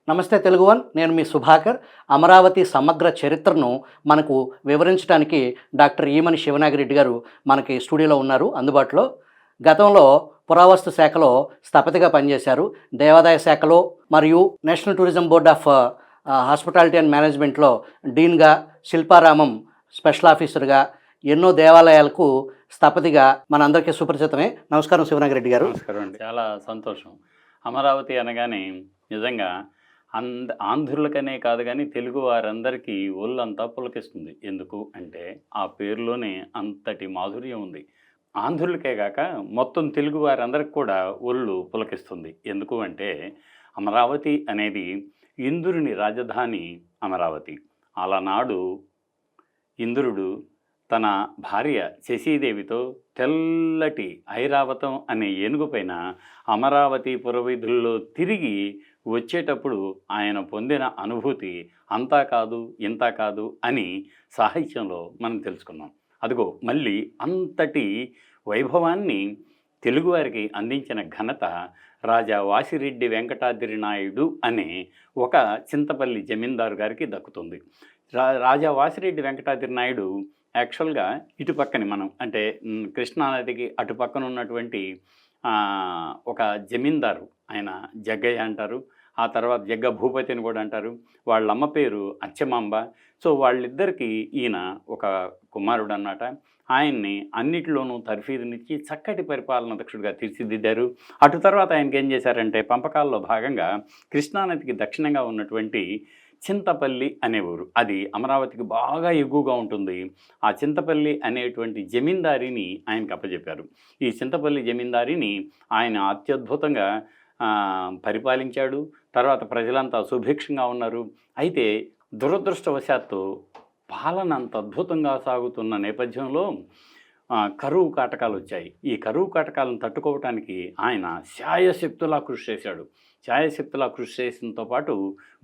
నమస్తే తెలుగు వన్, నేను మీ సుభాకర్. అమరావతి సమగ్ర చరిత్రను మనకు వివరించడానికి డాక్టర్ ఈమని శివనాగిరెడ్డి గారు మనకి స్టూడియోలో ఉన్నారు అందుబాటులో. గతంలో పురావస్తు శాఖలో స్థపతిగా పనిచేశారు. దేవాదాయ శాఖలో మరియు national tourism board of hospitality and మేనేజ్మెంట్లో డీన్గా, శిల్పారామం స్పెషల్ ఆఫీసర్గా, ఎన్నో దేవాలయాలకు స్థపతిగా మనందరికీ సుపరిచితమే. నమస్కారం శివనాగిరెడ్డి గారు. నమస్కారం అండి. చాలా సంతోషం. అమరావతి అనగానే నిజంగా ఆంధ్రులకనే కాదు కానీ తెలుగు వారందరికీ ఒళ్ళంతా పులకిస్తుంది. ఎందుకు అంటే ఆ పేరులోనే అంతటి మాధుర్యం ఉంది. ఆంధ్రులకే కాక మొత్తం తెలుగు వారందరికి కూడా ఒళ్ళు పులకిస్తుంది. ఎందుకు అంటే అమరావతి అనేది ఇంద్రుని రాజధాని అమరావతి. అలనాడు ఇంద్రుడు తన భార్య శశీదేవితో తెల్లటి ఐరావతం అనే ఏనుగు పైన అమరావతి పురవీధుల్లో తిరిగి వచ్చేటప్పుడు ఆయన పొందిన అనుభూతి అంతా కాదు ఇంతా కాదు అని సాహిత్యంలో మనం తెలుసుకున్నాం. అదిగో మళ్ళీ అంతటి వైభవాన్ని తెలుగువారికి అందించిన ఘనత రాజా వాసిరెడ్డి వెంకటాద్రి నాయుడు అనే ఒక చింతపల్లి జమీందారు గారికి దక్కుతుంది. రాజా వాసిరెడ్డి వెంకటాద్రి నాయుడు యాక్చువల్గా ఇటుపక్కని మనం అంటే కృష్ణానదికి అటుపక్కన ఉన్నటువంటి ఒక జమీందారు, ఆయన జగ్గయ్య అంటారు. ఆ తర్వాత జగ్గ భూపతి అని కూడా అంటారు. వాళ్ళ అమ్మ పేరు అచ్చమాంబ. సో వాళ్ళిద్దరికీ ఈయన ఒక కుమారుడు అన్నమాట. ఆయన్ని అన్నిటిలోనూ తర్ఫీదునిచ్చి చక్కటి పరిపాలన దక్షుడిగా తీర్చిదిద్దారు. అటు తర్వాత ఆయనకి ఏం చేశారంటే పంపకాల్లో భాగంగా కృష్ణానదికి దక్షిణంగా ఉన్నటువంటి చింతపల్లి అనే ఊరు, అది అమరావతికి బాగా ఎగువగా ఉంటుంది. ఆ చింతపల్లి అనేటువంటి జమీందారిని ఆయనకు అప్పచెప్పారు. ఈ చింతపల్లి జమీందారిని ఆయన అత్యద్భుతంగా పరిపాలించాడు. తర్వాత ప్రజలంతా సుభిక్షంగా ఉన్నారు. అయితే దురదృష్టవశాత్తు పాలన అంత అద్భుతంగా సాగుతున్న నేపథ్యంలో కరువు కాటకాలు వచ్చాయి. ఈ కరువు కాటకాలను తట్టుకోవటానికి ఆయన శాయశక్తులా కృషి చేశాడు. శాయశక్తులా కృషి చేసినతో పాటు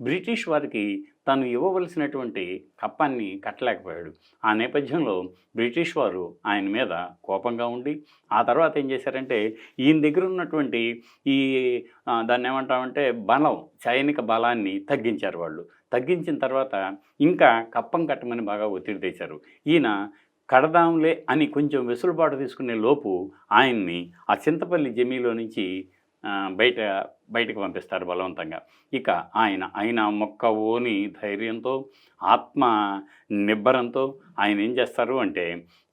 బ్రిటిష్ వారికి తను ఇవ్వవలసినటువంటి కప్పాన్ని కట్టలేకపోయాడు. ఆ నేపథ్యంలో బ్రిటిష్ వారు ఆయన మీద కోపంగా ఉండి ఆ తర్వాత ఏం చేశారంటే ఈయన దగ్గర ఉన్నటువంటి ఈ దాన్ని ఏమంటామంటే బలం, సైనిక బలాన్ని తగ్గించారు వాళ్ళు. తగ్గించిన తర్వాత ఇంకా కప్పం కట్టమని బాగా ఒత్తిడి తెచ్చారు. ఈయన కడదాంలే అని కొంచెం వెసులుబాటు తీసుకునే లోపు ఆయన్ని ఆ చింతపల్లి జమీలో నుంచి బయటకు పంపిస్తారు బలవంతంగా. ఇక ఆయన మొక్క ఓని ధైర్యంతో, ఆత్మ నిబ్బరంతో ఆయన ఏం చేస్తారు అంటే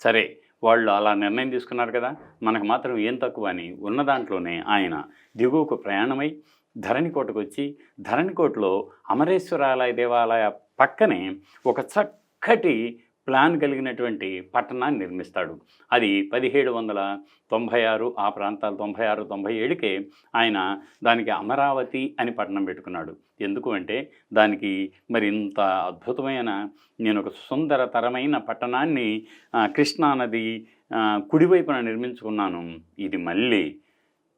సరే వాళ్ళు అలా నిర్ణయం తీసుకున్నారు కదా, మనకు మాత్రం ఏం తక్కువ అని ఉన్న దాంట్లోనే ఆయన దిగువకు ప్రయాణమై ధరణికోటకు వచ్చి ధరణికోటలో అమరేశ్వరాలయ దేవాలయ పక్కనే ఒక చక్కటి ప్లాన్ కలిగినటువంటి పట్టణాన్ని నిర్మిస్తాడు. అది 1796 ఆ ప్రాంతాలు 96-97కే ఆయన దానికి అమరావతి అని పట్టణం పెట్టుకున్నాడు. ఎందుకు అంటే దానికి మరి ఇంత అద్భుతమైన నేను ఒక సుందరతరమైన పట్టణాన్ని కృష్ణానది కుడివైపున నిర్మించుకున్నాను. ఇది మళ్ళీ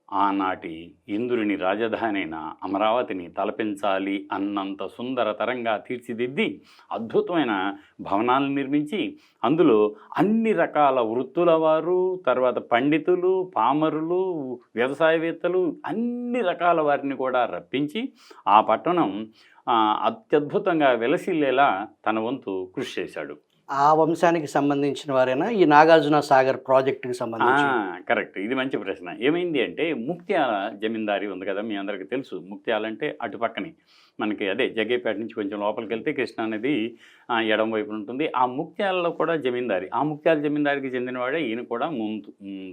ఆనాటి ఇంద్రుని రాజధాని అయిన అమరావతిని తలపించాలి అన్నంత సుందరతరంగా తీర్చిదిద్ది అద్భుతమైన భవనాలను నిర్మించి అందులో అన్ని రకాల వృత్తుల వారు, తర్వాత పండితులు, పామరులు, వ్యవసాయవేత్తలు, అన్ని రకాల వారిని కూడా రప్పించి ఆ పట్టణం అత్యద్భుతంగా వెలసిల్లేలా తన వంతు కృషి చేశాడు. ఆ వంశానికి సంబంధించిన వారైనా ఈ నాగార్జున సాగర్ ప్రాజెక్టుకి సంబంధించి? కరెక్ట్, ఇది మంచి ప్రశ్న. ఏమైంది అంటే ముక్త్యాల జమీందారీ ఉంది కదా, మీ అందరికీ తెలుసు. ముక్త్యాలంటే అటుపక్కని మనకి అదే జగ్గేపేట నుంచి కొంచెం లోపలికి వెళ్తే కృష్ణానది ఎడం వైపున ఉంటుంది. ఆ ముక్త్యాలలో కూడా జమీందారీ, ఆ ముక్త్యాల జమీందారికి చెందినవాడే ఈయన కూడా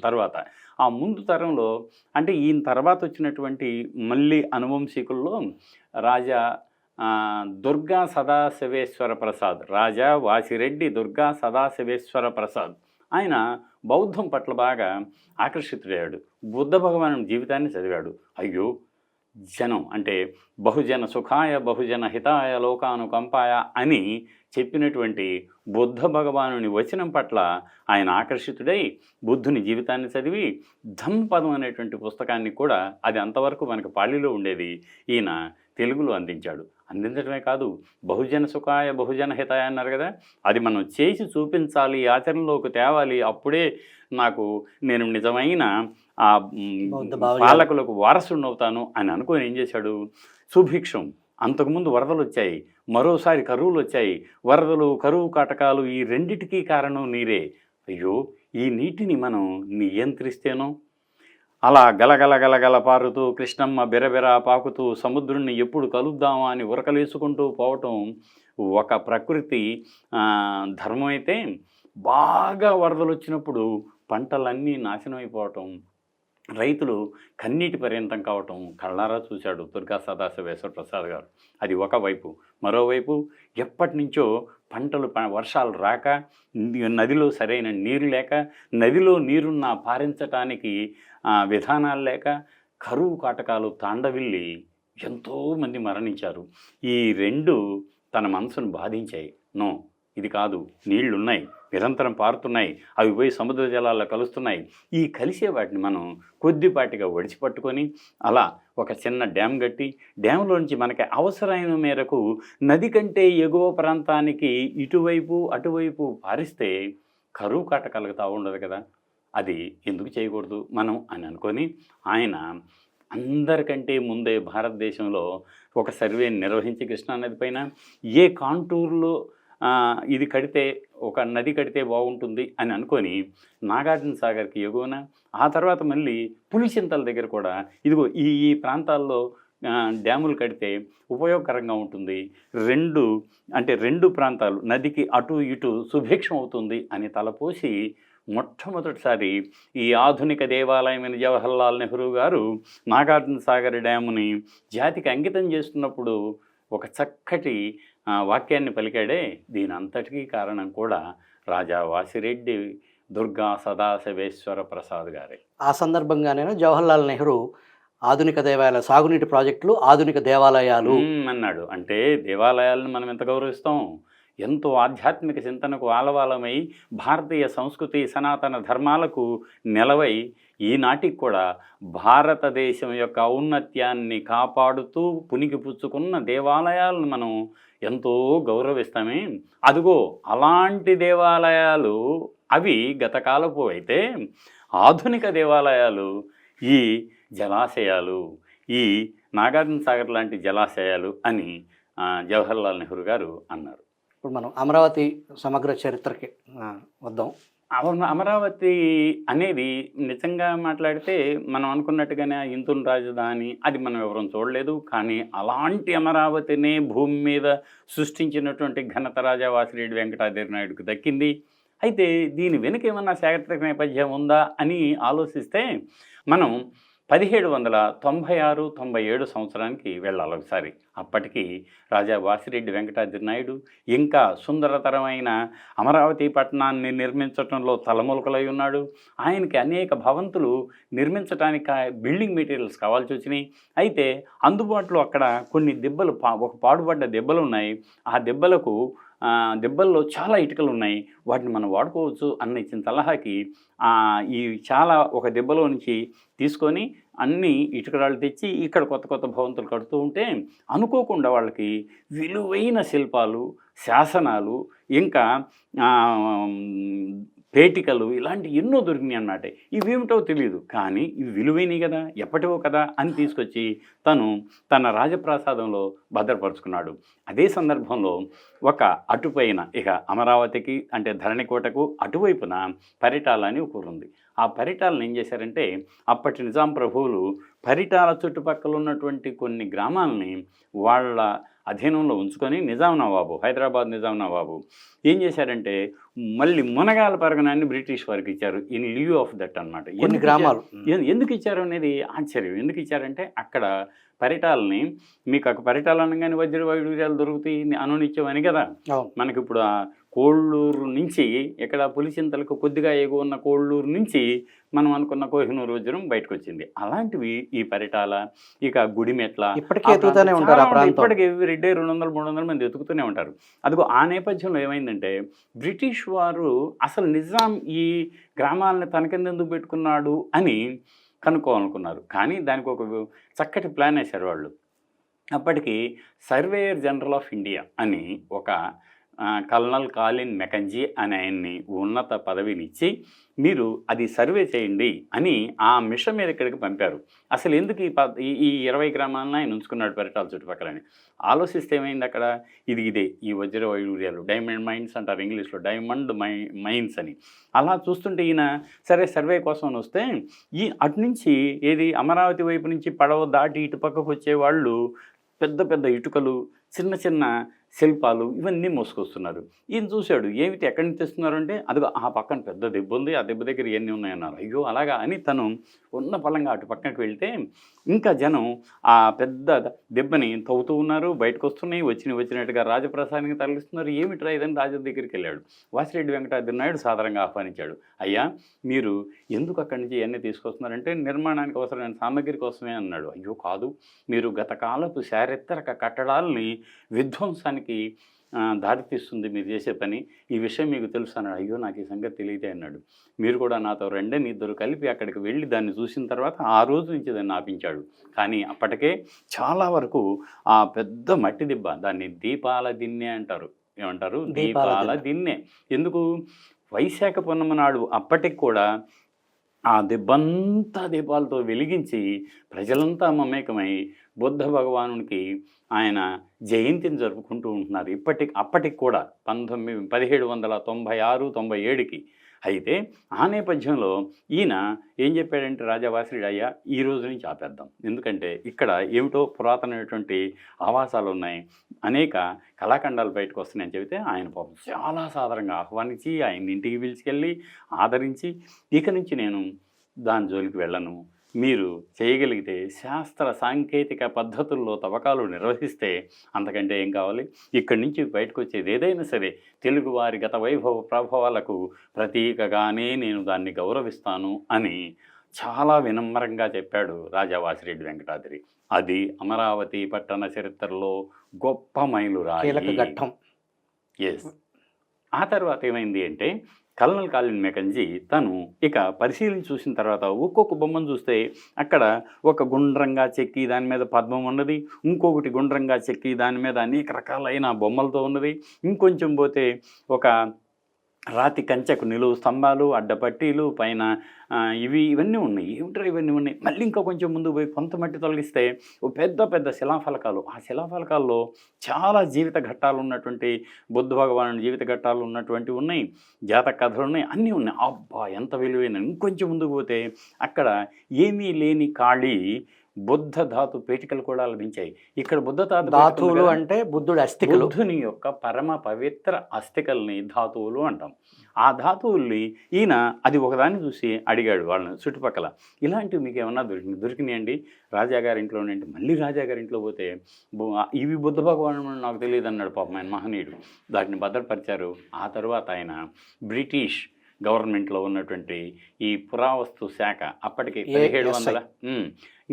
తర్వాత ఆ ముందు తరంలో అంటే ఈయన తర్వాత వచ్చినటువంటి మళ్ళీ అనువంశీకుల్లో రాజా దుర్గా సదాశివేశ్వర ప్రసాద్, రాజా వాసిరెడ్డి దుర్గా సదాశివేశ్వర ప్రసాద్, ఆయన బౌద్ధం పట్ల బాగా ఆకర్షితుడయ్యాడు. బుద్ధ భగవాను జీవితాన్ని చదివాడు. అయ్యో జనం అంటే బహుజన సుఖాయ బహుజన హితాయ లోకానుకంపాయ అని చెప్పినటువంటి బుద్ధ భగవానుని వచనం పట్ల ఆయన ఆకర్షితుడై బుద్ధుని జీవితాన్ని చదివి ధమ్మపదం అనేటువంటి పుస్తకాన్ని కూడా, అది అంతవరకు మనకు పాళీలో ఉండేది, ఈయన తెలుగులో అందించాడు. అందించడమే కాదు, బహుజన సుఖాయ బహుజన హితాయ అన్నారు కదా, అది మనం చేసి చూపించాలి, ఆచరణలోకి తేవాలి. అప్పుడే నేను నిజమైన పాలకులకు వారసుడినవుతాను అని అనుకొని ఏం చేశాడు, సుభిక్షం అంతకుముందు వరదలు వచ్చాయి, మరోసారి కరువులు వచ్చాయి. వరదలు, కరువు కాటకాలు ఈ రెండిటికీ కారణం నీరే. అయ్యో, ఈ నీటిని మనం నియంత్రిస్తేనో, అలా గలగల గలగల పారుతూ కృష్ణమ్మ బిరబిర పాకుతూ సముద్రుణ్ణి ఎప్పుడు కలుద్దామా అని ఉరకలేసుకుంటూ పోవటం ఒక ప్రకృతి ధర్మం అయితే, బాగా వరదలు వచ్చినప్పుడు పంటలన్నీ నాశనం అయిపోవటం, రైతులు కన్నీటి పర్యంతం కావటం కళ్ళారా చూశాడు దుర్గా సదాశివేశ్వర ప్రసాద్ గారు. అది ఒకవైపు. మరోవైపు ఎప్పటి నుంచో పంటలు వర్షాలు రాక, నదిలో సరైన నీరు లేక, నదిలో నీరున్న పారించటానికి విధానాలు లేక, కరువు కాటకాలు తాండవిల్లి ఎంతోమంది మరణించారు. ఈ రెండు తన మనసును బాధించాయి. నో, ఇది కాదు, నీళ్లున్నాయి, నిరంతరం పారుతున్నాయి, అవి పోయి సముద్ర జలాల్లో కలుస్తున్నాయి. ఈ కలిసే వాటిని మనం కొద్దిపాటిగా ఒడిచిపట్టుకొని అలా ఒక చిన్న డ్యామ్ కట్టి, డ్యాంలో నుంచి మనకి అవసరమైన మేరకు నది కంటే ఎగువ ప్రాంతానికి ఇటువైపు అటువైపు పారిస్తే కరువు కాట కలుగుతూ ఉండదు కదా. అది ఎందుకు చేయకూడదు మనం అని అనుకొని ఆయన అందరికంటే ముందే భారతదేశంలో ఒక సర్వేని నిర్వహించి కృష్ణానది పైన ఏ కాంటూర్లో ఇది కడితే, ఒక నది కడితే బాగుంటుంది అని అనుకొని నాగార్జున సాగర్కి ఎగువన, ఆ తర్వాత మళ్ళీ పులిచింతల దగ్గర కూడా ఇదిగో ఈ ప్రాంతాల్లో డ్యాములు కడితే ఉపయోగకరంగా ఉంటుంది, రెండు ప్రాంతాలు నదికి అటు ఇటు సుభిక్షం అవుతుంది అని తలపోసి మొట్టమొదటిసారి ఈ ఆధునిక దేవాలయమైన జవహర్లాల్ నెహ్రూ గారు నాగార్జున సాగర్ డ్యాముని జాతికి అంకితం చేస్తున్నప్పుడు ఒక చక్కటి వాక్యాన్ని పలికాడే. దీని అంతటికీ కారణం కూడా రాజా వాసిరెడ్డి దుర్గా సదాశివేశ్వర ప్రసాద్ గారే. ఆ సందర్భంగానే జవహర్లాల్ నెహ్రూ ఆధునిక దేవాలయాలు, సాగునీటి ప్రాజెక్టులు, ఆధునిక దేవాలయాలు అన్నాడు. అంటే దేవాలయాలను మనం ఎంత గౌరవిస్తాం, ఎంతో ఆధ్యాత్మిక చింతనకు ఆలవాలమై భారతీయ సంస్కృతి సనాతన ధర్మాలకు నెలవై ఈనాటికి కూడా భారతదేశం యొక్క ఔన్నత్యాన్ని కాపాడుతూ పుణికిపుచ్చుకున్న దేవాలయాలను మనం ఎంతో గౌరవిస్తామే. అదిగో అలాంటి దేవాలయాలు అవి గతకాలపు అయితే, ఆధునిక దేవాలయాలు ఈ జలాశయాలు, ఈ నాగార్జున సాగర్ లాంటి జలాశయాలు అని జవహర్లాల్ నెహ్రూ గారు అన్నారు. ఇప్పుడు మనం అమరావతి సమగ్ర చరిత్రకి వద్దాం. అమరావతి అనేది నిజంగా మాట్లాడితే మనం అనుకున్నట్టుగానే ఇంతుని రాజధాని అది మనం ఎవరూ చూడలేదు. కానీ అలాంటి అమరావతిని భూమి మీద సృష్టించినటువంటి ఘనత రాజా వాసిరెడ్డి వెంకటాద్రి నాయుడుకు దక్కింది. అయితే దీని వెనుక ఏమన్నా చారిత్రక నేపథ్యం ఉందా అని ఆలోచిస్తే మనం 1796-97 సంవత్సరానికి వెళ్ళాలి ఒకసారి. అప్పటికి రాజా వాసిరెడ్డి వెంకటాద్రి నాయుడు ఇంకా సుందరతరమైన అమరావతి పట్టణాన్ని నిర్మించడంలో తలములకలై ఉన్నాడు. ఆయనకి అనేక భవంతులు నిర్మించడానికి బిల్డింగ్ మెటీరియల్స్ కావాల్సి వచ్చినాయి. అయితే అందుబాటులో అక్కడ కొన్ని దెబ్బలు, ఒక పాడుపడ్డ దెబ్బలు ఉన్నాయి. ఆ దెబ్బల్లో చాలా ఇటుకలు ఉన్నాయి, వాటిని మనం వాడుకోవచ్చు అన్న ఇచ్చిన సలహాకి ఈ చాలా ఒక దెబ్బలో నుంచి తీసుకొని అన్ని ఇటుకరాళ్ళు తెచ్చి ఇక్కడ కొత్త కొత్త భవంతులు కడుతూ ఉంటే అనుకోకుండా వాళ్ళకి విలువైన శిల్పాలు, శాసనాలు, ఇంకా పేటికలు ఇలాంటి ఎన్నో దొరికినాయి అన్నమాట. ఇవేమిటో తెలియదు, కానీ ఇవి విలువైనవి కదా, ఎప్పటివో కదా అని తీసుకొచ్చి తన రాజప్రాసాదంలో భద్రపరుచుకున్నాడు. అదే సందర్భంలో ఒక అటుపైన ఇక అమరావతికి అంటే ధరణికోటకు అటువైపున పరిటాల అని ఒక ఊరుంది. ఆ పరిటాలను ఏం చేశారంటే అప్పటి నిజాం ప్రభువులు పరిటాల చుట్టుపక్కల ఉన్నటువంటి కొన్ని గ్రామాలని వాళ్ళ అధీనంలో ఉంచుకొని నిజాం నవాబు, హైదరాబాద్ నిజాం నవాబు ఏం చేశారంటే మళ్ళీ మునగాల పరగనాన్ని బ్రిటిష్ వారికి ఇచ్చారు. ఇన్ లివ్ ఆఫ్ దట్ అనమాట. కొన్ని గ్రామాలు ఎందుకు ఇచ్చారు అనేది ఆశ్చర్యం. ఎందుకు ఇచ్చారంటే అక్కడ పరిటాలని, మీకు ఒక పరిటాలు అనగానే వజ్ర వైడూర్యాలు దొరుకుతాయి అనునిత్యం అని కదా. మనకి ఇప్పుడు ఆ కోళ్ళూరు నుంచి ఇక్కడ పులిచింతలకు కొద్దిగా ఎగువ ఉన్న కోళ్ళూరు నుంచి మనం అనుకున్న కోహినూరు వజ్రం బయటకు వచ్చింది. అలాంటివి ఈ పరిటాల, ఇక గుడిమెట్ల ఇప్పటికీ ఎవ్రీ డే 200-300 మంది ఎతుకుతూనే ఉంటారు. అదిగో ఆ నేపథ్యంలో ఏమైందంటే బ్రిటిష్ వారు అసలు నిజాం ఈ గ్రామాలని తనకెందుకు పెట్టుకున్నాడు అని కనుక్కోవాలనుకున్నారు. కానీ దానికి ఒక చక్కటి ప్లాన్ వేశారు వాళ్ళు. అప్పటికి సర్వేయర్ జనరల్ ఆఫ్ ఇండియా అని ఒక కల్నల్ కాలిన్ మెకంజీ అనే ఆయన్ని ఉన్నత పదవినిచ్చి మీరు అది సర్వే చేయండి అని ఆ మిషన్ మీద ఇక్కడికి పంపారు. అసలు ఎందుకు ఈ 20 గ్రామాలను ఆయన ఉంచుకున్నాడు పరిటాల చుట్టుపక్కలని ఆలోచిస్తే ఏమైంది అక్కడ? ఇదే ఈ వజ్ర వైడూర్యాలు, డైమండ్ మైన్స్ అంటారు ఇంగ్లీష్లో, డైమండ్ మైన్స్ అని. అలా చూస్తుంటే ఈయన సరే సర్వే కోసం అని వస్తే అటు నుంచి అమరావతి వైపు నుంచి పడవ దాటి ఇటు పక్కకు వచ్చేవాళ్ళు పెద్ద పెద్ద ఇటుకలు, చిన్న చిన్న శిల్పాలు ఇవన్నీ మోసుకొస్తున్నారు. ఈయన చూశాడు, ఏమిటి ఎక్కడి నుంచి తెస్తున్నారు అంటే, అదిగో ఆ పక్కన పెద్ద దెబ్బ ఉంది, ఆ దెబ్బ దగ్గర ఇవన్నీ ఉన్నాయన్నారు. అయ్యో అలాగా అని తను ఉన్న పలంగా అటు పక్కనకి వెళ్తే ఇంకా జనం ఆ పెద్ద దెబ్బని తవ్వుతూ ఉన్నారు, బయటకు వస్తున్నాయి, వచ్చినట్టుగా రాజప్రసాదానికి తరలిస్తున్నారు. ఏమిట్రా ఇదని రాజు దగ్గరికి వెళ్ళాడు. వాసిరెడ్డి వెంకటాద్రి నాయుడు సాదరంగా ఆహ్వానించాడు. అయ్యా మీరు ఎందుకు అక్కడి నుంచి ఇవన్నీ తీసుకొస్తున్నారంటే, నిర్మాణానికి అవసరమైన సామగ్రి కోసమే అన్నాడు. అయ్యో కాదు, మీరు గత కాలపు చారిత్రక కట్టడాలని విధ్వంసానికి దారితీస్తుంది మీరు చేసే పని, ఈ విషయం మీకు తెలుసు అన్నాడు. అయ్యో నాకు ఈ సంగతి తెలియదే అన్నాడు. మీరు కూడా నాతో రండి, ఇద్దరు కలిపి అక్కడికి వెళ్ళి దాన్ని చూసిన తర్వాత ఆ రోజు నుంచి దాన్ని ఆపించాడు. కానీ అప్పటికే చాలా వరకు ఆ పెద్ద మట్టి దిబ్బ, దాన్ని దీపాల దిన్నె అంటారు. ఏమంటారు? దీపాల దిన్నె. ఎందుకు? వైశాఖ పూర్ణిమ నాడు అప్పటికి కూడా ఆ దిబ్బంతా దీపాలతో వెలిగించి ప్రజలంతా మమేకమై బుద్ధ భగవానునికి ఆయన జయంతిని జరుపుకుంటూ ఉంటున్నారు. అప్పటికి కూడా 1796-97కి. అయితే ఆ నేపథ్యంలో ఈయన ఏం చెప్పాడంటే, రాజా వాసిరెడ్డి, అయ్యా ఈ రోజు నుంచి ఆపేద్దాం, ఎందుకంటే ఇక్కడ ఏమిటో పురాతనమైనటువంటి ఆవాసాలు ఉన్నాయి, అనేక కళాఖండాలు బయటకు వస్తున్నాయని చెబితే ఆయన పాపం చాలా సాధారణంగా ఆహ్వానించి ఆయన ఇంటికి పిలిచికెళ్ళి ఆదరించి, ఇక నుంచి నేను దాని జోలికి వెళ్ళను, మీరు చేయగలిగితే శాస్త్ర సాంకేతిక పద్ధతుల్లో తవ్వకాలు నిర్వహిస్తే అంతకంటే ఏం కావాలి, ఇక్కడి నుంచి బయటకు వచ్చేది ఏదైనా సరే తెలుగువారి గత వైభవ ప్రభావాలకు ప్రతీకగానే నేను దాన్ని గౌరవిస్తాను అని చాలా వినమ్రంగా చెప్పాడు రాజా వాసిరెడ్డి వెంకటాద్రి. అది అమరావతి పట్టణ చరిత్రలో గొప్ప మైలురాయి, కీలక ఘట్టం. ఎస్. ఆ తర్వాత ఏమైంది అంటే, కల్నల్ కాలిన్ మెకంజీ తను ఇక పరిశీలించి చూసిన తర్వాత ఒక్కొక్క బొమ్మను చూస్తే అక్కడ ఒక గుండ్రంగా చెక్కి దాని మీద పద్మం ఉన్నది, ఇంకొకటి గుండ్రంగా చెక్కి దాని మీద అనేక రకాలైన బొమ్మలతో ఉన్నది, ఇంకొంచెం పోతే ఒక రాతి కంచెకు నిలువు స్తంభాలు, అడ్డపట్టీలు, పైన ఇవన్నీ ఉన్నాయి. ఏమిటో ఇవన్నీ ఉన్నాయి. మళ్ళీ ఇంకా కొంచెం ముందు పోయి కొంత మట్టి తొలగిస్తే పెద్ద పెద్ద శిలాఫలకాలు, ఆ శిలాఫలకాల్లో చాలా జీవిత ఘట్టాలు ఉన్నటువంటి, బుద్ధ భగవాను జీవిత ఘట్టాలు ఉన్నటువంటివి ఉన్నాయి, జాతక కథలు ఉన్నాయి, అన్నీ ఉన్నాయి. అబ్బా ఎంత విలువైన. ఇంకొంచెం ముందుకు పోతే అక్కడ ఏమీ లేని ఖాళీ బుద్ధ ధాతు పేటికలు కూడా లభించాయి. ఇక్కడ బుద్ధ ధాతువులు అంటే బుద్ధుడి అస్థికలు, బుద్ధుని యొక్క పరమ పవిత్ర అస్థికల్ని ధాతువులు అంటాం. ఆ ధాతువుల్ని ఈయన అది ఒకదాన్ని చూసి అడిగాడు వాళ్ళని చుట్టుపక్కల, ఇలాంటివి మీకు ఏమన్నా దొరికినాయండి రాజాగారింట్లోనేంటి? మళ్ళీ రాజాగారింట్లో పోతే ఇవి బుద్ధ భగవాను నాకు తెలియదు అన్నాడు పాపం ఆయన మహనీయుడు. వాటిని భద్రపరిచారు. ఆ తర్వాత ఆయన బ్రిటిష్ గవర్నమెంట్లో ఉన్నటువంటి ఈ పురావస్తు శాఖ, అప్పటికి 1700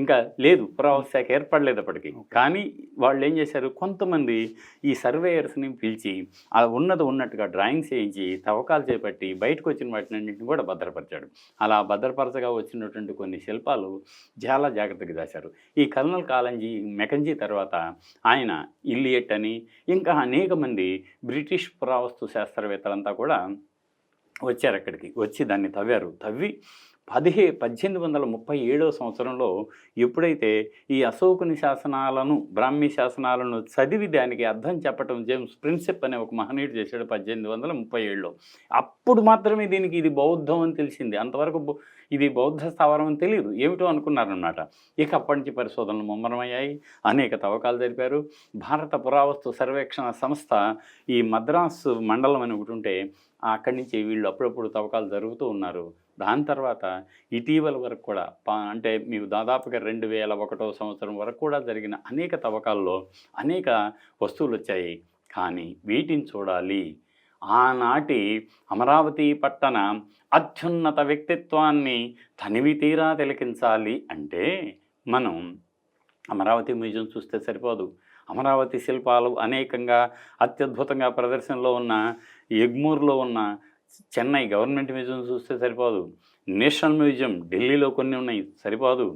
ఇంకా లేదు, పురావస్తు శాఖ ఏర్పడలేదు అప్పటికి. కానీ వాళ్ళు ఏం చేశారు, కొంతమంది ఈ సర్వేయర్స్ని పిలిచి ఉన్నట్టుగా డ్రాయింగ్స్ వేయించి తవ్వకాలు చేపట్టి బయటకు వచ్చిన వాటినన్నింటిని కూడా భద్రపరిచాడు. అలా భద్రపరచగా వచ్చినటువంటి కొన్ని శిల్పాలు చాలా జాగ్రత్తగా దాచారు. ఈ కల్నల్ మెకంజీ తర్వాత ఆయన ఇల్లియట్ అని ఇంకా అనేక మంది బ్రిటిష్ పురావస్తు శాస్త్రవేత్తలంతా కూడా వచ్చారు. అక్కడికి వచ్చి దాన్ని తవ్వి 1837 సంవత్సరంలో ఎప్పుడైతే ఈ అశోకుని శాసనాలను, బ్రాహ్మీ శాసనాలను చదివి దానికి అర్థం చెప్పడం జేమ్స్ ప్రిన్సెప్ అనే ఒక మహనీయుడు చేశాడు 1837లో. అప్పుడు మాత్రమే దీనికి ఇది బౌద్ధం అని తెలిసింది. అంతవరకు ఇది బౌద్ధ స్థావరం అని తెలియదు, ఏమిటో అనుకున్నారన్నమాట. ఇక అప్పటి నుంచి పరిశోధనలు ముమ్మరమయ్యాయి, అనేక తవ్వకాలు జరిపారు. భారత పురావస్తు సర్వేక్షణ సంస్థ ఈ మద్రాసు మండలం అని ఒకటి ఉంటే అక్కడి నుంచి వీళ్ళు అప్పుడప్పుడు తవ్వకాలు జరుగుతూ ఉన్నారు. దాని తర్వాత ఇటీవల వరకు కూడా అంటే మీకు దాదాపుగా 2001 సంవత్సరం వరకు కూడా జరిగిన అనేక తవ్వకాల్లో అనేక వస్తువులు వచ్చాయి. కానీ వీటిని చూడాలి, ఆనాటి అమరావతి పట్టణ అత్యున్నత వ్యక్తిత్వాన్ని తనివి తీరా తిలకించాలి అంటే మనం అమరావతి మ్యూజియం చూస్తే సరిపోదు. అమరావతి శిల్పాలు అనేకంగా అత్యద్భుతంగా ప్రదర్శనలో ఉన్న ఎగ్మూర్లో ఉన్న చెన్నై గవర్నమెంట్ మ్యూజియం చూస్తే సరిపోదు, నేషనల్ మ్యూజియం ఢిల్లీలో కొన్ని ఉన్నాయి సరిపోదు,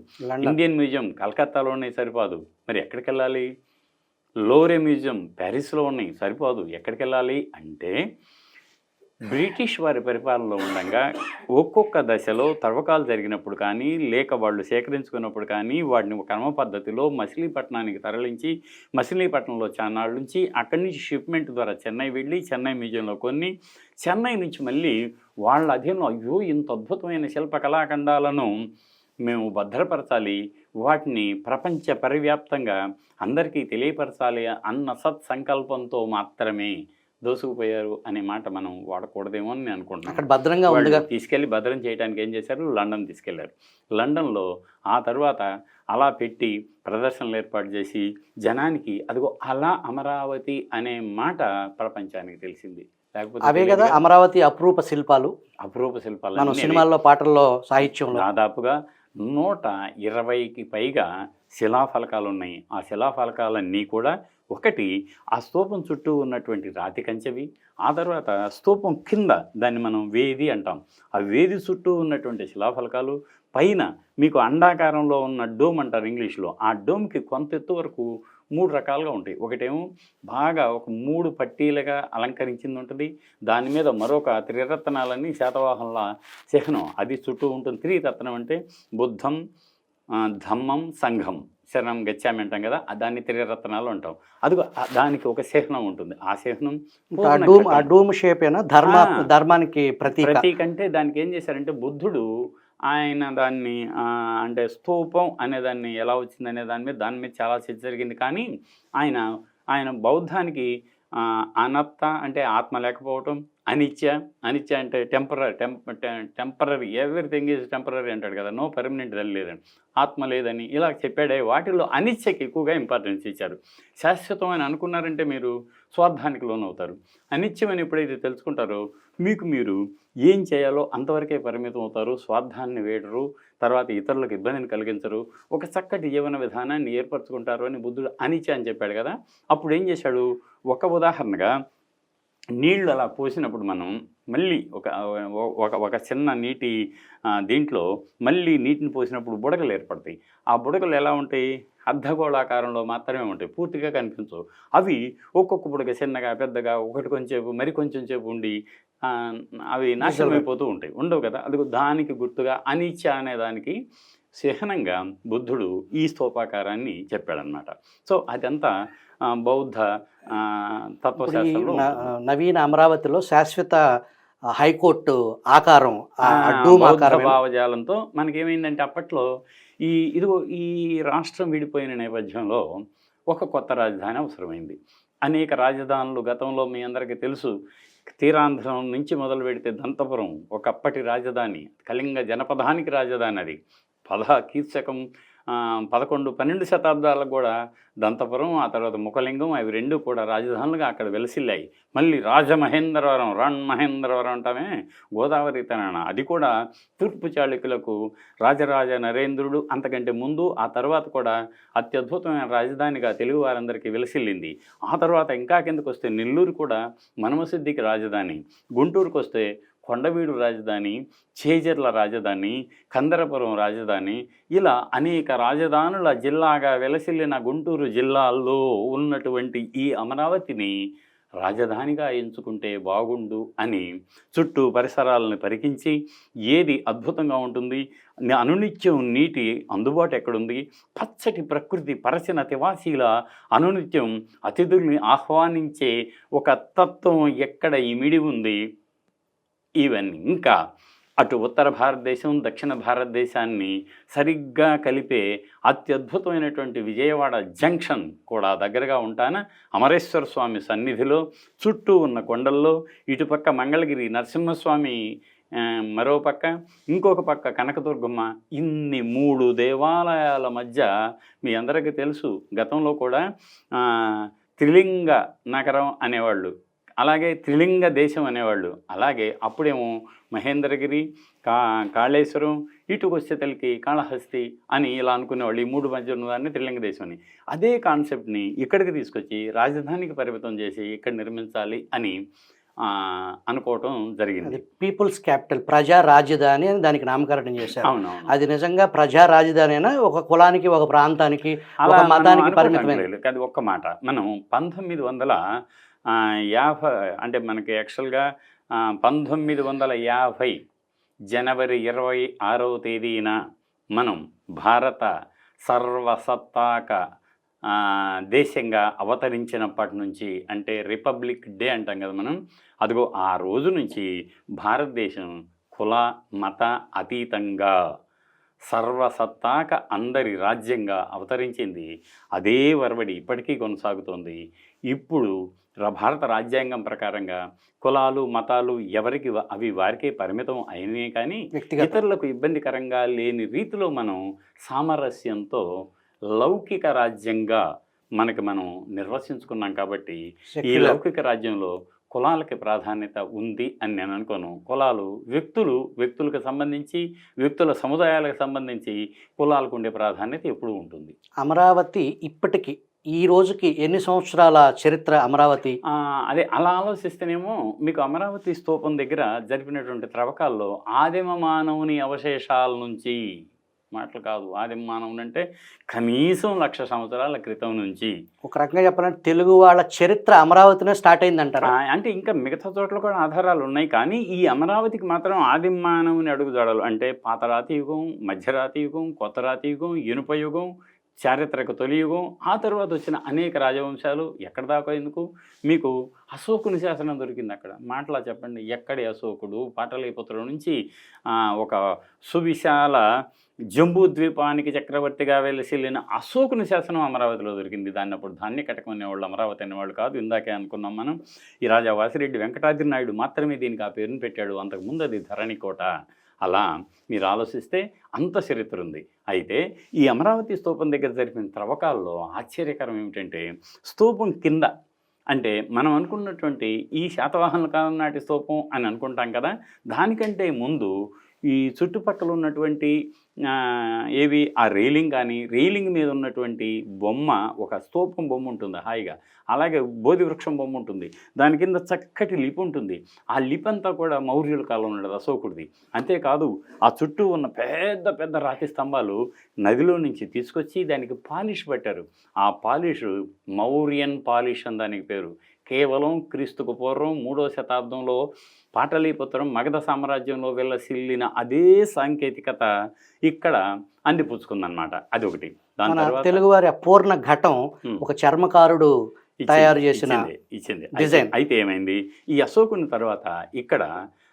ఇండియన్ మ్యూజియం కలకత్తాలో ఉన్నాయి సరిపోదు. మరి ఎక్కడికి వెళ్ళాలి? లోరే మ్యూజియం ప్యారిస్లో ఉన్నాయి, సరిపోదు. ఎక్కడికి వెళ్ళాలి అంటే బ్రిటిష్ వారి పరిపాలనలో ఉండగా ఒక్కొక్క దశలో తవ్వకాలు జరిగినప్పుడు కానీ, లేక వాళ్ళు సేకరించుకున్నప్పుడు కానీ, వాటిని ఒక క్రమ పద్ధతిలో మచిలీపట్నానికి తరలించి, మచిలీపట్నంలో చాన్నాళ్ళ నుంచి అక్కడి నుంచి షిప్మెంట్ ద్వారా చెన్నై వెళ్ళి, చెన్నై మ్యూజియంలో కొన్ని, చెన్నై నుంచి మళ్ళీ వాళ్ళ అధీనంలో అయ్యో ఇంత అద్భుతమైన శిల్ప కళాఖండాలను మేము భద్రపరచాలి, వాటిని ప్రపంచ పరివ్యాప్తంగా అందరికీ తెలియపరచాలి అన్న సత్సంకల్పంతో మాత్రమే దోసుకుపోయారు అనే మాట మనం వాడకూడదేమో అని నేను అనుకుంటున్నాను. అక్కడ భద్రంగా ఉండగా తీసుకెళ్ళి భద్రం చేయడానికి ఏం చేశారు, లండన్ తీసుకెళ్లారు. లండన్లో ఆ తర్వాత అలా పెట్టి ప్రదర్శనలు ఏర్పాటు చేసి జనానికి అదిగో అలా అమరావతి అనే మాట ప్రపంచానికి తెలిసింది. లేకపోతే అవే కదా అమరావతి అపురూప శిల్పాలు, అపురూప శిల్పాలు మనం సినిమాల్లో, పాటల్లో, సాహిత్యంలో దాదాపుగా 120కి పైగా శిలాఫలకాలు ఉన్నాయి. ఆ శిలాఫలకాలన్నీ కూడా ఒకటి ఆ స్తూపం చుట్టూ ఉన్నటువంటి రాతి కంచెవి, ఆ తర్వాత స్తూపం కింద దాన్ని మనం వేది అంటాం, ఆ వేది చుట్టూ ఉన్నటువంటి శిలాఫలకాలు, పైన మీకు అండాకారంలో ఉన్న డోమ్ అంటారు ఇంగ్లీష్లో, ఆ డోమ్కి కొంత ఎత్తు వరకు 3 రకాలుగా ఉంటాయి. ఒకటేమో బాగా ఒక 3 పట్టీలుగా అలంకరించింది ఉంటుంది, దాని మీద మరొక త్రిరత్నాలన్నీ శాతవాహనుల చిహ్నం అది చుట్టూ ఉంటుంది. త్రిరత్నం అంటే బుద్ధం, ధమ్మం, సంఘం, శరణం గచ్చామి అంటాం కదా, దాన్ని త్రిరత్నాలు అంటాం. అది దానికి ఒక చిహ్నం ఉంటుంది. ఆ చిహ్నం ఆ డూమ్ షేప్ ఏనా ధర్మానికి ప్రతీక అంటే దానికి ఏం చేశారంటే బుద్ధుడు ఆయన దాన్ని అంటే స్తూపం అనేదాన్ని ఎలా వచ్చిందనే దాని మీద చాలా చర్చ జరిగింది. కానీ ఆయన బౌద్ధానికి అనత్త అంటే ఆత్మ లేకపోవటం, అనిత్య అంటే టెంపరరీ, ఎవ్రీథింగ్ ఈజ్ టెంపరరీ అంటాడు కదా, నో పర్మనెంట్ అని లేదని, ఆత్మ లేదని ఇలా చెప్పాడే. వాటిల్లో అనిత్యకి ఎక్కువగా ఇంపార్టెన్స్ ఇచ్చారు. శాశ్వతం అని అనుకున్నారంటే మీరు స్వార్థానికి లోనవుతారు. అనిత్యమని ఎప్పుడైతే తెలుసుకుంటారో మీరు ఏం చేయాలో అంతవరకే పరిమితం అవుతారు, స్వార్థాన్ని వేడరు, తర్వాత ఇతరులకు ఇబ్బందిని కలిగించరు, ఒక చక్కటి జీవన విధానాన్ని ఏర్పరచుకుంటారు అని బుద్ధుడు అనిత్య అని చెప్పాడు కదా. అప్పుడు ఏం చేశాడు, ఒక ఉదాహరణగా నీళ్ళు అలా పోసినప్పుడు మనం మళ్ళీ ఒక చిన్న నీటి దీంట్లో మళ్ళీ నీటిని పోసినప్పుడు బుడగలు ఏర్పడతాయి. ఆ బుడగలు ఎలా ఉంటాయి, అర్ధగోళాకారంలో మాత్రమే ఉంటాయి, పూర్తిగా కనిపించవు. అవి ఒక్కొక్క బుడగ చిన్నగా పెద్దగా ఒకటి కొంచెంసేపు మరి కొంచెం సేపు ఉండి అవి నాశనం అయిపోతూ ఉంటాయి, ఉండవు కదా. అది దానికి గుర్తుగా అనిత్య అనే దానికి చిహ్నంగా బుద్ధుడు ఈ స్తూపాకారాన్ని చెప్పాడనమాట. సో అదంతా బౌద్ధ తత్వశాస్త్రంలో నవీన అమరావతిలో శాశ్వత హైకోర్టు ఆకారం, భావజాలంతో మనకేమైందంటే అప్పట్లో ఈ రాష్ట్రం విడిపోయిన నేపథ్యంలో ఒక కొత్త రాజధాని అవసరమైంది. అనేక రాజధానులు గతంలో మీ అందరికీ తెలుసు, తీరాంధ్రం నుంచి మొదలు పెడితే దంతపురం ఒకప్పటి రాజధాని, కళింగ జనపదానికి రాజధాని. అది కీర్శకం 11, 12 శతాబ్దాలకు కూడా దంతపురం, ఆ తర్వాత ముఖలింగం, అవి రెండు కూడా రాజధానులుగా అక్కడ వెలసిల్లాయి. మళ్ళీ మహేంద్రవరం అంటామే, గోదావరి తనన, అది కూడా తూర్పు చాళుక్యులకు రాజరాజ నరేంద్రుడు అంతకంటే ముందు, ఆ తర్వాత కూడా అత్యద్భుతమైన రాజధానిగా తెలుగు వారందరికీ వెలసిల్లింది. ఆ తర్వాత ఇంకా కిందకు వస్తే నెల్లూరు కూడా మనుమసిద్ధికి రాజధాని, గుంటూరుకు వస్తే కొండవీడు రాజధాని, చేజర్ల రాజధాని, కందరపురం రాజధాని, ఇలా అనేక రాజధానుల జిల్లాగా వెలసిల్లిన గుంటూరు జిల్లాల్లో ఉన్నటువంటి ఈ అమరావతిని రాజధానిగా ఎంచుకుంటే బాగుండు అని చుట్టూ పరిసరాలను పరికించి ఏది అద్భుతంగా ఉంటుంది, అనునిత్యం నీటి అందుబాటు ఎక్కడుంది, పచ్చటి ప్రకృతి పరచిన తివాసీల అనునిత్యం అతిథుల్ని ఆహ్వానించే ఒక తత్వం ఎక్కడ ఇమిడి ఉంది, ఇవన్నీ ఇంకా అటు ఉత్తర భారతదేశం దక్షిణ భారతదేశాన్ని సరిగ్గా కలిపే అత్యద్భుతమైనటువంటి విజయవాడ జంక్షన్ కూడా దగ్గరగా ఉంటాన అమరేశ్వర స్వామి సన్నిధిలో, చుట్టూ ఉన్న కొండల్లో, ఇటుపక్క మంగళగిరి నరసింహస్వామి, మరో పక్క ఇంకొక పక్క కనకదుర్గమ్మ, ఇన్ని 3 దేవాలయాల మధ్య మీ అందరికీ తెలుసు గతంలో కూడా త్రిలింగ నగరం అనేవాళ్ళు, అలాగే త్రిలింగ దేశం అనేవాళ్ళు. అలాగే అప్పుడేమో మహేంద్రగిరి, కాళేశ్వరం, ఇటుకు వచ్చేతలకి కాళహస్తి అని ఇలా అనుకునేవాళ్ళు. ఈ 3 మధ్య ఉన్నదాన్ని త్రిలింగ దేశం అని. అదే కాన్సెప్ట్ని ఇక్కడికి తీసుకొచ్చి రాజధానికి పరిమితం చేసి ఇక్కడ నిర్మించాలి అని అనుకోవటం జరిగింది. అది పీపుల్స్ క్యాపిటల్, ప్రజా రాజధాని అని దానికి నామకరణం చేశారు. అవునవును. అది నిజంగా ప్రజా రాజధాని అయినా ఒక కులానికి, ఒక ప్రాంతానికి, అలా ఒక మనం మతానికి అనుకోవటం పరిమితమైన. లేదు. అది ఒక్క మాట. మనం 1950 అంటే మనకి యాక్చువల్‌గా 1950 జనవరి 26వ తేదీన మనం భారత సర్వసత్తాక దేశంగా అవతరించినప్పటి నుంచి, అంటే రిపబ్లిక్ డే అంటాం కదా మనం, అదిగో ఆ రోజు నుంచి భారతదేశం కుల మత అతీతంగా సర్వసత్తాక అందరి రాజ్యంగా అవతరించింది. అదే ఒరవడి ఇప్పటికీ కొనసాగుతోంది. ఇప్పుడు భారత రాజ్యాంగం ప్రకారంగా కులాలు మతాలు ఎవరికి అవి వారికే పరిమితం అయినవి, కానీ వ్యక్తిగత ఇతరులకు ఇబ్బందికరంగా లేని రీతిలో మనం సామరస్యంతో లౌకిక రాజ్యంగా మనం నిర్వచించుకున్నాం. కాబట్టి ఈ సెక్యులర్ లౌకిక రాజ్యంలో కులాలకి ప్రాధాన్యత ఉంది అని నేను అనుకోను. కులాలు వ్యక్తులకు సంబంధించి, వ్యక్తుల సముదాయాలకు సంబంధించి కులాలకు ఉండే ప్రాధాన్యత ఎప్పుడూ ఉంటుంది. అమరావతి ఇప్పటికి ఈ రోజుకి ఎన్ని సంవత్సరాల చరిత్ర అమరావతి? అదే అలా ఆలోచిస్తేనేమో మీకు అమరావతి స్తూపం దగ్గర జరిపినటువంటి త్రవ్వకాల్లో ఆదిమ మానవుని అవశేషాల నుంచి, మాటలు కాదు, ఆదిమ మానవుని అంటే కనీసం 1,00,000 సంవత్సరాల క్రితం నుంచి, ఒక రకంగా చెప్పాలంటే తెలుగు వాళ్ళ చరిత్ర అమరావతినే స్టార్ట్ అయిందంటారా? అంటే ఇంకా మిగతా చోట్ల కూడా ఆధారాలు ఉన్నాయి, కానీ ఈ అమరావతికి మాత్రం ఆదిమ మానవుని అడుగుజాడలు, అంటే పాతరాతి యుగం, మధ్యరాతి యుగం, కొత్త రాతి యుగం, ఇనుప యుగం, చారిత్రక తొలి యుగం, ఆ తర్వాత వచ్చిన అనేక రాజవంశాలు, ఎక్కడ దాకా ఎందుకు, మీకు అశోకుని శాసనం దొరికింది అక్కడ. మాటలా చెప్పండి, ఎక్కడి అశోకుడు? పాటలీపుత్రం నుంచి ఒక సువిశాల జంబూద్వీపానికి చక్రవర్తిగా వెలిసిల్లిన అశోకుని శాసనం అమరావతిలో దొరికింది. దాన్ని అప్పుడు ధాన్య కటకం అనేవాళ్ళు, అమరావతి అనేవాళ్ళు కాదు. ఇందాకే అనుకున్నాం మనం, ఈ రాజా వాసిరెడ్డి వెంకటాద్రి నాయుడు మాత్రమే దీనికి ఆ పేరును పెట్టాడు. అంతకుముందు అది ధరణికోట. అలా మీరు ఆలోచిస్తే అంత చరిత్ర ఉంది. అయితే ఈ అమరావతి స్తూపం దగ్గర జరిపిన త్రవ్వకాల్లో ఆశ్చర్యకరం ఏమిటంటే, స్తూపం కింద, అంటే మనం అనుకున్నటువంటి ఈ శాతవాహనుల కాలం నాటి స్తూపం అని అనుకుంటాం కదా, దానికంటే ముందు ఈ చుట్టుపక్కల ఉన్నటువంటి ఏవి ఆ రైలింగ్, కానీ రైలింగ్ మీద ఉన్నటువంటి బొమ్మ, ఒక స్తూపం బొమ్మ ఉంటుంది హాయిగా, అలాగే బోధి వృక్షం బొమ్మ ఉంటుంది, దాని కింద చక్కటి లిపి ఉంటుంది. ఆ లిపి అంతా కూడా మౌర్యుల కాలం ఉన్నది, అశోకుడిది. అంతేకాదు ఆ చుట్టూ ఉన్న పెద్ద పెద్ద రాతి స్తంభాలు నదిలో నుంచి తీసుకొచ్చి దానికి పాలిష్ పెట్టారు. ఆ పాలిష్ మౌర్యన్ పాలిష్ అని దానికి పేరు. కేవలం క్రీస్తుకు పూర్వం 3వ శతాబ్దంలో పాటలీపుత్రం మగధ సామ్రాజ్యంలో వెళ్ళసిల్లిన అదే సాంకేతికత ఇక్కడ అందిపుచ్చుకుందనమాట. అది ఒకటి. దాని తర్వాత తెలుగువారి అపూర్ణ ఘటం ఒక చర్మకారుడు తయారు చేసిన ఇచ్చింది డిజైన్. అయితే ఏమైంది, ఈ అశోకుని తర్వాత ఇక్కడ,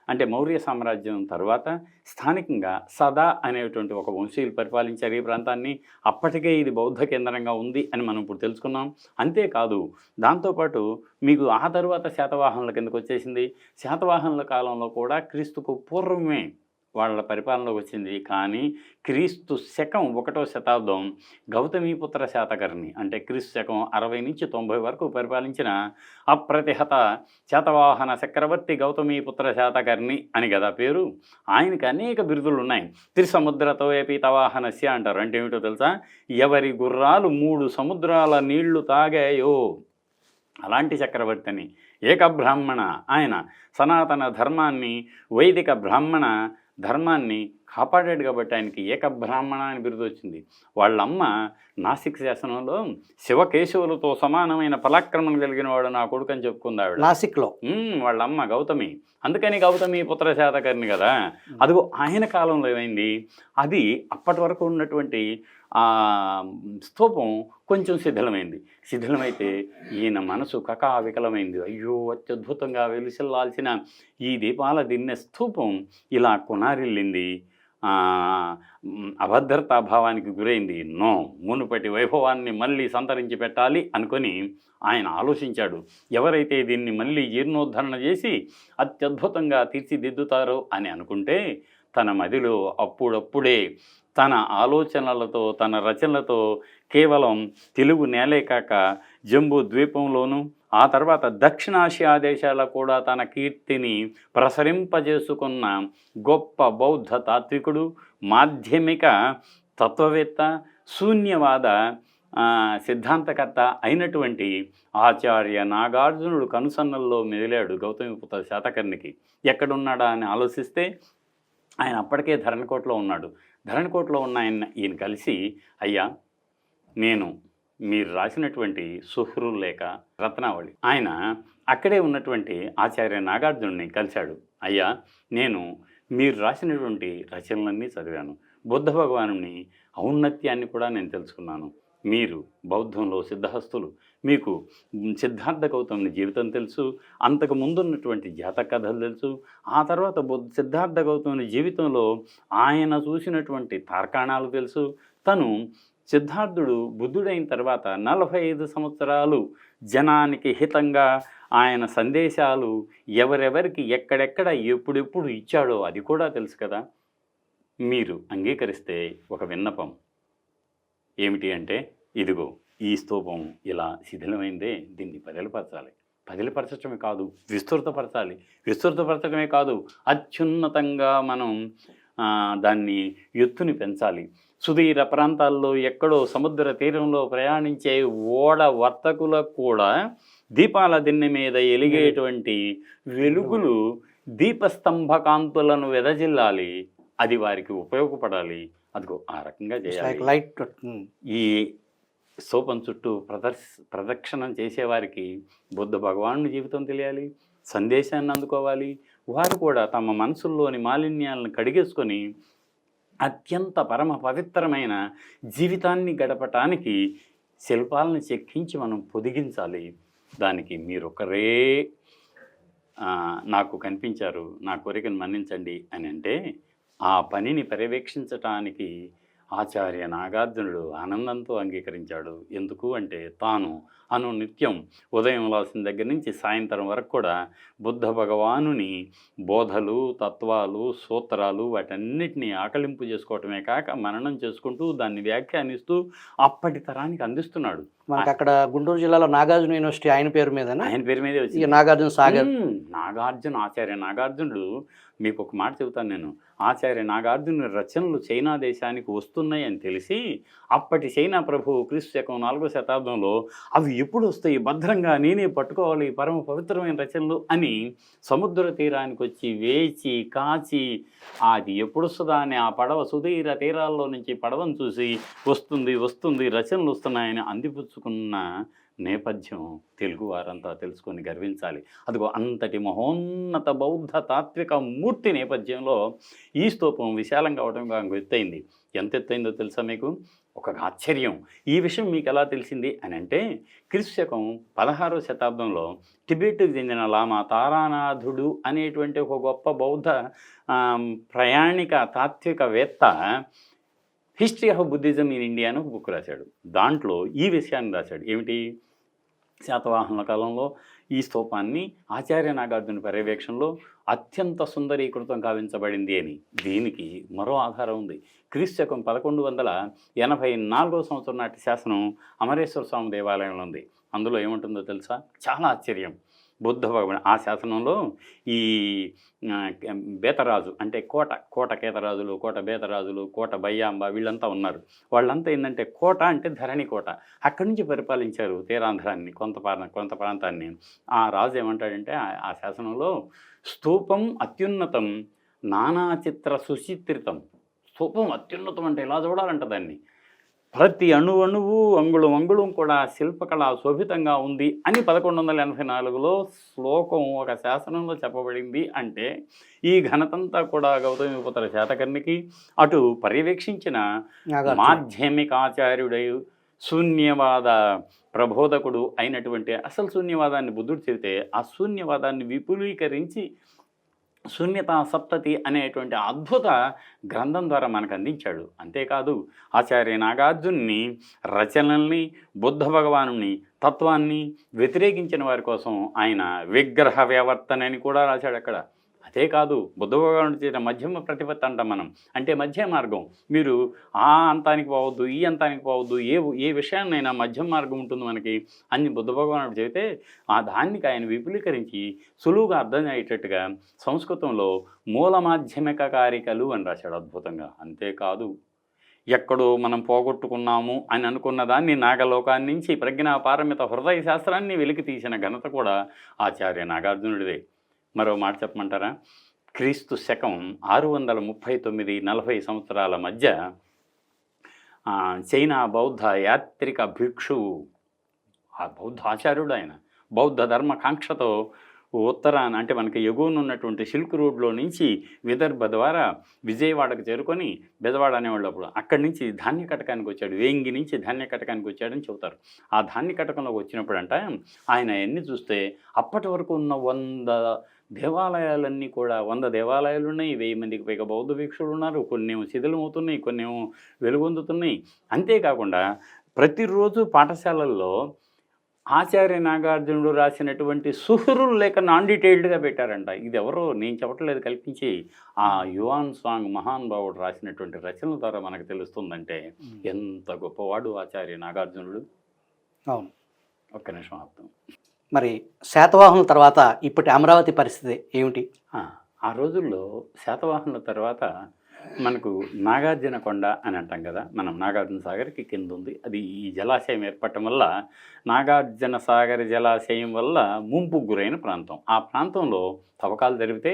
అంటే మౌర్య సామ్రాజ్యం తర్వాత స్థానికంగా సదా అనేటువంటి ఒక వంశీయులు పరిపాలించారు ఈ ప్రాంతాన్ని. అప్పటికే ఇది బౌద్ధ కేంద్రంగా ఉంది అని మనం ఇప్పుడు తెలుసుకున్నాం. అంతేకాదు, దాంతోపాటు మీకు ఆ తర్వాత శాతవాహనుల కిందకు వచ్చేసింది. శాతవాహనుల కాలంలో కూడా క్రీస్తుకు పూర్వమే వాళ్ళ పరిపాలనలోకి వచ్చింది. కానీ క్రీస్తు శకం 1వ శతాబ్దం గౌతమీపుత్ర శాతకర్ణి, అంటే క్రీస్తు శకం 60 నుంచి 90 వరకు పరిపాలించిన అప్రతిహత శాతవాహన చక్రవర్తి గౌతమీపుత్ర శాతకర్ణి అని కదా పేరు. ఆయనకి అనేక బిరుదులు ఉన్నాయి. త్రిసముద్రతో పీతవాహనస్య అంటారు. అంటే ఏమిటో తెలుసా? ఎవరి గుర్రాలు 3 సముద్రాల నీళ్లు తాగాయో అలాంటి చక్రవర్తిని. ఏక బ్రాహ్మణ, ఆయన సనాతన ధర్మాన్ని, వైదిక బ్రాహ్మణ ధర్మాన్ని కాపాడాడు కాబట్టి ఆయనకి ఏక బ్రాహ్మణ అని బిరుదు వచ్చింది. వాళ్ళమ్మ నాసిక్ శాసనంలో శివకేశవులతో సమానమైన పరాక్రమం కలిగిన వాడు నా కొడుకు అని చెప్పుకుంది ఆవిడ నాసిక్లో. వాళ్ళమ్మ గౌతమి, అందుకని గౌతమి పుత్ర శాతకర్ణి కదా. అదిగో ఆయన కాలంలో ఏమైంది, అది అప్పటి వరకు ఉన్నటువంటి స్తూపం కొంచెం శిథిలమైతే ఈయన మనసు కకావికలమైంది. అయ్యో, అత్యద్భుతంగా వెలిసిల్లాల్సిన ఈ దీపాల దిన్నె స్తూపం ఇలా కొనారిల్లింది, అభద్రతాభావానికి గురైంది. మునుపటి వైభవాన్ని మళ్ళీ సంతరించి పెట్టాలి అనుకొని ఆయన ఆలోచించాడు. ఎవరైతే దీన్ని మళ్ళీ జీర్ణోద్ధరణ చేసి అత్యద్భుతంగా తీర్చిదిద్దుతారో అని అనుకుంటే, తన మదిలో అప్పుడప్పుడే తన ఆలోచనలతో, తన రచనలతో కేవలం తెలుగు నేలే కాక జంబూ ద్వీపంలోనూ, ఆ తర్వాత దక్షిణాసియా దేశాల కూడా తన కీర్తిని ప్రసరింపజేసుకున్న గొప్ప బౌద్ధ తాత్వికుడు, మాధ్యమిక తత్వవేత్త, శూన్యవాద సిద్ధాంతకర్త అయినటువంటి ఆచార్య నాగార్జునుడు కనుసన్నల్లో మెదిలాడు గౌతమిపుత్ర శాతకర్ణికి. ఎక్కడున్నాడా అని ఆలోచిస్తే ఆయన అప్పటికే ధరణికోటలో ఉన్నాడు. ధరణికోటలో ఉన్న ఈయన కలిసి, అయ్యా నేను మీరు రాసినటువంటి సుహృలేఖ రత్నావళి, ఆయన అక్కడే ఉన్నటువంటి ఆచార్య నాగార్జునుడిని కలిశాడు. అయ్యా నేను మీరు రాసినటువంటి రచనలన్నీ చదివాను, బుద్ధ భగవానుని ఔన్నత్యాన్ని కూడా నేను తెలుసుకున్నాను. మీరు బౌద్ధంలో సిద్ధహస్తులు, మీకు సిద్ధార్థ గౌతముని జీవితం తెలుసు, అంతకు ముందున్నటువంటి జాతక కథలు తెలుసు, ఆ తర్వాత సిద్ధార్థ గౌతముని జీవితంలో ఆయన చూసినటువంటి తార్కాణాలు తెలుసు. తను సిద్ధార్థుడు బుద్ధుడైన తర్వాత 45 సంవత్సరాలు జనానికి హితంగా ఆయన సందేశాలు ఎవరెవరికి ఎక్కడెక్కడ ఎప్పుడెప్పుడు ఇచ్చాడో అది కూడా తెలుసు కదా. మీరు అంగీకరిస్తే ఒక విన్నపం ఏమిటి అంటే, ఇదిగో ఈ స్తూపం ఇలా శిథిలమైందే, దీన్ని పదిలపరచాలి. పదిలపరచడమే కాదు, విస్తృతపరచాలి. విస్తృతపరచడమే కాదు, అత్యున్నతంగా మనం దాన్ని ఎత్తుని పెంచాలి. సుదీర ప్రాంతాల్లో ఎక్కడో సముద్ర తీరంలో ప్రయాణించే ఓడ వర్తకులకు కూడా దీపాల దిన్నె మీద ఎలిగేటువంటి వెలుగులు దీపస్తంభ కాంతులను వెదజిల్లాలి. అది వారికి ఉపయోగపడాలి. అదిగో ఆ రకంగా చేయాలి. లైట్ ఈ స్తూపం చుట్టూ ప్రదక్షిణం చేసేవారికి బుద్ధ భగవానుని జీవితం తెలియాలి, సందేశాన్ని అందుకోవాలి. వారు కూడా తమ మనసుల్లోని మాలిన్యాలను కడిగేసుకొని అత్యంత పరమ పవిత్రమైన జీవితాన్ని గడపటానికి శిల్పాలను చెక్కించి మనం పొదిగించాలి. దానికి మీరొకరే నాకు కనిపించారు, నా కోరికను మన్నించండి అని అంటే, ఆ పనిని పర్యవేక్షించటానికి ఆచార్య నాగార్జునుడు ఆనందంతో అంగీకరించాడు. ఎందుకు అంటే, తాను నిత్యం ఉదయం లేచిన దగ్గర నుంచి సాయంత్రం వరకు కూడా బుద్ధ భగవానుని బోధలు, తత్వాలు, సూత్రాలు వాటన్నిటినీ ఆకలింపు చేసుకోవటమే కాక మననం చేసుకుంటూ దాన్ని వ్యాఖ్యానిస్తూ అప్పటి తరానికి అందిస్తున్నాడు. మనకు అక్కడ గుంటూరు జిల్లాలో నాగార్జున యూనివర్సిటీ ఆయన పేరు మీదనే, ఆయన పేరు మీదే వచ్చింది నాగార్జున సాగర్. ఆచార్య నాగార్జునుడు, మీకు ఒక మాట చెబుతాను నేను. ఆచార్య నాగార్జునుడి రచనలు చైనా దేశానికి వస్తున్నాయి అని తెలిసి అప్పటి చైనా ప్రభువు క్రీస్తు శకం 4వ శతాబ్దంలో అవి ఎప్పుడు వస్తాయి, భద్రంగా నేనే పట్టుకోవాలి పరమ పవిత్రమైన రచనలు అని సముద్ర తీరానికి వచ్చి వేచి కాచి అది ఎప్పుడు వస్తుందా అని ఆ పడవ సుదీర తీరాల్లో నుంచి పడవను చూసి వస్తుంది రచనలు వస్తున్నాయని అందిపుచ్చుకున్న నేపథ్యం తెలుగు వారంతా తెలుసుకొని గర్వించాలి. అదిగో అంతటి మహోన్నత బౌద్ధ తాత్విక మూర్తి నేపథ్యంలో ఈ స్తూపం విశాలంగా అవడం ఎత్తైంది. ఎంత ఎత్తైందో తెలుసా మీకు? ఒక ఆశ్చర్యం. ఈ విషయం మీకు ఎలా తెలిసింది అని అంటే, క్రీస్తు శకం 16వ శతాబ్దంలో టిబెట్కు చెందిన లామా తారానాథుడు అనేటువంటి ఒక గొప్ప బౌద్ధ ప్రయాణిక తాత్వికవేత్త history of Buddhism in India అని ఒక బుక్ రాశాడు. దాంట్లో ఈ విషయాన్ని రాశాడు. ఏమిటి? శాతవాహనుల కాలంలో ఈ స్తూపాన్ని ఆచార్య నాగార్జున పర్యవేక్షణలో అత్యంత సుందరీకృతం కావించబడింది అని. దీనికి మరో ఆధారం ఉంది. క్రీస్తు శకం 1184వ సంవత్సరం నాటి శాసనం అమరేశ్వర స్వామి దేవాలయంలో ఉంది. అందులో ఏముంటుందో తెలుసా? చాలా ఆశ్చర్యం. బుద్ధ భగవాన్ ఆ శాసనంలో ఈ బేతరాజు అంటే కోట కేతరాజులు, కోట బేతరాజులు, కోట బయ్యాంబ వీళ్ళంతా ఉన్నారు. వాళ్ళంతా ఏంటంటే, కోట అంటే ధరణి కోట, అక్కడి నుంచి పరిపాలించారు తీరాంధ్రాన్ని, కొంత ప్రాంతాన్ని. ఆ రాజు ఏమంటాడంటే ఆ శాసనంలో, స్తూపం అత్యున్నతం నానాచిత్ర సుచిత్రితం. స్తూపం అత్యున్నతం అంటే ఇలా చూడాలంట దాన్ని, ప్రతి అణువు అంగుళం కూడా శిల్పకళ శోభితంగా ఉంది అని 1184లో శ్లోకం ఒక శాసనంలో చెప్పబడింది. అంటే ఈ ఘనతంతా కూడా గౌతమిపుత్ర శాతకర్ణికి, అటు పర్యవేక్షించిన మాధ్యమికాచార్యుడై శూన్యవాద ప్రబోధకుడు అయినటువంటి, అసలు శూన్యవాదాన్ని బుద్ధుడు చెబితే ఆ శూన్యవాదాన్ని విపులీకరించి శూన్యతా సప్తతి అనేటువంటి అద్భుత గ్రంథం ద్వారా మనకు అందించాడు. అంతేకాదు ఆచార్య నాగార్జున్ని రచనల్ని, బుద్ధ భగవానుని తత్వాన్ని వ్యతిరేకించిన వారి కోసం ఆయన విగ్రహ వ్యవర్తన అని కూడా రాశాడు అక్కడ. అదే కాదు, బుద్ధ భగవానుడు చేసిన మధ్యమ ప్రతిపత్తి అంటాం మనం. అంటే మధ్య మార్గం. మీరు ఆ అంతానికి పోవద్దు, ఈ అంతానికి పోవద్దు, ఏ విషయాన్నైనా మధ్య మార్గం ఉంటుంది మనకి అని బుద్ధ భగవానుడు చెబితే, ఆ దానికి ఆయన విపులీకరించి సులువుగా అర్థం అయ్యేటట్టుగా సంస్కృతంలో మూల మాధ్యమిక కారికలు అని రాశాడు అద్భుతంగా. అంతేకాదు ఎక్కడో మనం పోగొట్టుకున్నాము అని అనుకున్న దాన్ని నాగలోకాన్ని నుంచి ప్రజ్ఞా పారమిత హృదయ శాస్త్రాన్ని వెలికి తీసిన ఘనత కూడా ఆచార్య నాగార్జునుడిదే. మరో మాట చెప్పమంటారా? క్రీస్తు శకం 639-40 సంవత్సరాల మధ్య చైనా బౌద్ధ యాత్రిక భిక్షువు, ఆ బౌద్ధ ఆచార్యుడు ఆయన, బౌద్ధ ధర్మకాంక్షతో ఉత్తరాన అంటే మనకి ఎగువన ఉన్నటువంటి సిల్క్ రోడ్లో నుంచి విదర్భ ద్వారా విజయవాడకు చేరుకొని, బెజవాడ అనేవాళ్ళు అప్పుడు, అక్కడి నుంచి ధాన్య కటకానికి వచ్చాడు, వేంగి నుంచి ధాన్య కటకానికి వచ్చాడని చెబుతారు. ఆ ధాన్య కటకంలోకి వచ్చినప్పుడంట ఆయన అన్నీ చూస్తే అప్పటి వరకు ఉన్న 100 దేవాలయాలన్నీ కూడా, 100 దేవాలయాలు ఉన్నాయి, 1000 మందికి పైగా బౌద్ధ భిక్షులు ఉన్నారు, కొన్ని ఏమో శిథిలమవుతున్నాయి, కొన్ని ఏమో వెలుగొందుతున్నాయి. అంతేకాకుండా ప్రతిరోజు పాఠశాలల్లో ఆచార్య నాగార్జునుడు రాసినటువంటి సుహృల్ లేక నాన్ డీటెయిల్డ్గా పెట్టారంట. ఇది ఎవరో నేను చెప్పట్లేదు, కల్పించి ఆ యువాన్ సాంగ్ మహానుభావుడు రాసినటువంటి రచనల ద్వారా మనకు తెలుస్తుందంటే ఎంత గొప్పవాడు ఆచార్య నాగార్జునుడు. అవును. ఒక్క నిమిషం అర్థం. మరి శాతవాహనుల తర్వాత ఇప్పటి అమరావతి పరిస్థితి ఏమిటి? ఆ రోజుల్లో శాతవాహనుల తర్వాత మనకు నాగార్జున కొండ అని అంటాం కదా, మనం నాగార్జున సాగర్కి కింద ఉంది. అది ఈ జలాశయం ఏర్పడటం వల్ల, నాగార్జున సాగర్ జలాశయం వల్ల ముంపుకు గురైన ప్రాంతం. ఆ ప్రాంతంలో తవ్వకాలు జరిగితే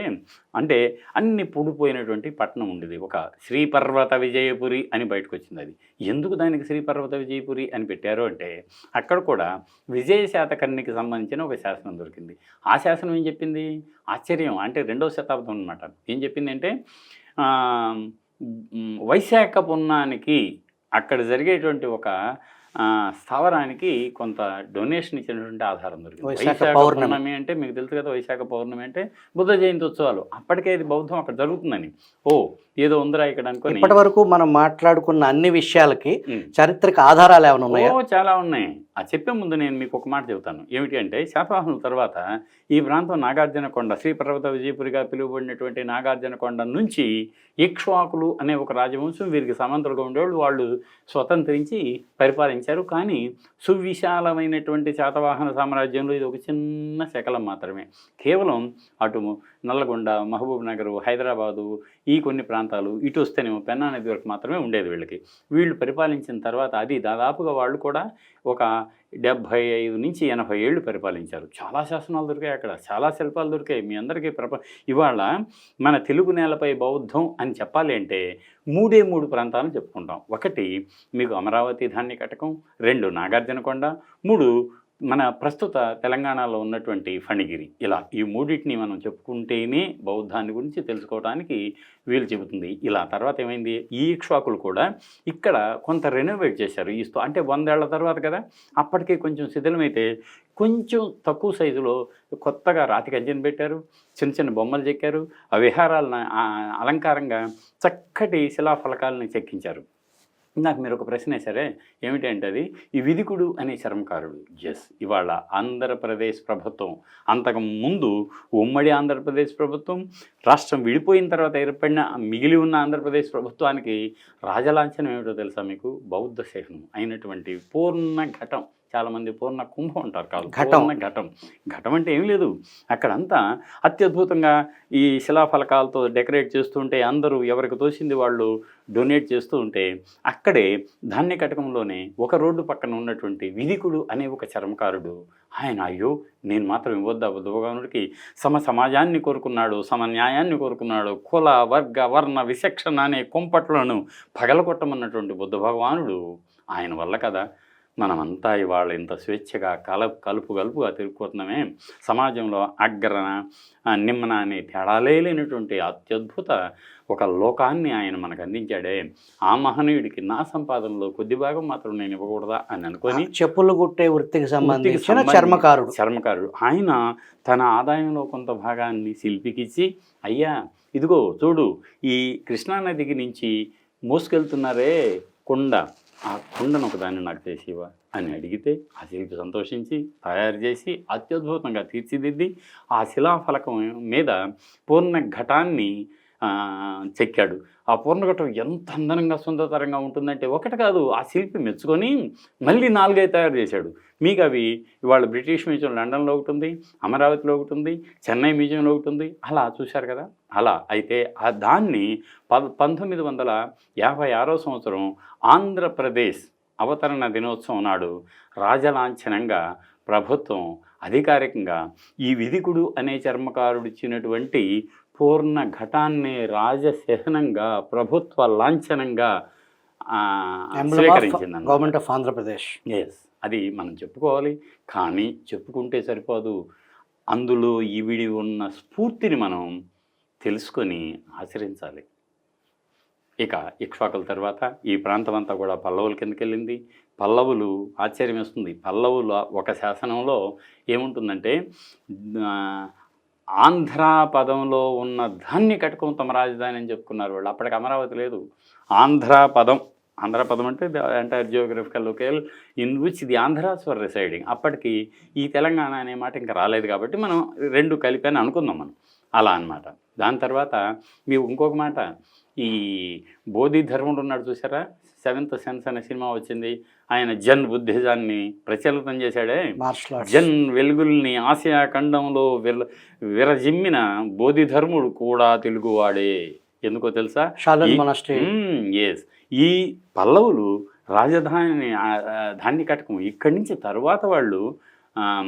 అంటే అన్ని పూడిపోయినటువంటి పట్టణం ఉండేది. ఒక శ్రీపర్వత విజయపురి అని బయటకు వచ్చింది. అది ఎందుకు దానికి శ్రీపర్వత విజయపురి అని పెట్టారు అంటే, అక్కడ కూడా విజయ శాతకర్ణికి సంబంధించిన ఒక శాసనం దొరికింది. ఆ శాసనం ఏం చెప్పింది? ఆశ్చర్యం. అంటే 2వ శతాబ్దం అనమాట. ఏం చెప్పింది అంటే, వైశాఖ పున్నానికి అక్కడ జరిగేటువంటి ఒక స్థావరానికి కొంత డొనేషన్ ఇచ్చినటువంటి ఆధారం దొరికింది. వైశాఖ పౌర్ణమి అంటే మీకు తెలుసు కదా, వైశాఖ పౌర్ణమి అంటే బుద్ధ జయంతి ఉత్సవాలు. అప్పటికే ఇది బౌద్ధం అక్కడ జరుగుతుందని, ఏదో ఉందిరా ఇక్కడ అనుకుని, ఇప్పటి వరకు మనం మాట్లాడుకున్న అన్ని విషయాలకి చారిత్రక ఆధారాలు ఏమైనా ఉన్నాయా? చాలా ఉన్నాయి. అది చెప్పే ముందు నేను మీకు ఒక మాట చెబుతాను. ఏమిటి అంటే, శాతవాహనుల తర్వాత ఈ ప్రాంతం నాగార్జున కొండ, శ్రీపర్వత విజయపురిగా పిలువబడినటువంటి నాగార్జున కొండ నుంచి ఇక్ష్వాకులు అనే ఒక రాజవంశం, వీరికి సమాంతరంగా ఉండేవాళ్ళు, వాళ్ళు స్వతంత్రించి పరిపాలించారు. కానీ సువిశాలమైనటువంటి శాతవాహన సామ్రాజ్యంలో ఇది ఒక చిన్న శకలం మాత్రమే. కేవలం అటు నల్లగొండ, మహబూబ్ నగరు, హైదరాబాదు, ఈ కొన్ని ప్రాంతాలు, ఇటు వస్తేనేమో పెన్నా నది వరకు మాత్రమే ఉండేది వీళ్ళకి. వీళ్ళు పరిపాలించిన తర్వాత అది దాదాపుగా వాళ్ళు కూడా ఒక 75 నుంచి 80 ఏళ్ళు పరిపాలించారు. చాలా శాసనాలు దొరికాయి అక్కడ, చాలా శిల్పాలు దొరికాయి. మీ అందరికీ ఇవాళ మన తెలుగు నేలపై బౌద్ధం అని చెప్పాలి అంటే 3 ప్రాంతాలను చెప్పుకుంటాం. ఒకటి మీకు అమరావతి ధాన్య కటకం, 2 నాగార్జున కొండ, 3 మన ప్రస్తుత తెలంగాణలో ఉన్నటువంటి ఫణిగిరి. ఇలా ఈ 3టిని మనం చెప్పుకుంటేనే బౌద్ధాన్ని గురించి తెలుసుకోవడానికి వీలు చెబుతుంది. ఇలా తర్వాత ఏమైంది, ఈ ఇక్ష్వాకులు కూడా ఇక్కడ కొంత రెనోవేట్ చేశారు. అంటే 100 ఏళ్ల తర్వాత కదా, అప్పటికే కొంచెం శిథిలమైతే కొంచెం తక్కువ సైజులో కొత్తగా రాతి కంచెను పెట్టారు, చిన్న చిన్న బొమ్మలు చెక్కారు, ఆ విహారాలను అలంకారంగా చక్కటి శిలాఫలకాలను చెక్కించారు. నాకు మీరు ఒక ప్రశ్న వేశారే, ఏమిటి అంటే అది ఈ విదికుడు అనే చర్మకారుడు. ఇవాళ ఆంధ్రప్రదేశ్ ప్రభుత్వం, అంతకు ముందు ఉమ్మడి ఆంధ్రప్రదేశ్ ప్రభుత్వం, రాష్ట్రం విడిపోయిన తర్వాత ఏర్పడిన మిగిలి ఉన్న ఆంధ్రప్రదేశ్ ప్రభుత్వానికి రాజలాంఛనం ఏమిటో తెలుసా మీకు? బౌద్ధ చిహ్నం అయినటువంటి పూర్ణ ఘటం. చాలామంది పూర్ణ కుంభం అంటారు, కాదు పూర్ణ ఘటం. ఘటం అంటే ఏం లేదు, అక్కడంతా అత్యద్భుతంగా ఈ శిలాఫలకాలతో డెకరేట్ చేస్తుంటే, అందరూ ఎవరికి తోచింది వాళ్ళు డొనేట్ చేస్తూ ఉంటే, అక్కడే ధాన్య కటకంలోనే ఒక రోడ్డు పక్కన ఉన్నటువంటి విదికుడు అనే ఒక చర్మకారుడు, ఆయన అయ్యో నేను మాత్రం ఇవ్వద్దా బుద్ధభగవానుడికి, సమాజాన్ని కోరుకున్నాడు, న్యాయాన్ని కోరుకున్నాడు, కుల వర్గ వర్ణ విచక్షణ అనే కుంపట్లను పగలగొట్టమన్నటువంటి బుద్ధభగవానుడు, ఆయన వల్ల కదా మనమంతా ఇవాళ ఇంత స్వేచ్ఛగా కలుపుగా తిరుగుతున్నామే. సమాజంలో అగ్రన నిమ్మన అనే తేడాలే లేనటువంటి అత్యద్భుత ఒక లోకాన్ని ఆయన మనకు అందించాడే. ఆ మహనీయుడికి నా సంపాదనలో కొద్ది భాగం మాత్రం నేను ఇవ్వకూడదా అని అనుకొని, చెప్పులు కుట్టే వృత్తికి సంబంధించిన చర్మకారుడు ఆయన తన ఆదాయంలో కొంత భాగాన్ని శిల్పికిచ్చి, అయ్యా ఇదిగో చూడు, ఈ కృష్ణానదికి నుంచి మోసుకెళ్తున్నారే కుండ, ఆ కుండను ఒకదాన్ని నాకు చేసేవా అని అడిగితే, ఆ శిల్పి సంతోషించి తయారు చేసి అత్యద్భుతంగా తీర్చిదిద్ది ఆ శిలాఫలకం మీద పూర్ణ ఘటాన్ని చెక్కాడు. ఆ పూర్ణఘట్టం ఎంత అందంగా సుందరతరంగా ఉంటుందంటే ఒకటి కాదు, ఆ శిల్పి మెచ్చుకొని మళ్ళీ 4, 5 తయారు చేశాడు. మీకు అవి ఇవాళ బ్రిటిష్ మ్యూజియం లండన్లో ఒకటి ఉంది, అమరావతిలో ఒకటి ఉంది, చెన్నై మ్యూజియంలో ఒకటి ఉంది. అలా చూశారు కదా. అలా అయితే దాన్ని 1956 సంవత్సరం ఆంధ్రప్రదేశ్ అవతరణ దినోత్సవం నాడు రాజలాంఛనంగా ప్రభుత్వం అధికారికంగా ఈ విధికుడు అనే చర్మకారుడు ఇచ్చినటువంటి పూర్ణ ఘటాన్ని రాజశహనంగా ప్రభుత్వ లాంఛనంగా స్వీకరించింది గవర్నమెంట్ ఆఫ్ ఆంధ్రప్రదేశ్. ఎస్, అది మనం చెప్పుకోవాలి. కానీ చెప్పుకుంటే సరిపోదు, అందులో ఈవిడి ఉన్న స్ఫూర్తిని మనం తెలుసుకొని ఆచరించాలి. ఇక ఇక్ష్వాకుల తర్వాత ఈ ప్రాంతం అంతా కూడా పల్లవుల కిందకి వెళ్ళింది. పల్లవులు ఆశ్చర్యం వేస్తుంది. పల్లవుల ఒక శాసనంలో ఏముంటుందంటే ఆంధ్రా పదంలో ఉన్న ధాన్య కటకం తమ రాజధాని అని చెప్పుకున్నారు వాళ్ళు. అప్పటికి అమరావతి లేదు. ఆంధ్రా పదం అంటే the entire geographical locale in which the Andhra's were residing. అప్పటికి ఈ తెలంగాణ అనే మాట ఇంకా రాలేదు కాబట్టి మనం రెండు కలిపి అని అనుకుందాం మనం. అలా అన్నమాట. దాని తర్వాత మీకు ఇంకొక మాట, ఈ బోధి ధర్ముడు ఉన్నాడు చూసారా, 7th సెన్స్ అనే సినిమా వచ్చింది. ఆయన జన్ బుద్ధిజాన్ని ప్రచలితం చేశాడే. జన్ వెలుగుల్ని ఆసియా ఖండంలో విరజిమ్మిన బోధి ధర్ముడు కూడా తెలుగువాడే. ఎందుకో తెలుసా? ఎస్, ఈ పల్లవులు రాజధాని ధాన్య కటకం ఇక్కడి నుంచి తర్వాత వాళ్ళు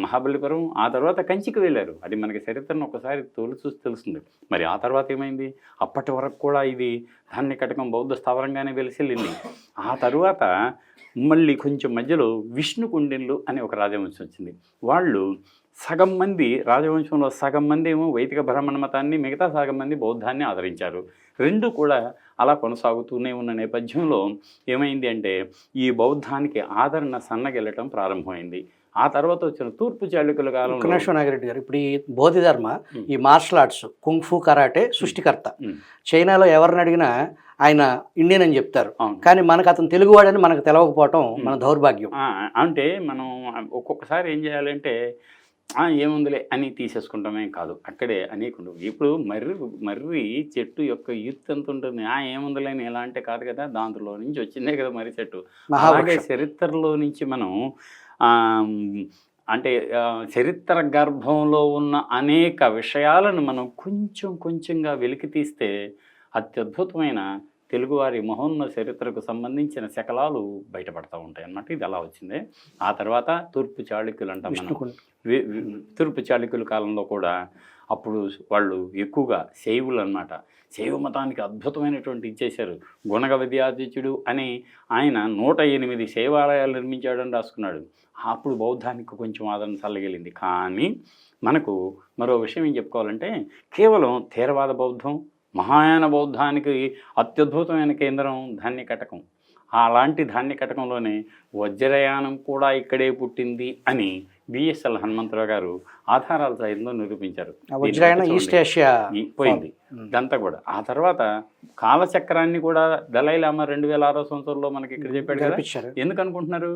మహాబలిపురం, ఆ తర్వాత కంచికి వెళ్ళారు. అది మనకి చరిత్రను ఒకసారి చూసి తెలుస్తుంది. మరి ఆ తర్వాత ఏమైంది? అప్పటి వరకు కూడా ఇది ధాన్య కటకం బౌద్ధ స్థావరంగానే వెలిసిల్లింది. ఆ తరువాత మళ్ళీ కొంచెం మధ్యలో విష్ణుకుండిన్లు అనే ఒక రాజవంశం వచ్చింది. వాళ్ళు సగం మంది రాజవంశంలో సగం మంది ఏమో వైదిక బ్రాహ్మణ మతాన్ని, మిగతా సగం మంది బౌద్ధాన్ని ఆదరించారు. రెండు కూడా అలా కొనసాగుతూనే ఉన్న నేపథ్యంలో ఏమైంది అంటే ఈ బౌద్ధానికి ఆదరణ సన్నగిల్లటం ప్రారంభమైంది. ఆ తర్వాత వచ్చిన తూర్పు చాళుక్యుల కాలంలో నాగిరెడ్డి గారు, ఇప్పుడు ఈ బోధిధర్మ ఈ మార్షల్ ఆర్ట్స్ కుంగ్ఫు కరాటే సృష్టికర్త. చైనాలో ఎవరిని అడిగినా ఆయన ఇండియన్ అని చెప్తారు. కానీ మనకు అతను తెలుగువాడని మనకు తెలవకపోవటం మన దౌర్భాగ్యం. అంటే మనం ఒక్కొక్కసారి ఏం చేయాలంటే ఏముందిలే అని తీసేసుకుంటామే కాదు, అక్కడే అనేక ఇప్పుడు మర్రి చెట్టు యొక్క యూత్ ఎంత ఉంటుంది, ఏముందిలే అని ఎలా అంటే కాదు కదా, దాంట్లో నుంచి వచ్చిందే కదా మర్రి చెట్టు. అలాగే చరిత్రలో నుంచి మనం అంటే చరిత్ర గర్భంలో ఉన్న అనేక విషయాలను మనం కొంచెంగా వెలికి తీస్తే అత్యద్భుతమైన తెలుగువారి మహోన్నత చరిత్రకు సంబంధించిన శకలాలు బయటపడతా ఉంటాయి అన్నమాట. ఇది అలా వచ్చింది. ఆ తర్వాత తూర్పు చాళుక్యులు అంటాం మనం. తూర్పు చాళుక్యుల కాలంలో కూడా అప్పుడు వాళ్ళు ఎక్కువగా శైవులు అన్నమాట. శైవ మతానికి అద్భుతమైనటువంటి ఇచ్చేశారు. గుణగ విద్యాదిత్యుడు అని ఆయన 108 శైవాలయాలు నిర్మించాడని రాసుకున్నాడు. అప్పుడు బౌద్ధానికి కొంచెం ఆదరణ చల్లగలింది. కానీ మనకు మరో విషయం ఏం చెప్పుకోవాలంటే, కేవలం థేరవాద బౌద్ధం, మహాయాన బౌద్ధానికి అత్యద్భుతమైన కేంద్రం ధాన్య కటకం. అలాంటి ధాన్య కటకంలోనే వజ్రయానం కూడా ఇక్కడే పుట్టింది అని బిఎస్ఎల్ హనుమంతరావు గారు ఆధారాల సహితంలో నిరూపించారు. ఈస్ట్ ఏషియా పోయింది ఇదంతా కూడా. ఆ తర్వాత కాలచక్రాన్ని కూడా దలైలామా 2006 సంవత్సరంలో మనకి ఇక్కడ చెప్పాడు కదా. ఎందుకు అనుకుంటున్నారు?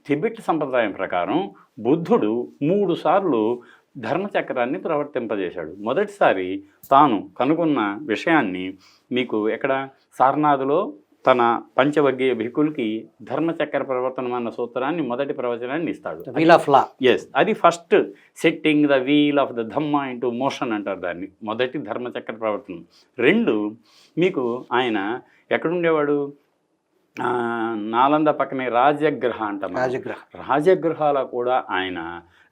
టిబెట్ సంప్రదాయం ప్రకారం బుద్ధుడు 3 సార్లు ధర్మచక్రాన్ని ప్రవర్తింపజేశాడు. మొదటిసారి తాను కనుగొన్న విషయాన్ని మీకు ఎక్కడ సారనాథ్లో తన పంచవర్గీయ భిక్కులకి ధర్మచక్ర ప్రవర్తనం అన్న సూత్రాన్ని మొదటి ప్రవచనాన్ని ఇస్తాడు. ఎస్, అది first setting the wheel of the Dhamma into motion అంటారు దాన్ని. మొదటి ధర్మచక్ర ప్రవర్తనం. 2 మీకు ఆయన ఎక్కడుండేవాడు? నాలంద పక్కనే రాజగృహ అంటాం. రాజగృహాల కూడా ఆయన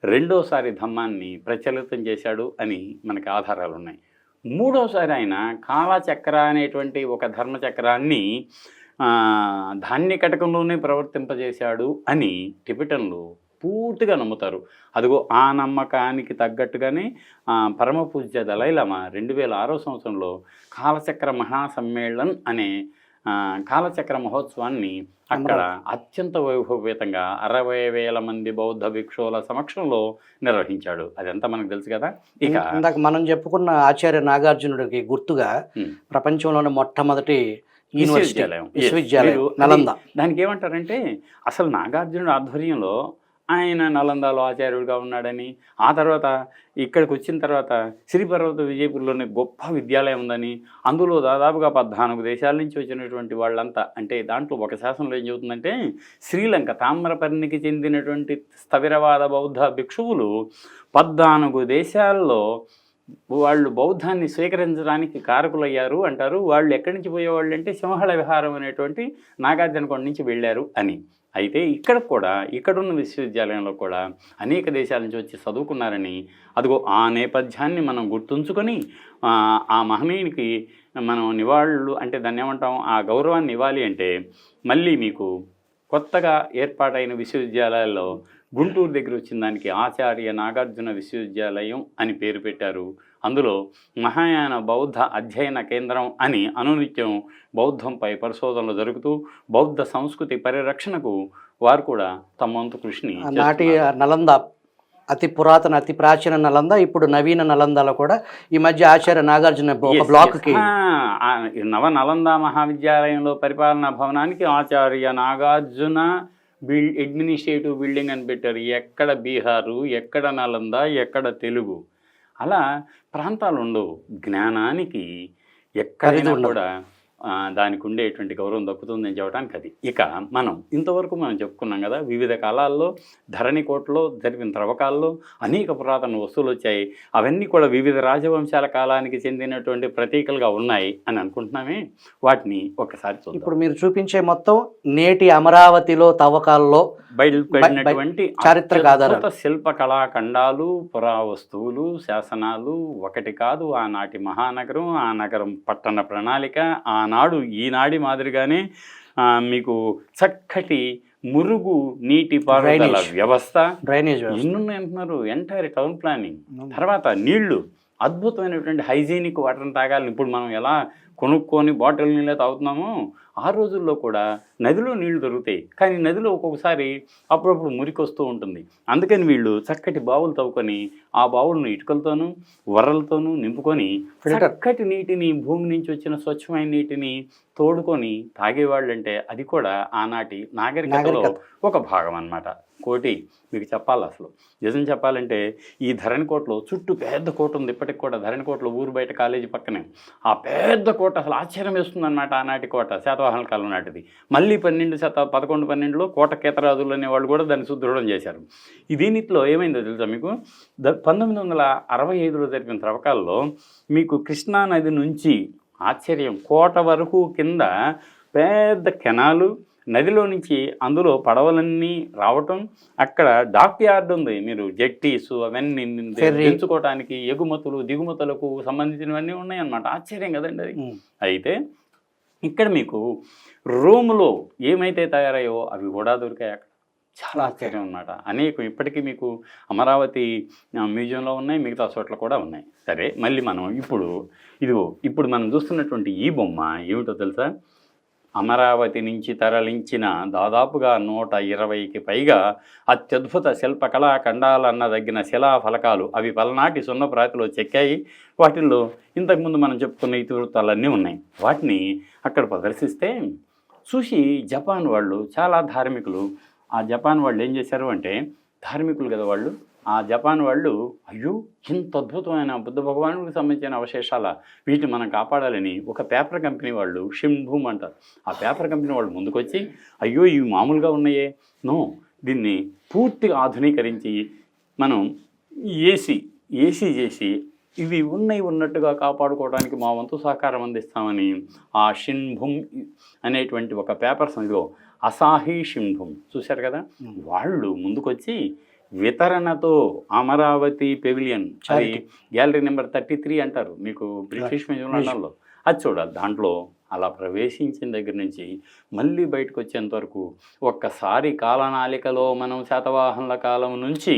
2వసారి ధమ్మాన్ని ప్రచలితం చేశాడు అని మనకి ఆధారాలు ఉన్నాయి. 3వసారి ఆయన కాలచక్ర అనేటువంటి ఒక ధర్మచక్రాన్ని ధాన్య కటకంలోనే ప్రవర్తింపజేశాడు అని టిబెటన్లు పూర్తిగా నమ్ముతారు. అదిగో ఆ నమ్మకానికి తగ్గట్టుగానే పరమపూజ్య దలైలామా 2006 సంవత్సరంలో కాలచక్ర మహాసమ్మేళన్ అనే కాలచక్ర మహోత్సవాన్ని అక్కడ అత్యంత వైభవేతంగా 60,000 మంది బౌద్ధ భిక్షువుల సమక్షంలో నిర్వహించాడు. అదంతా మనకు తెలుసు కదా. ఇక ఇందాక మనం చెప్పుకున్న ఆచార్య నాగార్జునుడికి గుర్తుగా ప్రపంచంలోని మొట్టమొదటి విశ్వవిద్యాలయం నలంద. దానికి ఏమంటారంటే, అసలు నాగార్జునుడి ఆధ్వర్యంలో ఆయన నలందాలో ఆచార్యుడిగా ఉన్నాడని, ఆ తర్వాత ఇక్కడికి వచ్చిన తర్వాత శ్రీపర్వత విజయపూర్లోనే గొప్ప విద్యాలయం ఉందని, అందులో దాదాపుగా 14 దేశాల నుంచి వచ్చినటువంటి వాళ్ళంతా, అంటే దాంట్లో ఒక శాసనంలో ఏం చెబుతుందంటే శ్రీలంక తామ్రపర్ణికి చెందినటువంటి స్థవిరవాద బౌద్ధ భిక్షువులు 14 దేశాల్లో వాళ్ళు బౌద్ధాన్ని స్వీకరించడానికి కారకులయ్యారు అంటారు. వాళ్ళు ఎక్కడి నుంచి పోయేవాళ్ళు అంటే సింహళ విహారం అనేటువంటి నాగార్జునకొండ నుంచి వెళ్ళారు అని. అయితే ఇక్కడ కూడా ఇక్కడున్న విశ్వవిద్యాలయంలో కూడా అనేక దేశాల నుంచి వచ్చి చదువుకున్నారని, అదిగో ఆ నేపథ్యాన్ని మనం గుర్తుంచుకొని ఆ మహనీయునికి మనం నివాళులు అంటే దాన్ని ఏమంటాం, ఆ గౌరవాన్ని ఇవ్వాలి అంటే మళ్ళీ మీకు కొత్తగా ఏర్పాటైన విశ్వవిద్యాలయాల్లో గుంటూరు దగ్గర వచ్చిన దానికి ఆచార్య నాగార్జున విశ్వవిద్యాలయం అని పేరు పెట్టారు. అందులో మహాయాన బౌద్ధ అధ్యయన కేంద్రం అని అనునిత్యం బౌద్ధంపై పరిశోధనలు జరుగుతూ బౌద్ధ సంస్కృతి పరిరక్షణకు వారు కూడా తమ వంతు కృషిని నాటి నలంద అతి పురాతన అతి ప్రాచీన నలంద, ఇప్పుడు నవీన నలందలో కూడా ఈ మధ్య ఆచార్య నాగార్జున ఒక బ్లాక్కి నవ నలంద మహావిద్యాలయంలో పరిపాలనా భవనానికి ఆచార్య నాగార్జున అడ్మినిస్ట్రేటివ్ బిల్డింగ్ అని పెట్టారు. ఎక్కడ బీహారు, ఎక్కడ నలంద, ఎక్కడ తెలుగు, అలా ప్రాంతాలు ఉండవు. జ్ఞానానికి ఎక్కడైనా కూడా దానికి ఉండేటువంటి గౌరవం దక్కుతుందని చెప్పడానికి అది. ఇక మనం ఇంతవరకు మనం చెప్పుకున్నాం కదా, వివిధ కాలాల్లో ధరణికోటలో జరిపిన త్రవ్వకాల్లో అనేక పురాతన వస్తువులు వచ్చాయి. అవన్నీ కూడా వివిధ రాజవంశాల కాలానికి చెందినటువంటి ప్రతీకలుగా ఉన్నాయి అని అనుకుంటున్నామే. వాటిని ఒకసారి చూద్దాం. ఇప్పుడు మీరు చూపించే మొత్తం నేటి అమరావతిలో తవ్వకాల్లో బయలుపడినటువంటి చారిత్రక ఆధారాలు, శిల్ప కళాఖండాలు, పురావస్తువులు, శాసనాలు ఒకటి కాదు. ఆనాటి మహానగరం, ఆ నగరం పట్టణ ప్రణాళిక, ఆనాడు ఈనాడి మాదిరిగానే మీకు చక్కటి మురుగు నీటి పారుదల వ్యవస్థ, డ్రైనేజ్ ఎన్నున్నాయి అంటున్నారు. ఎంటైర్ టౌన్ ప్లానింగ్, తర్వాత నీళ్లు, అద్భుతమైనటువంటి హైజీనిక్ వాటర్ని తాగాలి. ఇప్పుడు మనం ఎలా కొనుక్కొని బాటిల్ నీళ్ళే తాగుతున్నామో ఆ రోజుల్లో కూడా నదిలో నీళ్లు దొరుకుతాయి. కానీ నదిలో ఒక్కొక్కసారి అప్పుడప్పుడు మురికి వస్తూ ఉంటుంది. అందుకని వీళ్ళు చక్కటి బావులు తవ్వుకొని ఆ బావులను ఇటుకలతోనూ వర్రలతోనూ నింపుకొని చక్కటి నీటిని, భూమి నుంచి వచ్చిన స్వచ్ఛమైన నీటిని తోడుకొని తాగేవాళ్ళంటే అది కూడా ఆనాటి నాగరికతలో ఒక భాగం అన్నమాట. కోటి మీకు చెప్పాలి, అసలు నిజం చెప్పాలంటే ఈ ధరణికోటలో చుట్టూ పెద్ద కోట ఉంది. ఇప్పటికి కూడా ధరణికోటలో ఊరు బయట కాలేజీ పక్కనే ఆ పెద్ద కోట అసలు ఆశ్చర్యం వేస్తుంది అన్నమాట. ఆనాటి కోట శాతవాహన కాలం నాటిది. మళ్ళీ 11-12లో కోట కేతరాజులు అనేవాళ్ళు కూడా దాన్ని సుదృఢం చేశారు. ఈ దీనిలో ఏమైందో తెలుసా మీకు, 1965లో జరిపిన త్రవ్వకాల్లో మీకు కృష్ణానది నుంచి ఆశ్చర్యం కోట వరకు కింద పెద్ద కెనాలు, నదిలో నుంచి అందులో పడవలన్నీ రావటం, అక్కడ డాక్ యార్డ్ ఉంది. మీరు జెట్టీస్ అవన్నీ తెచ్చుకోవటానికి ఎగుమతులు దిగుమతులకు సంబంధించినవన్నీ ఉన్నాయన్నమాట. ఆశ్చర్యం కదండి అది. అయితే ఇక్కడ మీకు రోమ్లో ఏమైతే తయారయ్యో అవి కూడా దొరికాయి అక్కడ. చాలా ఆశ్చర్యం అన్నమాట. అనేకం ఇప్పటికీ మీకు అమరావతి మ్యూజియంలో ఉన్నాయి, మిగతా చోట్ల కూడా ఉన్నాయి. సరే, మళ్ళీ మనం ఇప్పుడు మనం చూస్తున్నటువంటి ఈ బొమ్మ ఏమిటో తెలుసా? అమరావతి నుంచి తరలించిన దాదాపుగా 120కి పైగా అత్యద్భుత శిల్పకళా ఖండాలన్నదగిన శిలాఫలకాలు. అవి పలనాటి సున్నప్రాతిలో చెక్కాయి. వాటిల్లో ఇంతకుముందు మనం చెప్పుకున్న ఇతివృత్తాలన్నీ ఉన్నాయి. వాటిని అక్కడ ప్రదర్శిస్తే చూసి జపాన్ వాళ్ళు, చాలా ధార్మికులు, ఆ జపాన్ వాళ్ళు ఏం చేశారు అంటే, ధార్మికులు కదా వాళ్ళు, ఆ జపాన్ వాళ్ళు అయ్యో ఇంత అద్భుతమైన బుద్ధ భగవానుడికి సంబంధించిన అవశేషాల, వీటిని మనం కాపాడాలని ఒక పేపర్ కంపెనీ వాళ్ళు, షింభూమ్ అంటారు, ఆ పేపర్ కంపెనీ వాళ్ళు ముందుకొచ్చి అయ్యో ఇవి మామూలుగా ఉన్నాయే, నో దీన్ని పూర్తిగా ఆధునీకరించి మనం ఏసీ చేసి ఇవి ఉన్నట్టుగా కాపాడుకోవడానికి మా వంతు సహకారం అందిస్తామని ఆ షింభూమ్ అనేటువంటి ఒక పేపర్ సంఘం, అసాహి షింభూమ్ చూశారు కదా, వాళ్ళు ముందుకొచ్చి వితరణతో అమరావతి పెవిలియన్, అది గ్యాలరీ నెంబర్ 33 అంటారు మీకు బ్రిటిష్ మ్యూజియం లండన్లో, అది చూడాలి. దాంట్లో అలా ప్రవేశించిన దగ్గర నుంచి మళ్ళీ బయటకు వచ్చేంత వరకు ఒక్కసారి కాలనాలికలో మనం శాతవాహనుల కాలం నుంచి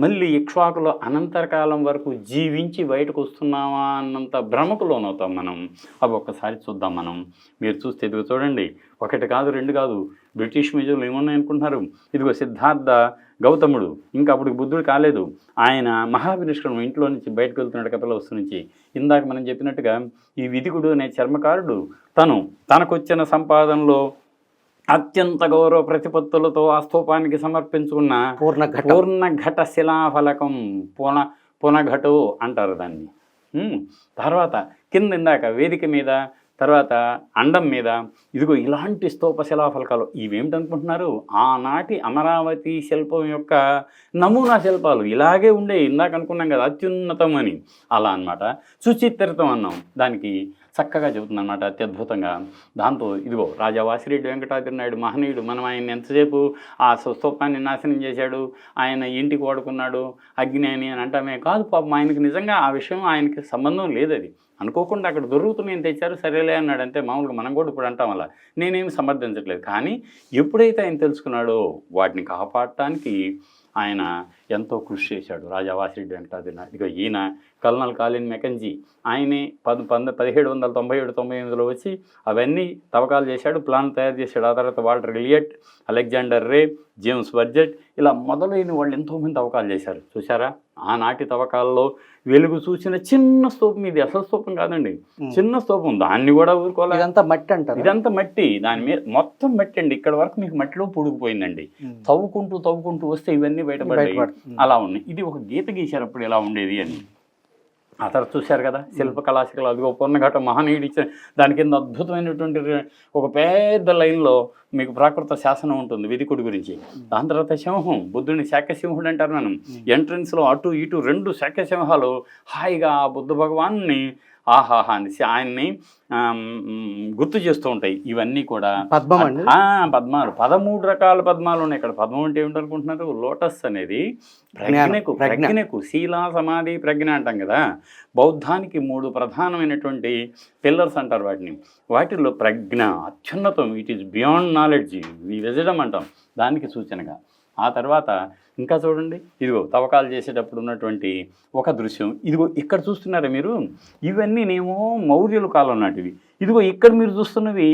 మళ్ళీ ఇక్ష్వాకుల అనంతర కాలం వరకు జీవించి బయటకు వస్తున్నామా అన్నంత భ్రమకు లోనవుతాం మనం. అవి ఒక్కసారి చూద్దాం మనం. మీరు చూస్తే ఇదిగో చూడండి, ఒకటి కాదు రెండు కాదు, బ్రిటిష్ మ్యూజియంలో ఏమున్నాయి అనుకుంటున్నారు? ఇదిగో సిద్ధార్థ గౌతముడు, ఇంకా అప్పటికి బుద్ధుడు కాలేదు, ఆయన మహావినిష్కరణం ఇంట్లో నుంచి బయటకు వెళ్తున్నాడు కపిలవస్తు నుంచి. ఇందాక మనం చెప్పినట్టుగా ఈ విదికుడు అనే చర్మకారుడు తనకొచ్చిన సంపాదనలో అత్యంత గౌరవ ప్రతిపత్తులతో ఆ స్తూపానికి సమర్పించుకున్న పూర్ణఘట పూర్ణఘట శిలాఫలకం పునఘటు అంటారు దాన్ని. తర్వాత కింద ఇందాక వేదిక మీద, తర్వాత అండం మీద ఇదిగో ఇలాంటి స్తూప శిలాఫలకాలు. ఇవేమిటనుకుంటున్నారు? ఆనాటి అమరావతి శిల్పం యొక్క నమూనా శిల్పాలు ఇలాగే ఉండే. ఇందాక అనుకున్నాం కదా అత్యున్నతం అని, అలా అనమాట. సుచిత్రితం అన్నాం, దానికి చక్కగా చెబుతుంది అనమాట అత్యద్భుతంగా. దాంతో ఇదిగో రాజా వాసిరెడ్డి వెంకటాద్రి నాయుడు మహనీయుడు, మనం ఆయన ఎంతసేపు ఆ స్తూపాన్ని నాశనం చేశాడు, ఆయన ఇంటికి వాడుకున్నాడు అగ్ని అని అంటామే కాదు. పాపం ఆయనకి నిజంగా ఆ విషయం ఆయనకి సంబంధం లేదు. అది అనుకోకుండా అక్కడ దొరుకుతున్నాయని తెచ్చారు, సరేలే అన్నాడు అంతే. మామూలుగా మనం కూడా ఇప్పుడు అంటాం అలా. నేనేమి సమర్థించట్లేదు. కానీ ఎప్పుడైతే ఆయన తెలుసుకున్నాడో వాటిని కాపాడటానికి ఆయన ఎంతో కృషి చేశాడు రాజా వాసిరెడ్డి వెంకటాద్రి నాయుడు. ఇక ఈయన కల్నల్ కాలిన్ మెకంజీ, ఆయనే 1797-98లో వచ్చి అవన్నీ తవ్వకాలు చేశాడు, ప్లాన్ తయారు చేశాడు. ఆ తర్వాత వాల్టర్ ఎలియట్, అలెగ్జాండర్ రే, జేమ్స్ బర్జెట్, ఇలా మొదలైన వాళ్ళు ఎంతోమంది తవ్వకాలు చేశారు. చూసారా, ఆనాటి తవ్వకాల్లో వెలుగు చూసిన చిన్న స్తూపం ఇది. అసలు స్తూపం కాదండి, చిన్న స్తూపం. దాన్ని కూడా ఊరుకోవాలి. ఇదంతా మట్టి అంటారు. ఇదంతా మట్టి, దాని మీద మొత్తం మట్టి అండి. ఇక్కడ వరకు మీకు మట్టిలో పూడుకుపోయిందండి. తవ్వుకుంటూ వస్తే ఇవన్నీ బయటపడ్డాయి. అలా ఉన్నాయి. ఇది ఒక గీత గీశారు అప్పుడు ఎలా ఉండేది అని. ఆ తర్వాత చూశారు కదా శిల్పకళాశికలు. అదిగో పూర్ణఘట మహనీయుడు ఇచ్చిన దాని కింద అద్భుతమైనటువంటి ఒక పెద్ద లైన్లో మీకు ప్రాకృత శాసనం ఉంటుంది విధికుడి గురించి. దాని తర్వాత సింహం, బుద్ధుని శాక్యసింహుడు అంటారు మనం. ఎంట్రన్స్లో అటు ఇటు 2 శాక్యసింహాలు హాయిగా ఆ బుద్ధ భగవాన్ని ఆహాహా అని ఆయన్ని గుర్తు చేస్తూ ఉంటాయి. ఇవన్నీ కూడా పద్మాలు, 13 రకాల పద్మాలు ఉన్నాయి ఇక్కడ. పద్మం అంటే ఏమిటనుకుంటున్నారు? లోటస్ అనేది ప్రజ్ఞకు శీలా సమాధి ప్రజ్ఞ అంటాం కదా. బౌద్ధానికి 3 ప్రధానమైనటువంటి పిల్లర్స్ అంటారు వాటిని. వాటిల్లో ప్రజ్ఞ అత్యున్నతం, ఇట్ ఈస్ బియాండ్ నాలెడ్జ్, ఈ విజడం అంటాం, దానికి సూచనగా. ఆ తర్వాత ఇంకా చూడండి, ఇదిగో తవ్వకాలు చేసేటప్పుడు ఉన్నటువంటి ఒక దృశ్యం. ఇదిగో ఇక్కడ చూస్తున్నారా మీరు, ఇవన్నీ నేమో మౌర్యుల కాలం నాటివి. ఇదిగో ఇక్కడ మీరు చూస్తున్నవి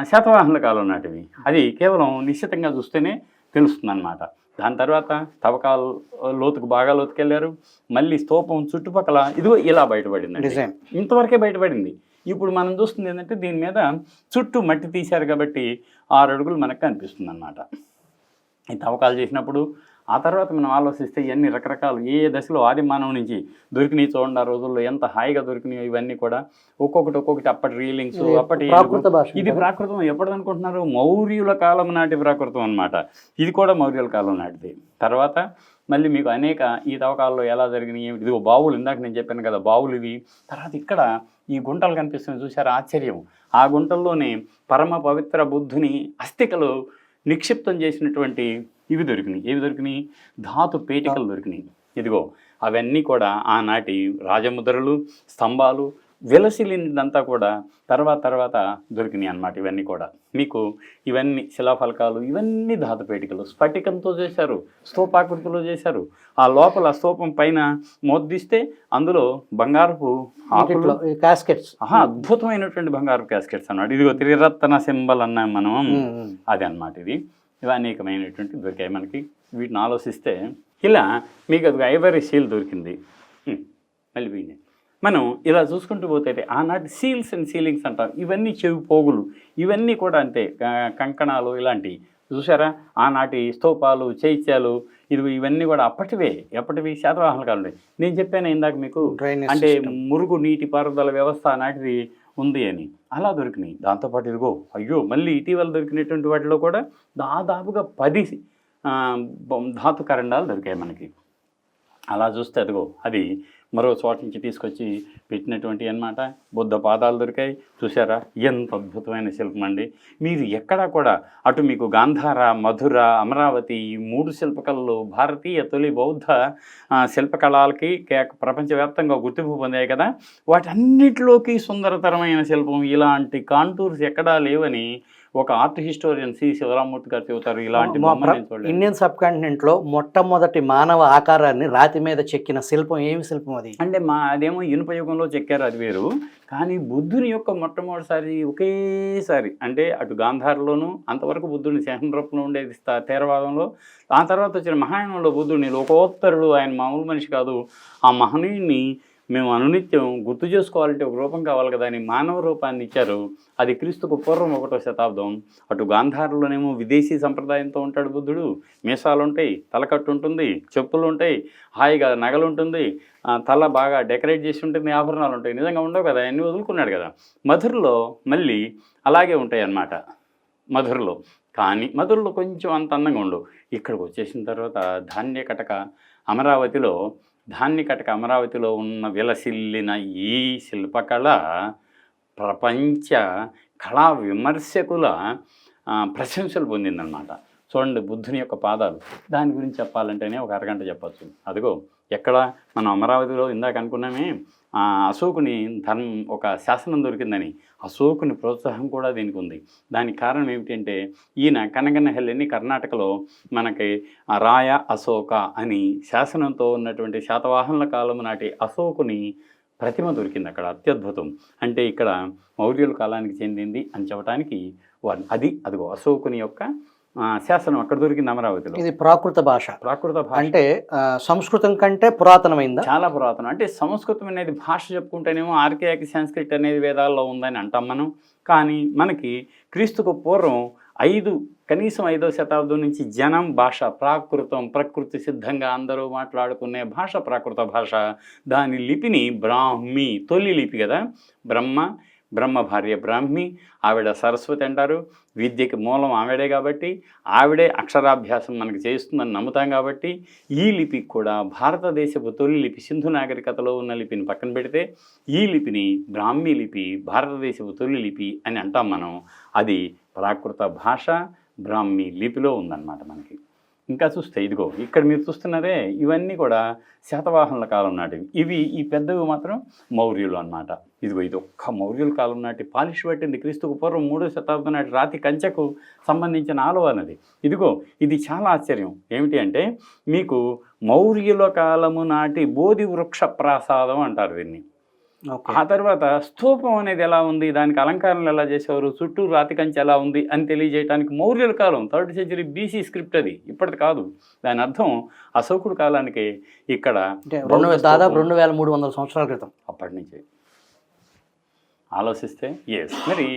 శాతవాహనుల కాలం నాటివి. అది కేవలం నిశ్చితంగా చూస్తేనే తెలుస్తుంది అన్నమాట. దాని తర్వాత తవ్వకాలు బాగా లోతుకెళ్ళారు. మళ్ళీ స్తూపం చుట్టుపక్కల ఇదిగో ఇలా బయటపడింది, ఇంతవరకే బయటపడింది. ఇప్పుడు మనం చూస్తుంది ఏంటంటే దీని మీద చుట్టూ మట్టి తీశారు కాబట్టి 6 అడుగులు మనకు కనిపిస్తుంది అన్నమాట. ఈ తవ్వకాలు చేసినప్పుడు ఆ తర్వాత మనం ఆలోచిస్తే ఇవన్నీ రకరకాలు ఏ దశలో ఆది మానవం నుంచి దొరికినాయి చూడండి. ఆ రోజుల్లో ఎంత హాయిగా దొరికినాయి ఇవన్నీ కూడా. ఒక్కొక్కటి అప్పటి రీలింగ్స్, అప్పటి ఇది ప్రాకృతం ఎప్పటిదనుకుంటున్నారు? మౌర్యుల కాలం నాటి ప్రాకృతం అనమాట. ఇది కూడా మౌర్యుల కాలం నాటిది. తర్వాత మళ్ళీ మీకు అనేక ఈ తవ్వకాల్లో ఎలా జరిగినాయి, ఇదిగో బావులు, ఇందాక నేను చెప్పాను కదా బావులు ఇవి. తర్వాత ఇక్కడ ఈ గుంటలు కనిపిస్తున్నాయి చూసారా, ఆశ్చర్యం. ఆ గుంటల్లోనే పరమ పవిత్ర బుద్ధుని అస్థికలు నిక్షిప్తం చేసినటువంటి ఇవి దొరికినాయి. ఏవి దొరికినాయి? ధాతు పేటికలు దొరికినాయి. ఇదిగో అవన్నీ కూడా ఆనాటి రాజముద్రలు, స్తంభాలు, విలసిలిందంతా కూడా తర్వాత దొరికినాయి అన్నమాట. ఇవన్నీ కూడా మీకు ఇవన్నీ శిలాఫలకాలు, ఇవన్నీ ధాతుపేటికలు స్ఫటికంతో చేశారు, స్తూపాకృతిలో చేశారు. ఆ లోపల స్తూపం పైన మోద్దిస్తే అందులో బంగారపు ఆకులు, క్యాస్కెట్స్, అద్భుతమైనటువంటి బంగారపు క్యాస్కెట్స్ అన్నమాట. ఇదిగో త్రిరత్న సింబల్ అన్నాం మనం, అది అన్నమాట. ఇవి అనేకమైనటువంటి దొరికాయి మనకి. వీటిని ఆలోచిస్తే ఇలా మీకు అది ఐవరీ సీల్ దొరికింది. మళ్ళీ మనం ఇలా చూసుకుంటూ పోతే ఆనాటి సీల్స్ అండ్ సీలింగ్స్ అంటారు. ఇవన్నీ చెవి పోగులు, ఇవన్నీ కూడా అంతే, కంకణాలు ఇలాంటివి చూసారా. ఆనాటి స్తూపాలు, చైత్యాలు, ఇవన్నీ కూడా ఎప్పటివి శాతవాహనుల కాలం. నేను చెప్పాను ఇందాక మీకు, అంటే మురుగు నీటి పారుదల వ్యవస్థ నాటిది ఉంది అని, అలా దొరికినాయి. దాంతోపాటు ఇదిగో మళ్ళీ ఇటీవల దొరికినటువంటి వాటిలో కూడా దాదాపుగా 10 ధాతు కరండాలు దొరికాయి మనకి. అలా చూస్తే అదిగో అది మరో చోట నుంచి తీసుకొచ్చి పెట్టినటువంటి అన్నమాట. బుద్ధ పాదాలు దొరికాయి. చూసారా ఎంత అద్భుతమైన శిల్పం అండి. మీరు ఎక్కడా కూడా అటు మీకు గాంధార, మధుర, అమరావతి ఈ 3 శిల్పకళలు భారతీయ తొలి బౌద్ధ శిల్పకళలకి ప్రపంచవ్యాప్తంగా గుర్తింపు పొందాయి కదా. వాటన్నిటిలోకి సుందరతరమైన శిల్పం, ఇలాంటి కాంటూర్స్ ఎక్కడా లేవని ఒక ఆర్ట్ హిస్టోరియన్ సి శివరామూర్తి గారు చెబుతారు. ఇలాంటి ఇండియన్ సబ్ కాంటినెంట్ లో మొట్టమొదటి మానవ ఆకారాన్ని రాతి మీద చెక్కిన శిల్పం ఏమి శిల్పం అది? అంటే అదేమో ఇనుప యుగంలో చెక్కారు, అది వేరు. కానీ బుద్ధుని యొక్క మొట్టమొదటిసారి ఒకేసారి, అంటే అటు గాంధారలోను అంతవరకు బుద్ధుని సింహం రూపంలో ఉండేది థేరవాదంలో, ఆ తర్వాత వచ్చిన మహాయానంలో బుద్ధుడిని లోకోత్తరుడు, ఆయన మామూలు మనిషి కాదు, ఆ మహనీయుని మేము అనునిత్యం గుర్తు చేసుకోవాలంటే ఒక రూపం కావాలి కదా అని మానవ రూపాన్ని ఇచ్చారు. అది క్రీస్తుకు పూర్వం 1వ శతాబ్దం. అటు గాంధారంలోనేమో విదేశీ సంప్రదాయంతో ఉంటాడు బుద్ధుడు. మీసాలు ఉంటాయి, తలకట్టు ఉంటుంది, చెప్పులు ఉంటాయి, హాయిగా నగలు ఉంటుంది, తల బాగా డెకరేట్ చేసి ఉంటుంది, ఆభరణాలు ఉంటాయి. నిజంగా ఉండవు కదా, అన్నీ వదులుకున్నాడు కదా. మధురలో మళ్ళీ అలాగే ఉంటాయి అన్నమాట. మధురలో కానీ మధురలో కొంచెం అంత అందంగా ఉండవు. ఇక్కడికి వచ్చేసిన తర్వాత ధాన్యకటక అమరావతిలో ఉన్న విలసిల్లిన ఈ శిల్పకళ ప్రపంచ కళా విమర్శకుల ప్రశంసలు పొందిందనమాట. చూడండి, బుద్ధుని యొక్క పాదాలు. దాని గురించి చెప్పాలంటేనే ఒక అరగంట చెప్పచ్చు. అదిగో ఎక్కడ మనం అమరావతిలో ఇందాక అనుకున్నామే, అశోకుని ఒక శాసనం దొరికిందని. అశోకుని ప్రోత్సాహం కూడా దీనికి ఉంది. దానికి కారణం ఏమిటంటే ఈయన కనగనహల్లిని కర్ణాటకలో మనకి రాయ అశోక అని శాసనంతో ఉన్నటువంటి శాతవాహనుల కాలం నాటి అశోకుని ప్రతిమ దొరికింది అక్కడ. అత్యద్భుతం. అంటే ఇక్కడ మౌర్యుల కాలానికి చెందింది అని చెప్పడానికి అదిగో అశోకుని యొక్క శాసనం అక్కడ దొరికింది అమరావతిలో. ఇది ప్రాకృత భాష అంటే సంస్కృతం కంటే పురాతనమైందా? చాలా పురాతనం. అంటే సంస్కృతం అనేది భాష చెప్పుకుంటేనేమో ఆర్కేయాకి సంస్కృత్ అనేది వేదాల్లో ఉందని అంటాం మనం. కానీ మనకి క్రీస్తుకు పూర్వం కనీసం 5వ శతాబ్దం నుంచి జనం భాష ప్రాకృతం, ప్రకృతి సిద్ధంగా అందరూ మాట్లాడుకునే భాష ప్రాకృత భాష. దాని లిపిని బ్రాహ్మి, తొలి లిపి కదా. బ్రహ్మ భార్య బ్రాహ్మి, ఆవిడ సరస్వతి అంటారు. విద్యకి మూలం ఆవిడే కాబట్టి ఆవిడే అక్షరాభ్యాసం మనకి చేస్తుందని నమ్ముతాం కాబట్టి ఈ లిపికి కూడా భారతదేశపు తొలి లిపి సింధు నాగరికతలో ఉన్న లిపిని పక్కన పెడితే ఈ లిపిని బ్రాహ్మీ లిపి, భారతదేశపు తొలి లిపి అని అంటాం మనం. అది ప్రాకృత భాష బ్రాహ్మీ లిపిలో ఉందన్నమాట మనకి. ఇంకా చూస్తే ఇదిగో ఇక్కడ మీరు చూస్తున్నారే, ఇవన్నీ కూడా శాతవాహనుల కాలం నాటివి. ఈ పెద్దవి మాత్రం మౌర్యులు అన్నమాట. ఇదిగో ఇది ఒక్క మౌర్యుల కాలం నాటి పాలిష్ పట్టింది క్రీస్తుకు పూర్వం 3వ శతాబ్దం నాటి రాతి కంచెకు సంబంధించిన ఆలవాలది. ఇదిగో ఇది చాలా ఆశ్చర్యం. ఏమిటి అంటే మీకు మౌర్యుల కాలము నాటి బోధి వృక్ష ప్రాసాదం అంటారు దీన్ని. ఆ తర్వాత స్తూపం అనేది ఎలా ఉంది, దానికి అలంకారాలు ఎలా చేసేవారు, చుట్టూ రాతి కంచె ఎలా ఉంది అని తెలియజేయడానికి మౌర్యుల కాలం 3rd century BC స్క్రిప్ట్ అది, ఇప్పటిది కాదు. దాని అర్థం అశోకుడు కాలానికి ఇక్కడ దాదాపు 2300 సంవత్సరాల క్రితం అప్పటి నుంచి ఆలోచిస్తే మరి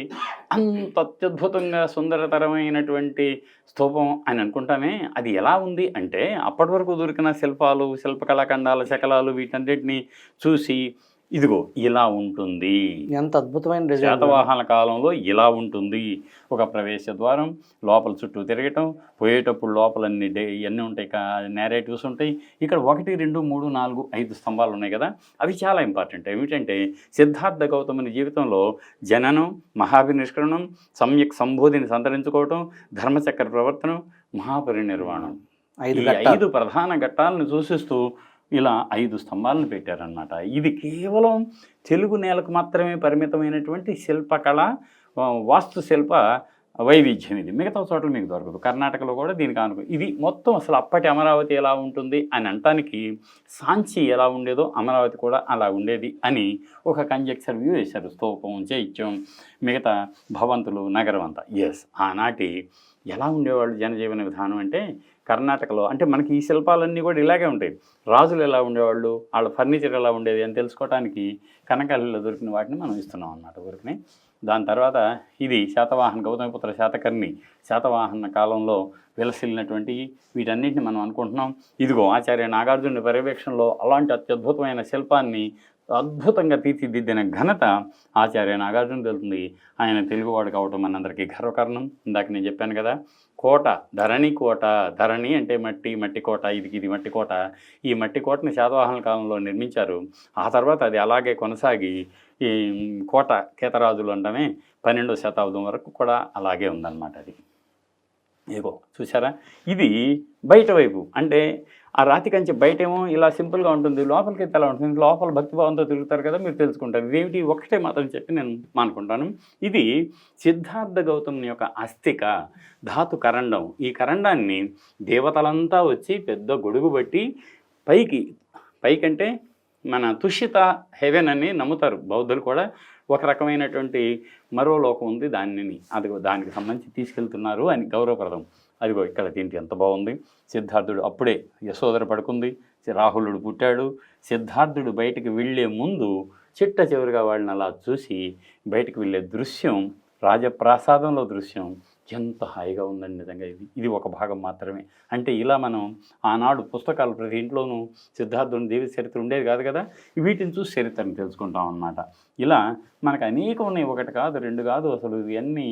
అంత అత్యద్భుతంగా సుందరతరమైనటువంటి స్తూపం అని అనుకుంటామే. అది ఎలా ఉంది అంటే అప్పటి వరకు దొరికిన శిల్పాలు, శిల్పకళాఖండాల శకలాలు వీటన్నిటిని చూసి ఇదిగో ఇలా ఉంటుంది. ఎంత అద్భుతమైన శాతవాహన కాలంలో ఇలా ఉంటుంది. ఒక ప్రవేశ ద్వారం, లోపల చుట్టూ తిరగటం, పోయేటప్పుడు లోపలన్నీ ఇవన్నీ ఉంటాయి, నేరేటివ్స్ ఉంటాయి. ఇక్కడ 1, 2, 3, 4, 5 స్తంభాలు ఉన్నాయి కదా, అవి చాలా ఇంపార్టెంట్. ఏమిటంటే సిద్ధార్థ గౌతముని జీవితంలో జననం, మహాభినిష్కరణం, సమ్యక్ సంబోధిని సంతరించుకోవటం, ధర్మచక్ర ప్రవర్తనం, మహాపరినిర్వాణం, ఈ 5 ప్రధాన ఘట్టాలను సూచిస్తూ ఇలా 5 స్తంభాలను పెట్టారనమాట. ఇది కేవలం తెలుగు నేలకు మాత్రమే పరిమితమైనటువంటి శిల్పకళ, వాస్తుశిల్ప వైవిధ్యం. ఇది మిగతా చోట్ల మీకు దొరకదు. కర్ణాటకలో కూడా దీనికి ఇది మొత్తం అసలు అప్పటి అమరావతి ఎలా ఉంటుంది అని అనటానికి సాంచి ఎలా ఉండేదో అమరావతి కూడా అలా ఉండేది అని ఒక కంజెక్చర్ వ్యూ వేశారు. స్తూపం, చైత్యం, మిగతా భవంతులు, నగరం అంతా. ఆనాటి ఎలా ఉండేవాళ్ళు జనజీవన విధానం అంటే కర్ణాటకలో, అంటే మనకి ఈ శిల్పాలన్నీ కూడా ఇలాగే ఉంటాయి. రాజులు ఎలా ఉండేవాళ్ళు, వాళ్ళ ఫర్నిచర్ ఎలా ఉండేది అని తెలుసుకోవడానికి కనకాలలో దొరికిన వాటిని మనం ఇస్తున్నాం అన్నమాట ఊరికి. దాని తర్వాత ఇది గౌతమిపుత్ర శాతకర్ణి శాతవాహన కాలంలో విలసిల్లినటువంటి వీటన్నిటిని మనం అనుకుంటున్నాం. ఇదిగో ఆచార్య నాగార్జునుడి పర్యవేక్షణలో అలాంటి అత్యద్భుతమైన శిల్పాన్ని అద్భుతంగా తీర్చిదిద్దిన ఘనత ఆచార్య నాగార్జున తెలుస్తుంది. ఆయన తెలుగువాడు కావటం మనందరికీ గర్వకారణం. ఇందాక నేను చెప్పాను కదా, కోట, ధరణి కోట. ధరణి అంటే మట్టి కోట. ఇది మట్టి కోట. ఈ మట్టి కోటని శాతవాహన కాలంలో నిర్మించారు. ఆ తర్వాత అది అలాగే కొనసాగి ఈ కోట కేతరాజులు అంటమే 12వ శతాబ్దం వరకు కూడా అలాగే ఉందన్నమాట. అది ఏగో చూసారా, ఇది బయట వైపు. అంటే ఆ రాతి కంచె బయటేమో ఇలా సింపుల్గా ఉంటుంది, లోపలికి ఎలా ఉంటుంది, లోపల భక్తిభావంతో తిరుగుతారు కదా, మీరు తెలుసుకుంటారు. ఇదేమిటి ఒకటే మాత్రం చెప్పి నేను మానుకుంటాను. ఇది సిద్ధార్థ గౌతముని యొక్క అస్థిక ధాతు కరండం. ఈ కరండాన్ని దేవతలంతా వచ్చి పెద్ద గొడుగు బట్టి పైకంటే మన తుషిత హెవెన్ అని నమ్ముతారు బౌద్ధులు కూడా. ఒక రకమైనటువంటి మరో లోకం ఉంది, దానికి సంబంధించి తీసుకెళ్తున్నారు అని గౌరవప్రదం. అదిగో ఇక్కడ దీంట్లో ఎంత బాగుంది. సిద్ధార్థుడు అప్పుడే యశోదర పడుకుంది, రాహులుడు పుట్టాడు. సిద్ధార్థుడు బయటికి వెళ్ళే ముందు చిట్ట చివరిగా వాళ్ళని అలా చూసి బయటికి వెళ్ళే దృశ్యం, రాజప్రాసాదంలో దృశ్యం ఎంత హాయిగా ఉందండి నిజంగా. ఇది ఒక భాగం మాత్రమే. అంటే ఇలా మనం ఆనాడు పుస్తకాలు ప్రతి ఇంట్లోనూ సిద్ధార్థుని దేవి చరిత్ర ఉండేది కాదు కదా, వీటిని చూసి చరిత్రను తెలుసుకుంటాం అన్నమాట. ఇలా మనకు అనేకం ఉన్నాయి, ఒకటి కాదు రెండు కాదు, అసలు ఇవన్నీ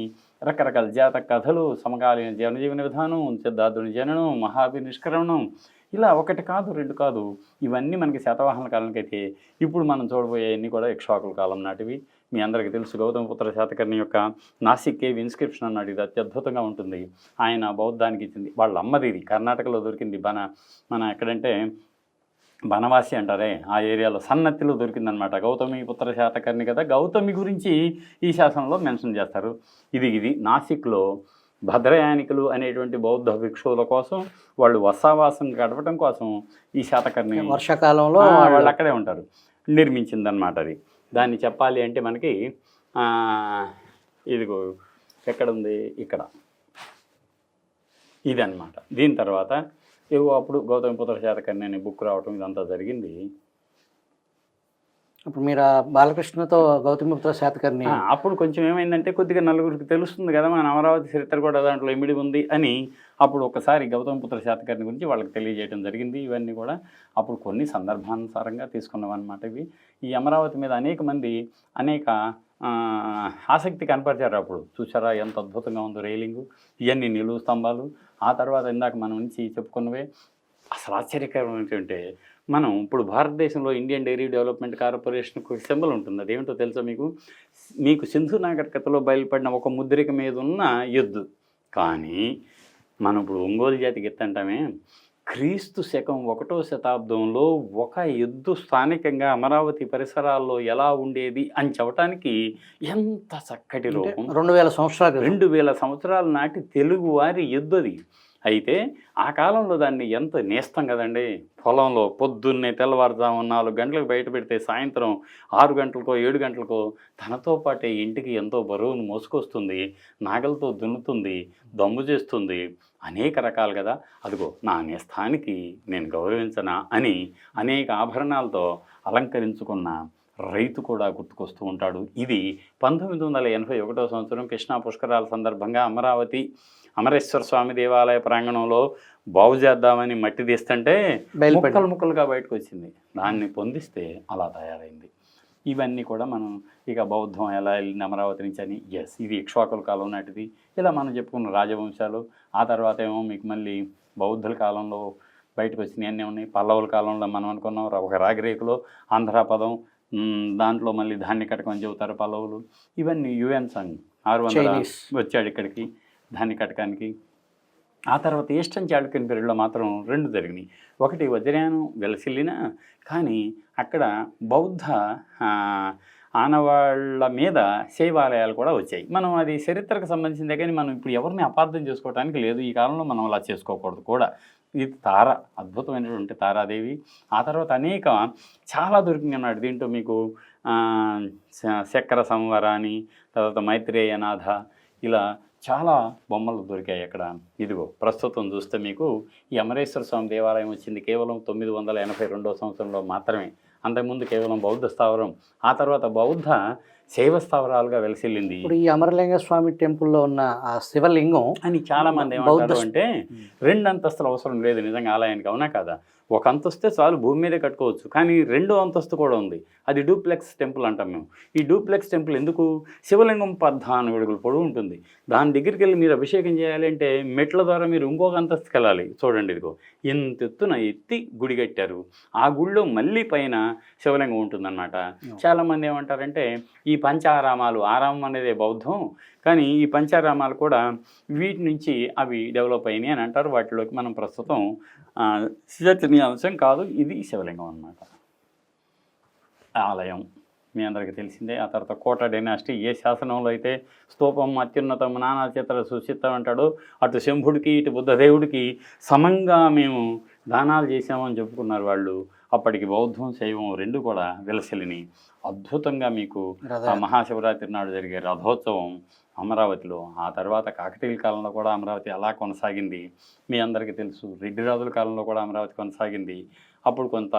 రకరకాల జాతక కథలు, సమకాలీన జనజీవన విధానం, సిద్ధార్థుని జననం, మహావీర్ నిష్క్రమణం, ఇలా ఒకటి కాదు రెండు కాదు, ఇవన్నీ మనకి శాతవాహనుల కాలానికైతే ఇప్పుడు మనం చూడబోయేవన్నీ కూడా ఇక్ష్వాకుల కాలం నాటివి. మీ అందరికీ తెలుసు గౌతమపుత్ర శాతకర్ణి యొక్క నాసిక్ కేవ్ ఇన్స్క్రిప్షన్ అన్నాడు, ఇది అత్యద్భుతంగా ఉంటుంది. ఆయన బౌద్ధానికి ఇచ్చింది, వాళ్ళ అమ్మది, ఇది కర్ణాటకలో దొరికింది. మన ఎక్కడంటే బనవాసి అంటారే ఆ ఏరియాలో సన్నత్తిలో దొరికిందనమాట. గౌతమి పుత్ర శాతకర్ణి కదా, గౌతమి గురించి ఈ శాసనంలో మెన్షన్ చేస్తారు. ఇది నాసిక్లో భద్రయానికులు అనేటువంటి బౌద్ధ భిక్షువుల కోసం, వాళ్ళు వసావాసం గడపడం కోసం ఈ శాతకర్ణి వర్షాకాలంలో వాళ్ళు అక్కడే ఉంటారు, నిర్మించిందనమాట. అది దాన్ని చెప్పాలి అంటే మనకి ఇదిగో ఎక్కడ ఉంది, ఇక్కడ ఇది అనమాట. దీని తర్వాత ఏవో అప్పుడు గౌతమిపుత్ర శాతకర్ణి అనే బుక్ రావటం ఇదంతా జరిగింది. అప్పుడు మీరు బాలకృష్ణతో గౌతమిపుత్ర శాతకర్ణి అప్పుడు కొంచెం ఏమైందంటే కొద్దిగా నలుగురికి తెలుస్తుంది కదా మన అమరావతి చరిత్ర కూడా దాంట్లో ఇమిడి ఉంది అని, అప్పుడు ఒకసారి గౌతమిపుత్ర శాతకర్ణి గురించి వాళ్ళకి తెలియజేయడం జరిగింది. ఇవన్నీ కూడా అప్పుడు కొన్ని సందర్భానుసారంగా తీసుకున్నామన్నమాట. ఇవి ఈ అమరావతి మీద అనేక ఆసక్తి కనపరిచారు. అప్పుడు చూసారా ఎంత అద్భుతంగా ఉందో రైలింగు, ఇవన్నీ నిలువు స్తంభాలు. ఆ తర్వాత ఇందాక మనం నుంచి చెప్పుకున్నవే. అసలు ఆశ్చర్యకరం ఏంటంటే మనం ఇప్పుడు భారతదేశంలో ఇండియన్ డైరీ డెవలప్మెంట్ కార్పొరేషన్కు సింబల్ ఉంటుంది, అదేమిటో తెలుసా మీకు సింధు నాగరికతలో బయలుపడిన ఒక ముద్రిక మీద ఉన్న ఎద్దు. కానీ మనం ఇప్పుడు ఒంగోలు జాతికి ఎత్తంటామే, క్రీస్తు శకం 1వ శతాబ్దంలో ఒక ఎద్దు స్థానికంగా అమరావతి పరిసరాల్లో ఎలా ఉండేది అని చెప్పడానికి ఎంత చక్కటి రూపం. 2000 సంవత్సరాల నాటి తెలుగువారి ఎద్దు అది. అయితే ఆ కాలంలో దాన్ని ఎంత నేస్తం కదండి, పొలంలో పొద్దున్నే తెల్లవారుజాము 4 గంటలకు బయట పెడితే సాయంత్రం 6 గంటలకో 7 గంటలకో తనతో పాటే ఇంటికి ఎంతో బరువును మోసుకొస్తుంది, నాగలతో దున్నుతుంది, దమ్ము చేస్తుంది, అనేక రకాలు కదా. అదిగో నా నేస్తానికి నేను గౌరవించనా అని అనేక ఆభరణాలతో అలంకరించుకున్న రైతు కూడా గుర్తుకొస్తూ ఉంటాడు. ఇది 1981వ సంవత్సరం కృష్ణా పుష్కరాల సందర్భంగా అమరేశ్వర స్వామి దేవాలయ ప్రాంగణంలో బాగు చేద్దామని మట్టి తీస్తుంటే ముక్కలుగా బయటకు వచ్చింది. దాన్ని పొందిస్తే అలా తయారైంది. ఇవన్నీ కూడా మనం ఇక బౌద్ధం ఎలా వెళ్ళింది అమరావతి నుంచి అని, ఇది ఇక్ష్వాకుల కాలం నాటిది. ఇలా మనం చెప్పుకున్న రాజవంశాలు. ఆ తర్వాత ఏమో మీకు మళ్ళీ బౌద్ధుల కాలంలో బయటకు వచ్చినాయి అన్నీ ఉన్నాయి. పల్లవుల కాలంలో మనం అనుకున్నాం ఒక రాగిరేకులో ఆంధ్ర పదం, దాంట్లో మళ్ళీ ధాన్య కటకం అని చెబుతారు పల్లవులు. ఇవన్నీ యుఎన్ సంఘ్ 600 వచ్చాడు ఇక్కడికి ధాన్య కటకానికి. ఆ తర్వాత ఈస్టర్న్ చాళుక్యన్ పీరియడ్లో మాత్రం 2 జరిగినాయి. ఒకటి వజ్రయానం వెలసిల్లిన, కానీ అక్కడ బౌద్ధ ఆనవాళ్ల మీద శైవాలయాలు కూడా వచ్చాయి. మనం అది చరిత్రకు సంబంధించిందే, కానీ మనం ఇప్పుడు ఎవరిని అపార్థం చేసుకోవడానికి లేదు. ఈ కాలంలో మనం అలా చేసుకోకూడదు కూడా. ఇది అద్భుతమైనటువంటి తారాదేవి. ఆ తర్వాత చాలా దొరికింది అన్నాడు. దీంట్లో మీకు చక్ర సంవర అని, తర్వాత మైత్రేయనాథ, ఇలా చాలా బొమ్మలు దొరికాయి అక్కడ. ఇదిగో ప్రస్తుతం చూస్తే మీకు ఈ అమరేశ్వర స్వామి దేవాలయం వచ్చింది కేవలం 982వ సంవత్సరంలో మాత్రమే. అంతకుముందు కేవలం బౌద్ధ స్థావరం, ఆ తర్వాత బౌద్ధ శైవ స్థావరాలుగా వెలసిల్లింది. ఇప్పుడు ఈ అమరలింగ స్వామి టెంపుల్లో ఉన్న ఆ శివలింగం అని చాలామంది ఏమంటారు అంటే 2 అంతస్తులు అవసరం లేదు నిజంగా ఆలయానికి, అవునా కాదా? 1 అంతస్తే చాలు, భూమి మీదే కట్టుకోవచ్చు. కానీ 2వ అంతస్తు కూడా ఉంది, అది డూప్లెక్స్ టెంపుల్ అంటాం మేము. ఈ డూప్లెక్స్ టెంపుల్ ఎందుకు? శివలింగం 14 అడుగుల పొడవు ఉంటుంది. దాని దగ్గరికి వెళ్ళి మీరు అభిషేకం చేయాలి అంటే మెట్ల ద్వారా మీరు ఇంకొక అంతస్తుకి వెళ్ళాలి. చూడండి, ఇదిగో ఇంత ఎత్తున ఎత్తి గుడి కట్టారు. ఆ గుడిలో మళ్ళీ పైన శివలింగం ఉంటుందన్నమాట. చాలామంది ఏమంటారంటే ఈ పంచారామాలు, ఆరామం అనేది బౌద్ధం, కానీ ఈ పంచారామాలు కూడా వీటి నుంచి అవి డెవలప్ అయినాయి అని అంటారు. వాటిలోకి మనం ప్రస్తుతం చర్చనీయాంశం కాదు. ఇది శివలింగం అన్నమాట. ఆలయం మీ అందరికీ తెలిసిందే. ఆ తర్వాత కోట డైనాసిటీ, ఏ శాసనంలో అయితే స్తూపం అత్యున్నతం నానా చిత్ర సుచిత్తం అంటాడో, అటు శంభుడికి ఇటు బుద్ధదేవుడికి సమంగా మేము దానాలు చేసామని చెప్పుకున్నారు వాళ్ళు. అప్పటికి బౌద్ధం శైవం 2 కూడా వెలసిల్లిని. అద్భుతంగా మీకు ఆ మహాశివరాత్రి నాడు జరిగే రథోత్సవం అమరావతిలో. ఆ తర్వాత కాకతీయుల కాలంలో కూడా అమరావతి అలా కొనసాగింది. మీ అందరికీ తెలుసు, రెడ్డి రాజుల కాలంలో కూడా అమరావతి కొనసాగింది. అప్పుడు కొంత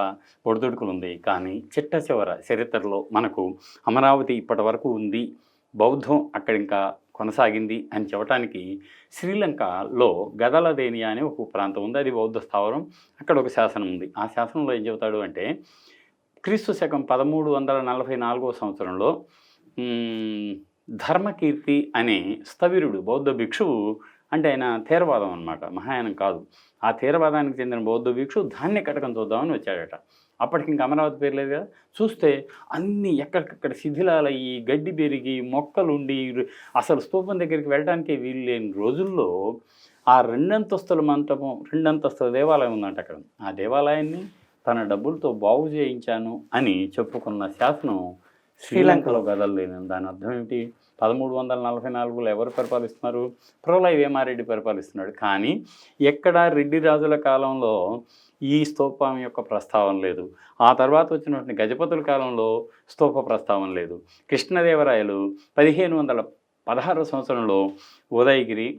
ఒడిదుడుకులు ఉంది. కానీ చిట్ట చివర చరిత్రలో మనకు అమరావతి ఇప్పటి వరకు ఉంది, బౌద్ధం అక్కడ ఇంకా కొనసాగింది అని చెప్పడానికి శ్రీలంకలో గదలదేనియా అనే ఒక ప్రాంతం ఉంది. అది బౌద్ధ స్థావరం. అక్కడ ఒక శాసనం ఉంది. ఆ శాసనంలో ఏం చెబుతాడు అంటే క్రీస్తు శకం 1344వ సంవత్సరంలో ధర్మకీర్తి అనే స్థవిరుడు బౌద్ధ భిక్షువు, అంటే ఆయన థేరవాదం అనమాట, మహాయానం కాదు, ఆ థేరవాదానికి చెందిన బౌద్ధ భిక్షువు ధాన్య కటకం చూద్దామని వచ్చాడట. అప్పటికి ఇంకా అమరావతి పేరు లేదు కదా. చూస్తే అన్నీ ఎక్కడికక్కడ శిథిలాలయ్యి గడ్డి పెరిగి మొక్కలుండి అసలు స్తూపం దగ్గరికి వెళ్ళడానికి వీలు లేని రోజుల్లో ఆ 2 అంతస్తుల మంటపం, 2 అంతస్తుల దేవాలయం ఉందంట అక్కడ. ఆ దేవాలయాన్ని తన డబ్బులతో బాగు చేయించాను అని చెప్పుకున్న శాసనం శ్రీలంకలో గదలలేని. దాని అర్థం ఏమిటి? 1344లో ఎవరు పరిపాలిస్తున్నారు? ప్రోలై వేమారెడ్డి పరిపాలిస్తున్నాడు. కానీ ఎక్కడ రెడ్డి రాజుల కాలంలో ఈ స్తూపం యొక్క ప్రస్తావన లేదు. ఆ తర్వాత వచ్చినటువంటి గజపతుల కాలంలో స్తూప ప్రస్తావన లేదు. కృష్ణదేవరాయలు 1516 సంవత్సరంలో ఉదయగిరి,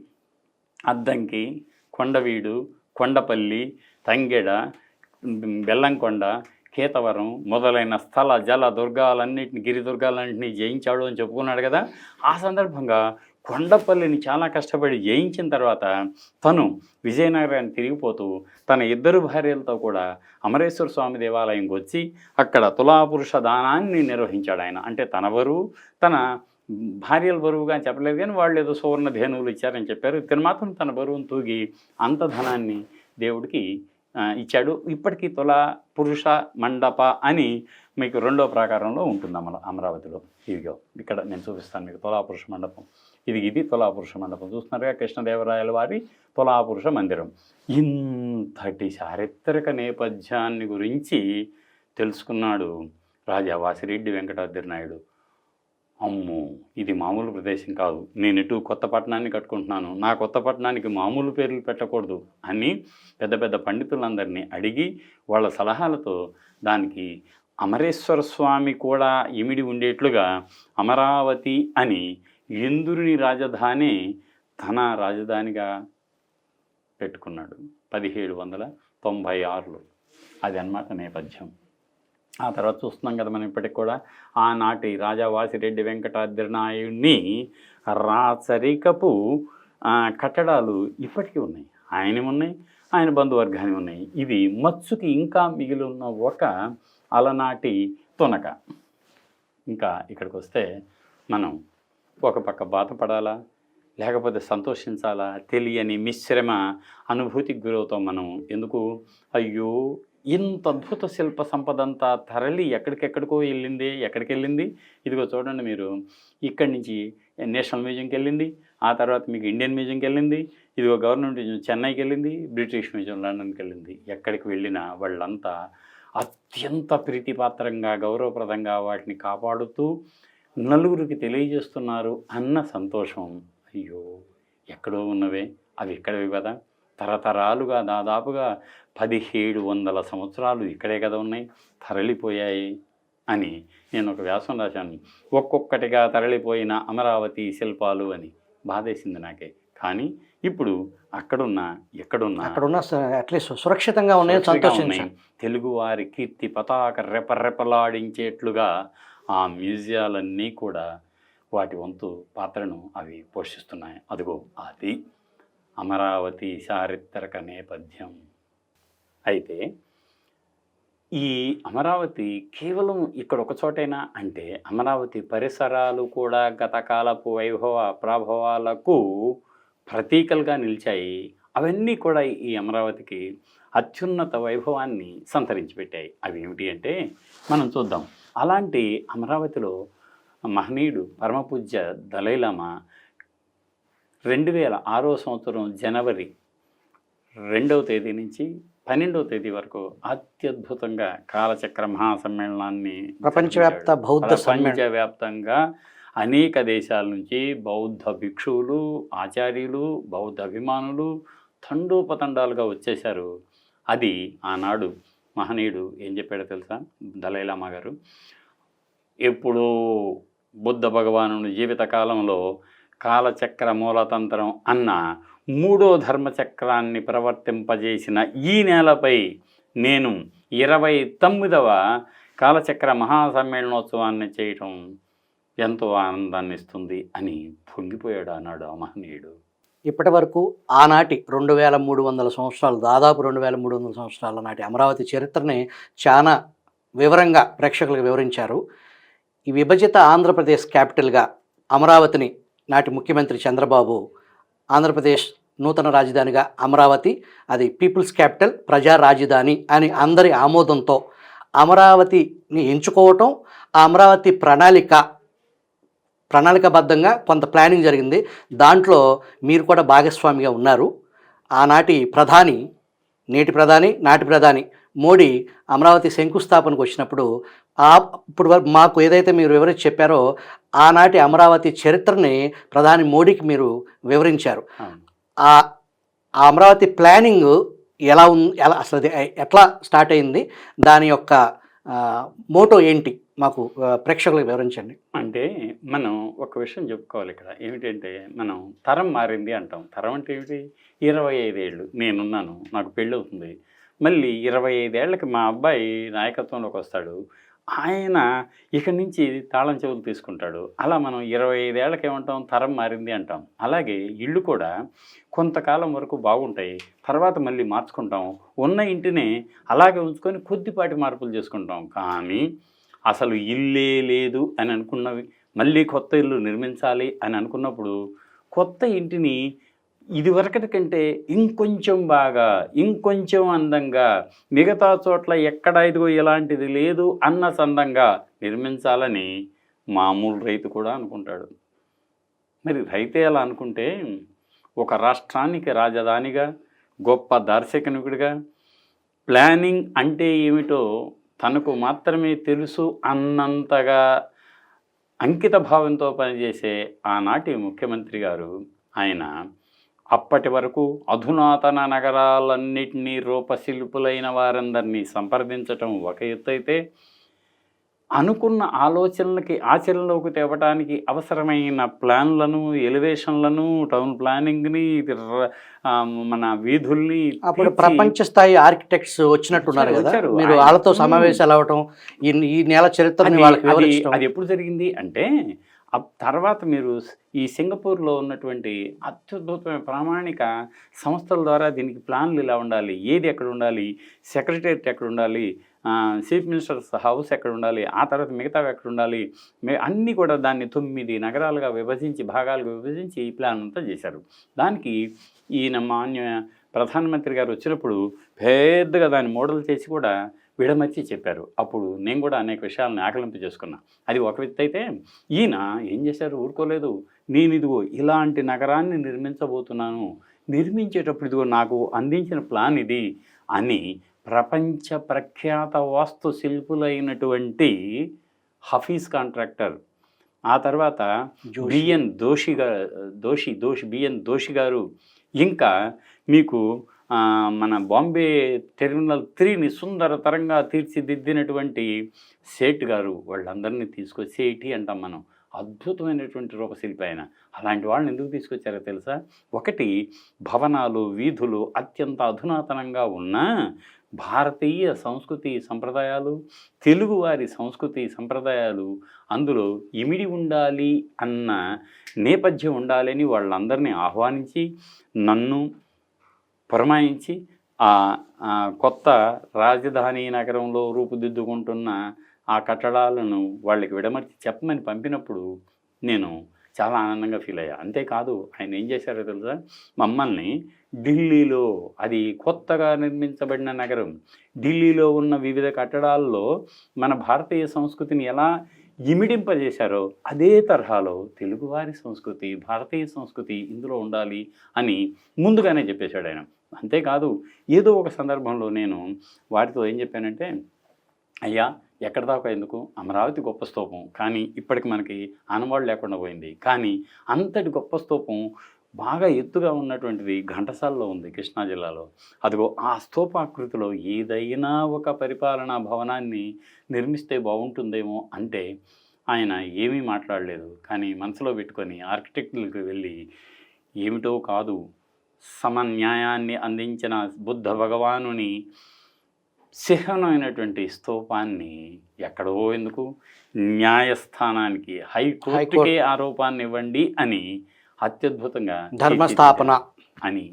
అద్దంకి, కొండవీడు, కొండపల్లి, తంగెడ, బెల్లంకొండ, కేతవరం మొదలైన స్థల జల దుర్గాలన్నింటినీ, గిరి దుర్గాలన్నింటినీ జయించాడు అని చెప్పుకున్నాడు కదా. ఆ సందర్భంగా కొండపల్లిని చాలా కష్టపడి జయించిన తర్వాత తను విజయనగరాన్ని తిరిగిపోతూ తన 2 భార్యలతో కూడా అమరేశ్వర స్వామి దేవాలయంకి వచ్చి అక్కడ తులాపురుష దానాన్ని నిర్వహించాడు ఆయన. అంటే తన బరువు, తన భార్యల బరువుగా చెప్పలేదు కానీ వాళ్ళు ఏదో సువర్ణ ధేనువులు ఇచ్చారని చెప్పారు. ఇతను మాత్రం తన బరువును తూగి అంత ధనాన్ని దేవుడికి ఇచ్చాడు. ఇప్పటికీ తులా పురుష మండప అని మీకు 2వ ప్రాకారంలో ఉంటుంది అమరావతిలో. ఇదిగో ఇక్కడ నేను చూపిస్తాను మీకు తులాపురుష మండపం. ఇది తులాపురుష మండపం చూస్తున్నారుగా, కృష్ణదేవరాయల వారి తులాపురుష మందిరం. ఇంతటి చారిత్రక నేపథ్యాన్ని గురించి తెలుసుకున్నాడు రాజా వాసిరెడ్డి వెంకటాద్రి నాయుడు. అమ్మో, ఇది మామూలు ప్రదేశం కాదు, నేను ఇటు కొత్త పట్టణాన్ని కట్టుకుంటున్నాను, నా కొత్త పట్టణానికి మామూలు పేర్లు పెట్టకూడదు అని పెద్ద పెద్ద పండితులందరినీ అడిగి వాళ్ళ సలహాలతో దానికి అమరేశ్వర స్వామి కూడా ఇమిడి ఉండేట్లుగా అమరావతి అని ఇంద్రుని రాజధాని తన రాజధానిగా పెట్టుకున్నాడు 1796లో. అది అన్నమాట నేపథ్యం. ఆ తర్వాత చూస్తున్నాం కదా మనం ఇప్పటికి కూడా ఆనాటి రాజా వాసిరెడ్డి వెంకటాద్రి నాయుడిని రాచరికపు కట్టడాలు ఇప్పటికీ ఉన్నాయి. ఆయన ఉన్నాయి, ఆయన బంధువర్గాన్ని ఉన్నాయి. ఇది మత్సుకి ఇంకా మిగిలి ఉన్న ఒక అలనాటి తునక. ఇంకా ఇక్కడికి వస్తే మనం ఒక పక్క బాధపడాలా లేకపోతే సంతోషించాలా తెలియని మిశ్రమ అనుభూతికి గురవుతాం మనం. ఎందుకు? అయ్యో, ఇంత అద్భుత శిల్ప సంపద అంతా తరలి ఎక్కడికెక్కడికో వెళ్ళింది. ఎక్కడికి వెళ్ళింది? ఇదిగో చూడండి మీరు, ఇక్కడి నుంచి నేషనల్ మ్యూజియంకి వెళ్ళింది, ఆ తర్వాత మీకు ఇండియన్ మ్యూజియంకి వెళ్ళింది, ఇదిగో గవర్నమెంట్ మ్యూజియం చెన్నైకి వెళ్ళింది, బ్రిటిష్ మ్యూజియం లండన్కి వెళ్ళింది. ఎక్కడికి వెళ్ళినా వాళ్ళంతా అత్యంత ప్రీతిపాత్రంగా గౌరవప్రదంగా వాటిని కాపాడుతూ నలుగురికి తెలియజేస్తున్నారు అన్న సంతోషం. అయ్యో, ఎక్కడో ఉన్నవే అవి ఇక్కడవి కదా, తరతరాలుగా దాదాపుగా 1700 సంవత్సరాలు ఇక్కడే కదా ఉన్నాయి, తరలిపోయాయి అని నేను ఒక వ్యాసం రాశాను. ఒక్కొక్కటిగా తరలిపోయిన అమరావతి శిల్పాలు అని. బాధేసింది నాకే. కానీ ఇప్పుడు ఎక్కడున్నా అట్లీస్ట్ సురక్షితంగా ఉన్నాయని సంతోషించాను. తెలుగువారి కీర్తి పతాక రెపరెపలాడించేట్లుగా ఆ మ్యూజియాలన్నీ కూడా వాటి వంతు పాత్రను అవి పోషిస్తున్నాయి. అదిగో అది అమరావతి చారిత్రక నేపథ్యం. అయితే ఈ అమరావతి కేవలం ఇక్కడ ఒక చోటైనా అంటే అమరావతి పరిసరాలు కూడా గతకాలపు వైభవ ప్రాభవాలకు ప్రతీకలుగా నిలిచాయి. అవన్నీ కూడా ఈ అమరావతికి అత్యున్నత వైభవాన్ని సంతరించి పెట్టాయి. అవి ఏమిటి అంటే మనం చూద్దాం. అలాంటి అమరావతిలో మహనీయుడు పరమపూజ్య దలైలామా 2006వ సంవత్సరం జనవరి 2వ తేదీ నుంచి 12వ తేదీ వరకు అత్యద్భుతంగా కాలచక్ర మహాసమ్మేళనాన్ని ప్రపంచవ్యాప్తంగా అనేక దేశాల నుంచి బౌద్ధ భిక్షువులు, ఆచార్యులు, బౌద్ధ అభిమానులు తండోపతండాలుగా వచ్చేశారు. అది ఆనాడు మహనీయుడు ఏం చెప్పాడో తెలుసా? దలైలామా గారు ఎప్పుడూ బుద్ధ భగవానుని జీవితకాలంలో కాలచక్ర మూలతంత్రం అన్న 3వ ధర్మచక్రాన్ని ప్రవర్తింపజేసిన ఈ నేలపై నేను 29వ కాలచక్ర మహాసమ్మేళనోత్సవాన్ని చేయటం ఎంతో ఆనందాన్ని ఇస్తుంది అని పొంగిపోయాడు అన్నాడు ఆ మహనీయుడు. ఇప్పటి వరకు ఆనాటి 2300 సంవత్సరాలు, దాదాపు 2300 సంవత్సరాల నాటి అమరావతి చరిత్రని చాలా వివరంగా ప్రేక్షకులకు వివరించారు. ఈ విభజిత ఆంధ్రప్రదేశ్ క్యాపిటల్గా అమరావతిని నాటి ముఖ్యమంత్రి చంద్రబాబు, ఆంధ్రప్రదేశ్ నూతన రాజధానిగా అమరావతి, అది పీపుల్స్ క్యాపిటల్, ప్రజా రాజధాని అని అందరి ఆమోదంతో అమరావతిని ఎంచుకోవటం, ఆ అమరావతి ప్రణాళికాబద్ధంగా కొంత ప్లానింగ్ జరిగింది. దాంట్లో మీరు కూడా భాగస్వామిగా ఉన్నారు. ఆనాటి ప్రధాని, నేటి ప్రధాని, నాటి ప్రధాని మోడీ అమరావతి శంకుస్థాపనకు వచ్చినప్పుడు ఇప్పుడు మాకు ఏదైతే మీరు వివరించి చెప్పారో ఆనాటి అమరావతి చరిత్రని ప్రధాని మోడీకి మీరు వివరించారు. ఆ అమరావతి ప్లానింగ్ ఎలా అసలు ఎట్లా స్టార్ట్ అయింది, దాని యొక్క మోటో ఏంటి, మాకు ప్రేక్షకులకు వివరించండి. అంటే మనం ఒక విషయం చెప్పుకోవాలి ఇక్కడ. ఏమిటంటే మనం తరం మారింది అంటాం. తరం అంటే ఏమిటి? 25 ఏళ్ళు నేనున్నాను, నాకు పెళ్ళి అవుతుంది. మళ్ళీ 25 ఏళ్ళకి మా అబ్బాయి నాయకత్వంలోకి వస్తాడు. ఆయన ఇక నుంచి తాళం చెవులు తీసుకుంటాడు. అలా మనం 25 ఏళ్ళకి ఏమంటాం? తరం మారింది అంటాం. అలాగే ఇళ్ళు కూడా కొంతకాలం వరకు బాగుంటాయి, తర్వాత మళ్ళీ మార్చుకుంటాం. ఉన్న ఇంటిని అలాగే ఉంచుకొని కొద్దిపాటి మార్పులు చేసుకుంటాం. కానీ అసలు ఇల్లే లేదు అని అనుకున్నవి, మళ్ళీ కొత్త ఇల్లు నిర్మించాలి అని అనుకున్నప్పుడు కొత్త ఇంటిని ఇదివరకటి కంటే ఇంకొంచెం బాగా, ఇంకొంచెం అందంగా, మిగతా చోట్ల ఎక్కడ ఇదిగో ఇలాంటిది లేదు అన్న సందంగా నిర్మించాలని మామూలు రైతు కూడా అనుకుంటాడు. మరి రైతే అలా అనుకుంటే ఒక రాష్ట్రానికి రాజధానిగా, గొప్ప దార్శనికుడిగా, ప్లానింగ్ అంటే ఏమిటో తనకు మాత్రమే తెలుసు అన్నంతగా అంకిత భావంతో పనిచేసే ఆనాటి ముఖ్యమంత్రి గారు, ఆయన అప్పటి వరకు అధునాతన నగరాలన్నింటినీ రూపశిల్పులైన వారందరినీ సంప్రదించటం ఒక ఎత్తు అయితే, అనుకున్న ఆలోచనలకి ఆచరణలోకి తేవటానికి అవసరమైన ప్లాన్లను, ఎలివేషన్లను, టౌన్ ప్లానింగ్ని, మన వీధుల్ని, అప్పుడు ప్రపంచ స్థాయి ఆర్కిటెక్ట్స్ వచ్చినట్టున్నారు కదా, మీరు వాళ్ళతో సమావేశాలు అవ్వటం, ఈ నేల చరిత్రని వాళ్ళకి వివరించడం. అది ఎప్పుడు జరిగింది అంటే, తర్వాత మీరు ఈ సింగపూర్లో ఉన్నటువంటి అత్యద్భుతమైన ప్రామాణిక సంస్థల ద్వారా దీనికి ప్లాన్లు ఇలా ఉండాలి, ఏది ఎక్కడ ఉండాలి, సెక్రటరియట్ ఎక్కడ ఉండాలి, చీఫ్ మినిస్టర్స్ హౌస్ ఎక్కడ ఉండాలి, ఆ తర్వాత మిగతావి ఎక్కడ ఉండాలి, అన్నీ కూడా దాన్ని 9 నగరాలుగా విభజించి, భాగాలుగా విభజించి ఈ ప్లాన్ అంతా చేశారు. దానికి ఈయన మాన్య ప్రధానమంత్రి గారు వచ్చినప్పుడు పెద్దగా దాన్ని మోడల్ చేసి కూడా విడమర్చి చెప్పారు. అప్పుడు నేను కూడా అనేక విషయాలను ఆకలింపు చేసుకున్నా. అది ఒక వ్యక్తి అయితే, ఈయన ఏం చేశారు? ఊరుకోలేదు. నేను ఇదిగో ఇలాంటి నగరాన్ని నిర్మించబోతున్నాను, నిర్మించేటప్పుడు ఇదిగో నాకు అందించిన ప్లాన్ ఇది అని ప్రపంచ ప్రఖ్యాత వాస్తు శిల్పులైనటువంటి హఫీజ్ కాంట్రాక్టర్, ఆ తర్వాత బిఎన్ దోషి గారు, ఇంకా మీకు మన బాంబే టెర్మినల్ 3ని సుందరతరంగా తీర్చిదిద్దినటువంటి సేట్ గారు, వాళ్ళందరినీ తీసుకొచ్చి సేటి అంటాం మనం, అద్భుతమైనటువంటి రూపశిల్పి ఆయన. అలాంటి వాళ్ళని ఎందుకు తీసుకొచ్చారో తెలుసా? ఒకటి, భవనాలు, వీధులు అత్యంత అధునాతనంగా ఉన్న భారతీయ సంస్కృతి సంప్రదాయాలు, తెలుగువారి సంస్కృతి సంప్రదాయాలు అందులో ఇమిడి ఉండాలి అన్న నేపథ్యం ఉండాలని వాళ్ళందరినీ ఆహ్వానించి, నన్ను పురమాయించి కొత్త రాజధాని నగరంలో రూపుదిద్దుకుంటున్న ఆ కట్టడాలను వాళ్ళకి విడమర్చి చెప్పమని పంపినప్పుడు నేను చాలా ఆనందంగా ఫీల్ అయ్యా. అంతేకాదు ఆయన ఏం చేశారో తెలుసా? మమ్మల్ని ఢిల్లీలో, అది కొత్తగా నిర్మించబడిన నగరం, ఢిల్లీలో ఉన్న వివిధ కట్టడాల్లో మన భారతీయ సంస్కృతిని ఎలా ఇమిడింపజేశారో అదే తరహాలో తెలుగువారి సంస్కృతి, భారతీయ సంస్కృతి ఇందులో ఉండాలి అని ముందుగానే చెప్పేశాడు ఆయన. అంతేకాదు ఏదో ఒక సందర్భంలో నేను వారితో ఏం చెప్పానంటే, అయ్యా ఎక్కడ దాకా ఎందుకు, అమరావతి గొప్ప స్తూపం, కానీ ఇప్పటికి మనకి ఆనవాళ్ళు లేకుండా పోయింది. కానీ అంతటి గొప్ప స్తూపం బాగా ఎత్తుగా ఉన్నటువంటిది ఘంటసాలలో ఉంది, కృష్ణా జిల్లాలో. అదిగో ఆ స్తూపాకృతిలో ఏదైనా ఒక పరిపాలనా భవనాన్ని నిర్మిస్తే బాగుంటుందేమో అంటే ఆయన ఏమీ మాట్లాడలేదు. కానీ మనసులో పెట్టుకొని ఆర్కిటెక్టులకు వెళ్ళి, ఏమిటో కాదు, సమన్యాయాన్ని అందించిన బుద్ధ భగవానుని చిహ్నమైనటువంటి స్తూపాన్ని ఎక్కడో ఎందుకు న్యాయస్థానానికి హైకోర్టుకే హైకోర్టు. ఆరోపాన్ని ఇవ్వండి అని అత్యద్భుతంగా ధర్మస్థాపన. అని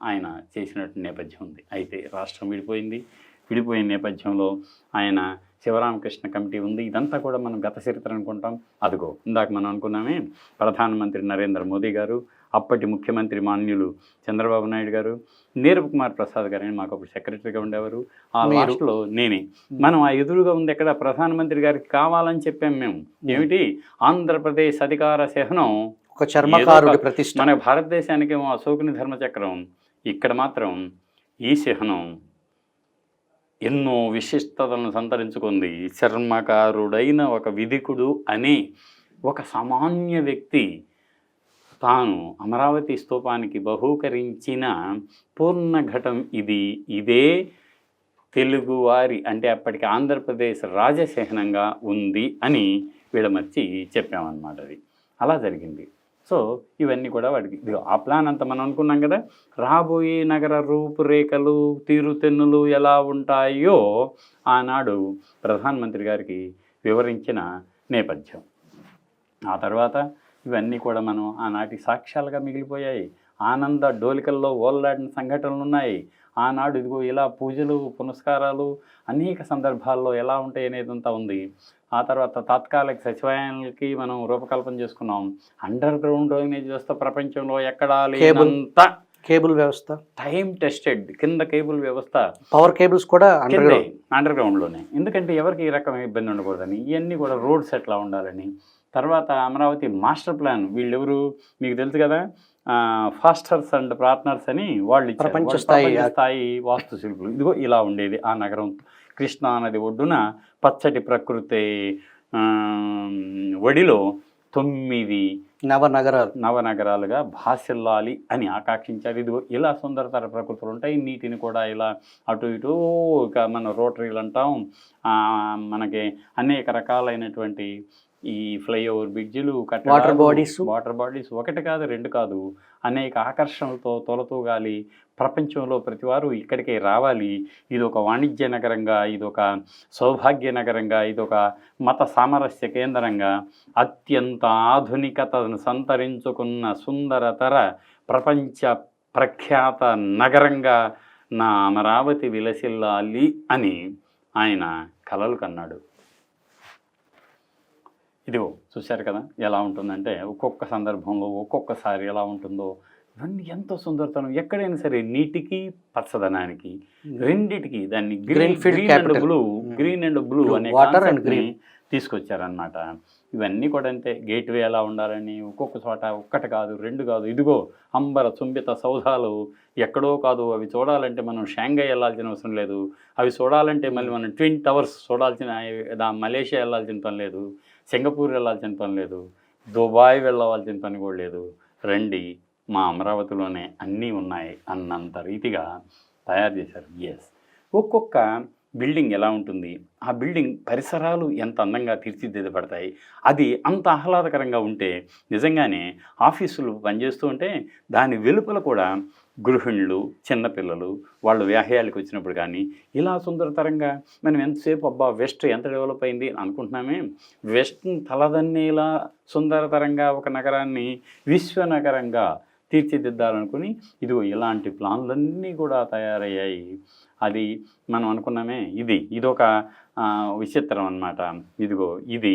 ఆయన చేసినట్టు నేపథ్యం ఉంది. అయితే రాష్ట్రం విడిపోయిన నేపథ్యంలో ఆయన శివరామకృష్ణ కమిటీ ఉంది. ఇదంతా కూడా మనం గత చరిత్ర అనుకుంటాం. అదిగో ఇందాక మనం అనుకున్నామే, ప్రధానమంత్రి నరేంద్ర మోదీ గారు, అప్పటి ముఖ్యమంత్రి మాన్యులు చంద్రబాబు నాయుడు గారు, నీరబ్ కుమార్ ప్రసాద్ గారు అని మాకు అప్పుడు సెక్రటరీగా ఉండేవారు. ఆ లాస్ట్లో నేనే. మనం ఆ ఎదురుగా ఉంది ఎక్కడ ప్రధానమంత్రి గారికి కావాలని చెప్పాం మేము. ఏమిటి? ఆంధ్రప్రదేశ్ అధికార చిహ్నం, ఒక చర్మకారుడి ప్రతిష్ట. మన భారతదేశానికేమో అశోకుని ధర్మచక్రం, ఇక్కడ మాత్రం ఈ చిహ్నం ఎన్నో విశిష్టతలను సంతరించుకుంది. చర్మకారుడైన ఒక విధికుడు అనే ఒక సామాన్య వ్యక్తి తాను అమరావతి స్తూపానికి బహూకరించిన పూర్ణఘటం ఇదే తెలుగువారి, అంటే అప్పటికి ఆంధ్రప్రదేశ్ రాజచిహ్నంగా ఉంది అని విడమర్చి చెప్పామన్నమాట. అది అలా జరిగింది. సో ఇవన్నీ కూడా వాడికి ఆ ప్లాన్ అంతా మనం అనుకున్నాం కదా. రాబోయే నగర రూపురేఖలు, తీరుతెన్నులు ఎలా ఉంటాయో ఆనాడు ప్రధానమంత్రి గారికి వివరించిన నేపథ్యం. ఆ తర్వాత ఇవన్నీ కూడా మనం ఆనాటి సాక్ష్యాలుగా మిగిలిపోయాయి. ఆనంద డోలికల్లో ఓల్లాడిన సంఘటనలు ఉన్నాయి. ఆనాడు ఇదిగో ఇలా పూజలు పునస్కారాలు అనేక సందర్భాల్లో ఎలా ఉంటాయి అనేది అంతా ఉంది. ఆ తర్వాత తాత్కాలిక సచివాలయాలకి మనం రూపకల్పన చేసుకున్నాం. అండర్ గ్రౌండ్ డ్రైనేజ్ వ్యవస్థ ప్రపంచంలో ఎక్కడా లేనంత కేబుల్ వ్యవస్థ, టైం టెస్టెడ్ కింద కేబుల్ వ్యవస్థ, పవర్ కేబుల్స్ కూడా అండర్ గ్రౌండ్లోనే. ఎందుకంటే ఎవరికి ఈ రకం ఇబ్బంది ఉండకూడదని, ఇవన్నీ కూడా రోడ్స్ ఎట్లా ఉండాలని. తర్వాత అమరావతి మాస్టర్ ప్లాన్, వీళ్ళెవరు మీకు తెలుసు కదా, ఫాస్టర్స్ అండ్ పార్ట్నర్స్ అని వాళ్ళు ప్రపంచ స్థాయి వాస్తుశిల్పులు. ఇదిగో ఇలా ఉండేది ఆ నగరం. కృష్ణానది ఒడ్డున పచ్చటి ప్రకృతి ఒడిలో 9 నవనగరాలుగా భాసిల్లాలి అని ఆకాంక్షించారు. ఇదిగో ఇలా సుందరతర ప్రకృతులు ఉంటాయి. నీటిని కూడా ఇలా అటు ఇటు ఇక మన రోటరీలు అంటాం. మనకి అనేక రకాలైనటువంటి ఈ ఫ్లైఓవర్ బ్రిడ్జిలు, వాటర్ బాడీస్ ఒకటి కాదు రెండు కాదు, అనేక ఆకర్షణలతో తొలతూగాలి. ప్రపంచంలో ప్రతివారు ఇక్కడికే రావాలి. ఇది ఒక వాణిజ్య నగరంగా, ఇదొక సౌభాగ్య నగరంగా, ఇదొక మత సామరస్య కేంద్రంగా, అత్యంత ఆధునికతను సంతరించుకున్న సుందరతర ప్రపంచ ప్రఖ్యాత నగరంగా నా అమరావతి విలసిల్లాలి అని ఆయన కలలు కన్నాడు. ఇదిగో చూశారు కదా ఎలా ఉంటుందంటే, ఒక్కొక్క సందర్భంలో ఒక్కొక్కసారి ఎలా ఉంటుందో ఇవన్నీ ఎంతో సుందరతనం. ఎక్కడైనా సరే నీటికి పచ్చదనానికి రెండిటికి దాన్ని గ్రీన్ అండ్ బ్లూ అనే కాన్సెప్ట్ని తీసుకొచ్చారనమాట. ఇవన్నీ కూడా అంతే. గేట్వే ఎలా ఉండాలని ఒక్కొక్క చోట ఒక్కటి కాదు రెండు కాదు, ఇదిగో అంబర చుంబిత సౌధాలు ఎక్కడో కాదు. అవి చూడాలంటే మనం షాంఘై వెళ్ళాల్సిన అవసరం లేదు. అవి చూడాలంటే మళ్ళీ మనం ట్విన్ టవర్స్ చూడాల్సిన, మలేషియా వెళ్ళాల్సిన పని లేదు, సింగపూర్ వెళ్ళాల్సిన పని లేదు, దుబాయ్ వెళ్ళవలసిన పని కూడా లేదు. రండి, మా అమరావతిలోనే అన్నీ ఉన్నాయి అన్నంత రీతిగా తయారు చేశారు. ఎస్, ఒక్కొక్క బిల్డింగ్ ఎలా ఉంటుంది, ఆ బిల్డింగ్ పరిసరాలు ఎంత అందంగా తీర్చిదిద్దబడతాయి. అది అంత ఆహ్లాదకరంగా ఉంటే నిజంగానే ఆఫీసులు పనిచేస్తూ ఉంటే దాని వెలుపల కూడా గృహిణులు, చిన్నపిల్లలు వాళ్ళు వ్యాహ్యాలకు వచ్చినప్పుడు కానీ ఇలా సుందరతరంగా మనం ఎంతసేపు అబ్బా వెస్ట్ ఎంత డెవలప్ అయింది అనుకుంటున్నామే, వెస్ట్ తలదన్నేలా సుందరతరంగా ఒక నగరాన్ని విశ్వనగరంగా తీర్చిదిద్దాలనుకుని ఇదిగో ఇలాంటి ప్లాన్లన్నీ కూడా తయారయ్యాయి. అది మనం అనుకున్నామే, ఇదొక విచిత్రం అన్నమాట. ఇదిగో ఇది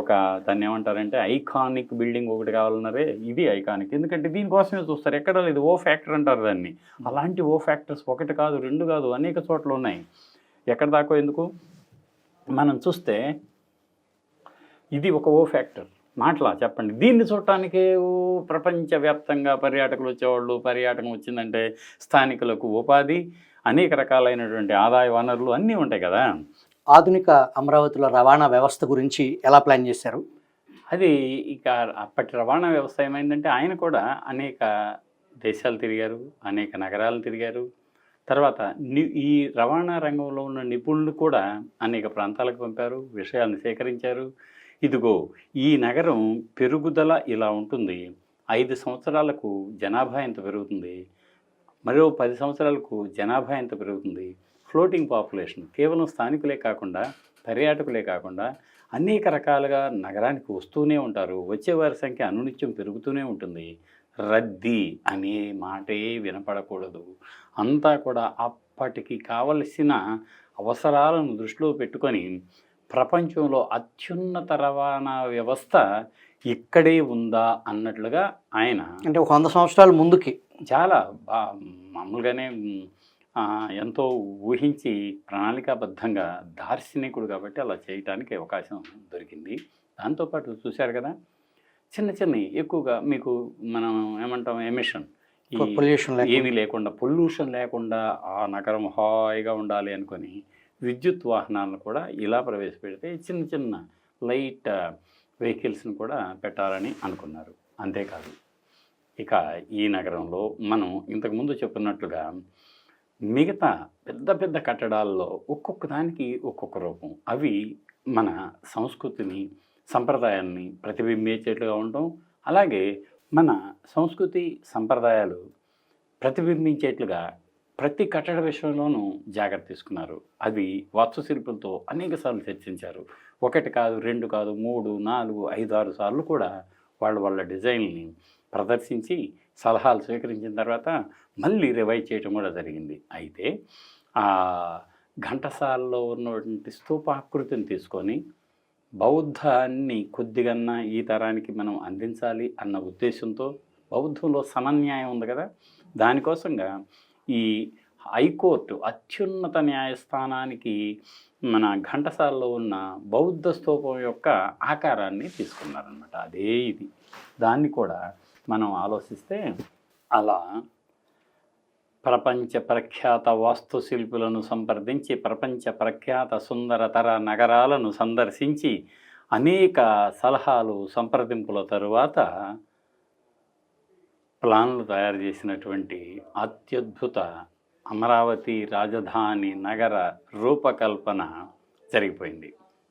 ఒక దాన్ని ఏమంటారంటే ఐకానిక్ బిల్డింగ్ ఒకటి కావాలన్నారే, ఇది ఐకానిక్. ఎందుకంటే దీనికోసమే చూస్తారు, ఎక్కడ లేదు ఓ ఫ్యాక్టర్ అంటారు దాన్ని. అలాంటి ఓ ఫ్యాక్టర్స్ ఒకటి కాదు రెండు కాదు అనేక చోట్ల ఉన్నాయి. ఎక్కడ దాకా ఎందుకు మనం చూస్తే ఇది ఒక ఓ ఫ్యాక్టర్ మాటలా చెప్పండి. దీన్ని చూడటానికే ప్రపంచవ్యాప్తంగా పర్యాటకులు వచ్చేవాళ్ళు, పర్యాటకం వచ్చిందంటే స్థానికులకు ఉపాధి, అనేక రకాలైనటువంటి ఆదాయ వనరులు అన్నీ ఉంటాయి కదా. ఆధునిక అమరావతిలో రవాణా వ్యవస్థ గురించి ఎలా ప్లాన్ చేశారు? అది ఇక అప్పటి రవాణా వ్యవస్థ ఏమైందంటే, ఆయన కూడా అనేక దేశాలు తిరిగారు, అనేక నగరాలను తిరిగారు. తర్వాత ఈ రవాణా రంగంలో ఉన్న నిపుణులు కూడా అనేక ప్రాంతాలకు పంపారు, విషయాలను సేకరించారు. ఇదిగో ఈ నగరం పెరుగుదల ఇలా ఉంటుంది, 5 సంవత్సరాలకు జనాభా ఎంత పెరుగుతుంది, మరో 10 సంవత్సరాలకు జనాభా ఎంత పెరుగుతుంది, ఫ్లోటింగ్ పాపులేషన్, కేవలం స్థానికులే కాకుండా పర్యాటకులే కాకుండా అనేక రకాలుగా నగరానికి వస్తూనే ఉంటారు. వచ్చేవారి సంఖ్య అనునిత్యం పెరుగుతూనే ఉంటుంది. రద్దీ అనే మాటే వినపడకూడదు. అంతా కూడా అప్పటికి కావలసిన అవసరాలను దృష్టిలో పెట్టుకొని ప్రపంచంలో అత్యున్నత రవాణా వ్యవస్థ ఇక్కడే ఉందా అన్నట్లుగా ఆయన అంటే ఒక 100 సంవత్సరాల ముందుకి చాలా మామూలుగానే ఎంతో ఊహించి ప్రణాళికాబద్ధంగా దార్శనికుడు కాబట్టి అలా చేయటానికి అవకాశం దొరికింది. దాంతోపాటు చూశారు కదా, చిన్న చిన్నవి ఎక్కువగా మీకు మనం ఏమంటాం ఎమిషన్, పొల్యూషన్ ఏమీ లేకుండా పొల్యూషన్ లేకుండా ఆ నగరం హాయిగా ఉండాలి అనుకొని విద్యుత్ వాహనాలను కూడా ఇలా ప్రవేశపెడితే చిన్న చిన్న లైట్ వెహికల్స్ని కూడా పెట్టాలని అనుకున్నారు. అంతేకాదు ఇక ఈ నగరంలో మనం ఇంతకుముందు చెప్పున్నట్లుగా మిగతా పెద్ద పెద్ద కట్టడాల్లో ఒక్కొక్క దానికి ఒక్కొక్క రూపం, అవి మన సంస్కృతిని సంప్రదాయాన్ని ప్రతిబింబించేట్లుగా ఉండటం, అలాగే మన సంస్కృతి సంప్రదాయాలు ప్రతిబింబించేట్లుగా ప్రతి కట్టడ విషయంలోనూ జాగ్రత్త తీసుకున్నారు. అవి వాస్తుశిల్పులతో అనేకసార్లు చర్చించారు. 1 కాదు, 2 కాదు, 3, 4, 5, 6 సార్లు కూడా వాళ్ళ డిజైన్ని ప్రదర్శించి సలహాలు స్వీకరించిన తర్వాత మళ్ళీ రివైజ్ చేయటం కూడా జరిగింది. అయితే ఆ ఘంటసాలలో ఉన్నటువంటి స్తూపాకృతిని తీసుకొని బౌద్ధాన్ని కొద్దిగన్నా ఈ తరానికి మనం అందించాలి అన్న ఉద్దేశంతో, బౌద్ధంలో సమన్యాయం ఉంది కదా, దానికోసంగా ఈ హైకోర్టు అత్యున్నత న్యాయస్థానానికి మన ఘంటసాలలో ఉన్న బౌద్ధ స్తూపం యొక్క ఆకారాన్ని తీసుకున్నారనమాట. అదే ఇది. దాన్ని కూడా మనం ఆలోచిస్తే అలా ప్రపంచ ప్రఖ్యాత వాస్తుశిల్పులను సంప్రదించి ప్రపంచ ప్రఖ్యాత సుందరతర నగరాలను సందర్శించి అనేక సలహాలు సంప్రదింపుల తరువాత ప్లాన్లు తయారు చేసినటువంటి అత్యద్భుత అమరావతి రాజధాని నగర రూపకల్పన జరిగిపోయింది.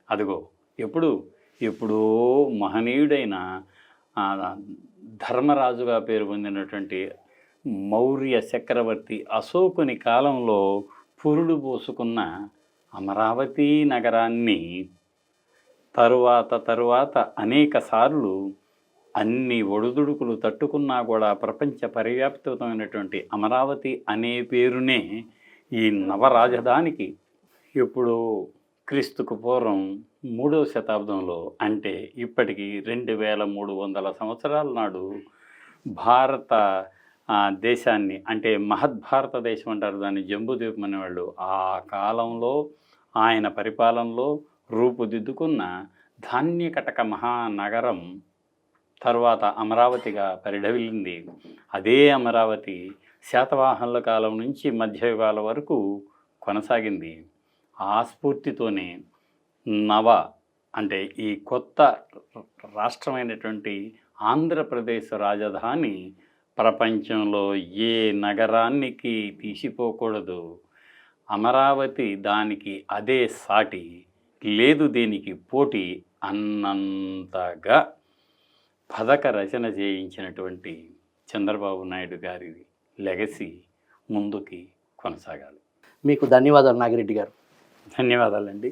అదిగో ఎప్పుడో మహనీయుడైన ధర్మరాజుగా పేరు పొందినటువంటి మౌర్య చక్రవర్తి అశోకుని కాలంలో పురుడు పోసుకున్న అమరావతి నగరాన్ని తరువాత అనేక సార్లు అన్ని ఒడిదుడుకులు తట్టుకున్నా కూడా ప్రపంచ పరివ్యాప్తమైనటువంటి అమరావతి అనే పేరునే ఈ నవరాజధానికి ఎప్పుడో క్రీస్తుకు పూర్వం 3వ శతాబ్దంలో, అంటే ఇప్పటికి 2300 సంవత్సరాల నాడు భారత దేశాన్ని, అంటే మహద్భారతదేశం అంటారు దాన్ని, జంబూద్వీపం అనేవాళ్ళు, ఆ కాలంలో ఆయన పరిపాలనలో రూపుదిద్దుకున్న ధాన్యకటక మహానగరం తర్వాత అమరావతిగా పరిఢవిల్లింది. అదే అమరావతి శాతవాహనుల కాలం నుంచి మధ్యయుగాల వరకు కొనసాగింది. ఆ స్ఫూర్తితోనే అంటే ఈ కొత్త రాష్ట్రమైనటువంటి ఆంధ్రప్రదేశ్ రాజధాని ప్రపంచంలో ఏ నగరానికి తీసిపోకూడదు, అమరావతి దానికి అదే సాటి, లేదు దీనికి పోటీ అన్నంతగా పథక రచన చేయించినటువంటి చంద్రబాబు నాయుడు గారి లెగసీ ముందుకి కొనసాగాలి. మీకు ధన్యవాదాలు నాగిరెడ్డి గారు. ధన్యవాదాలండి.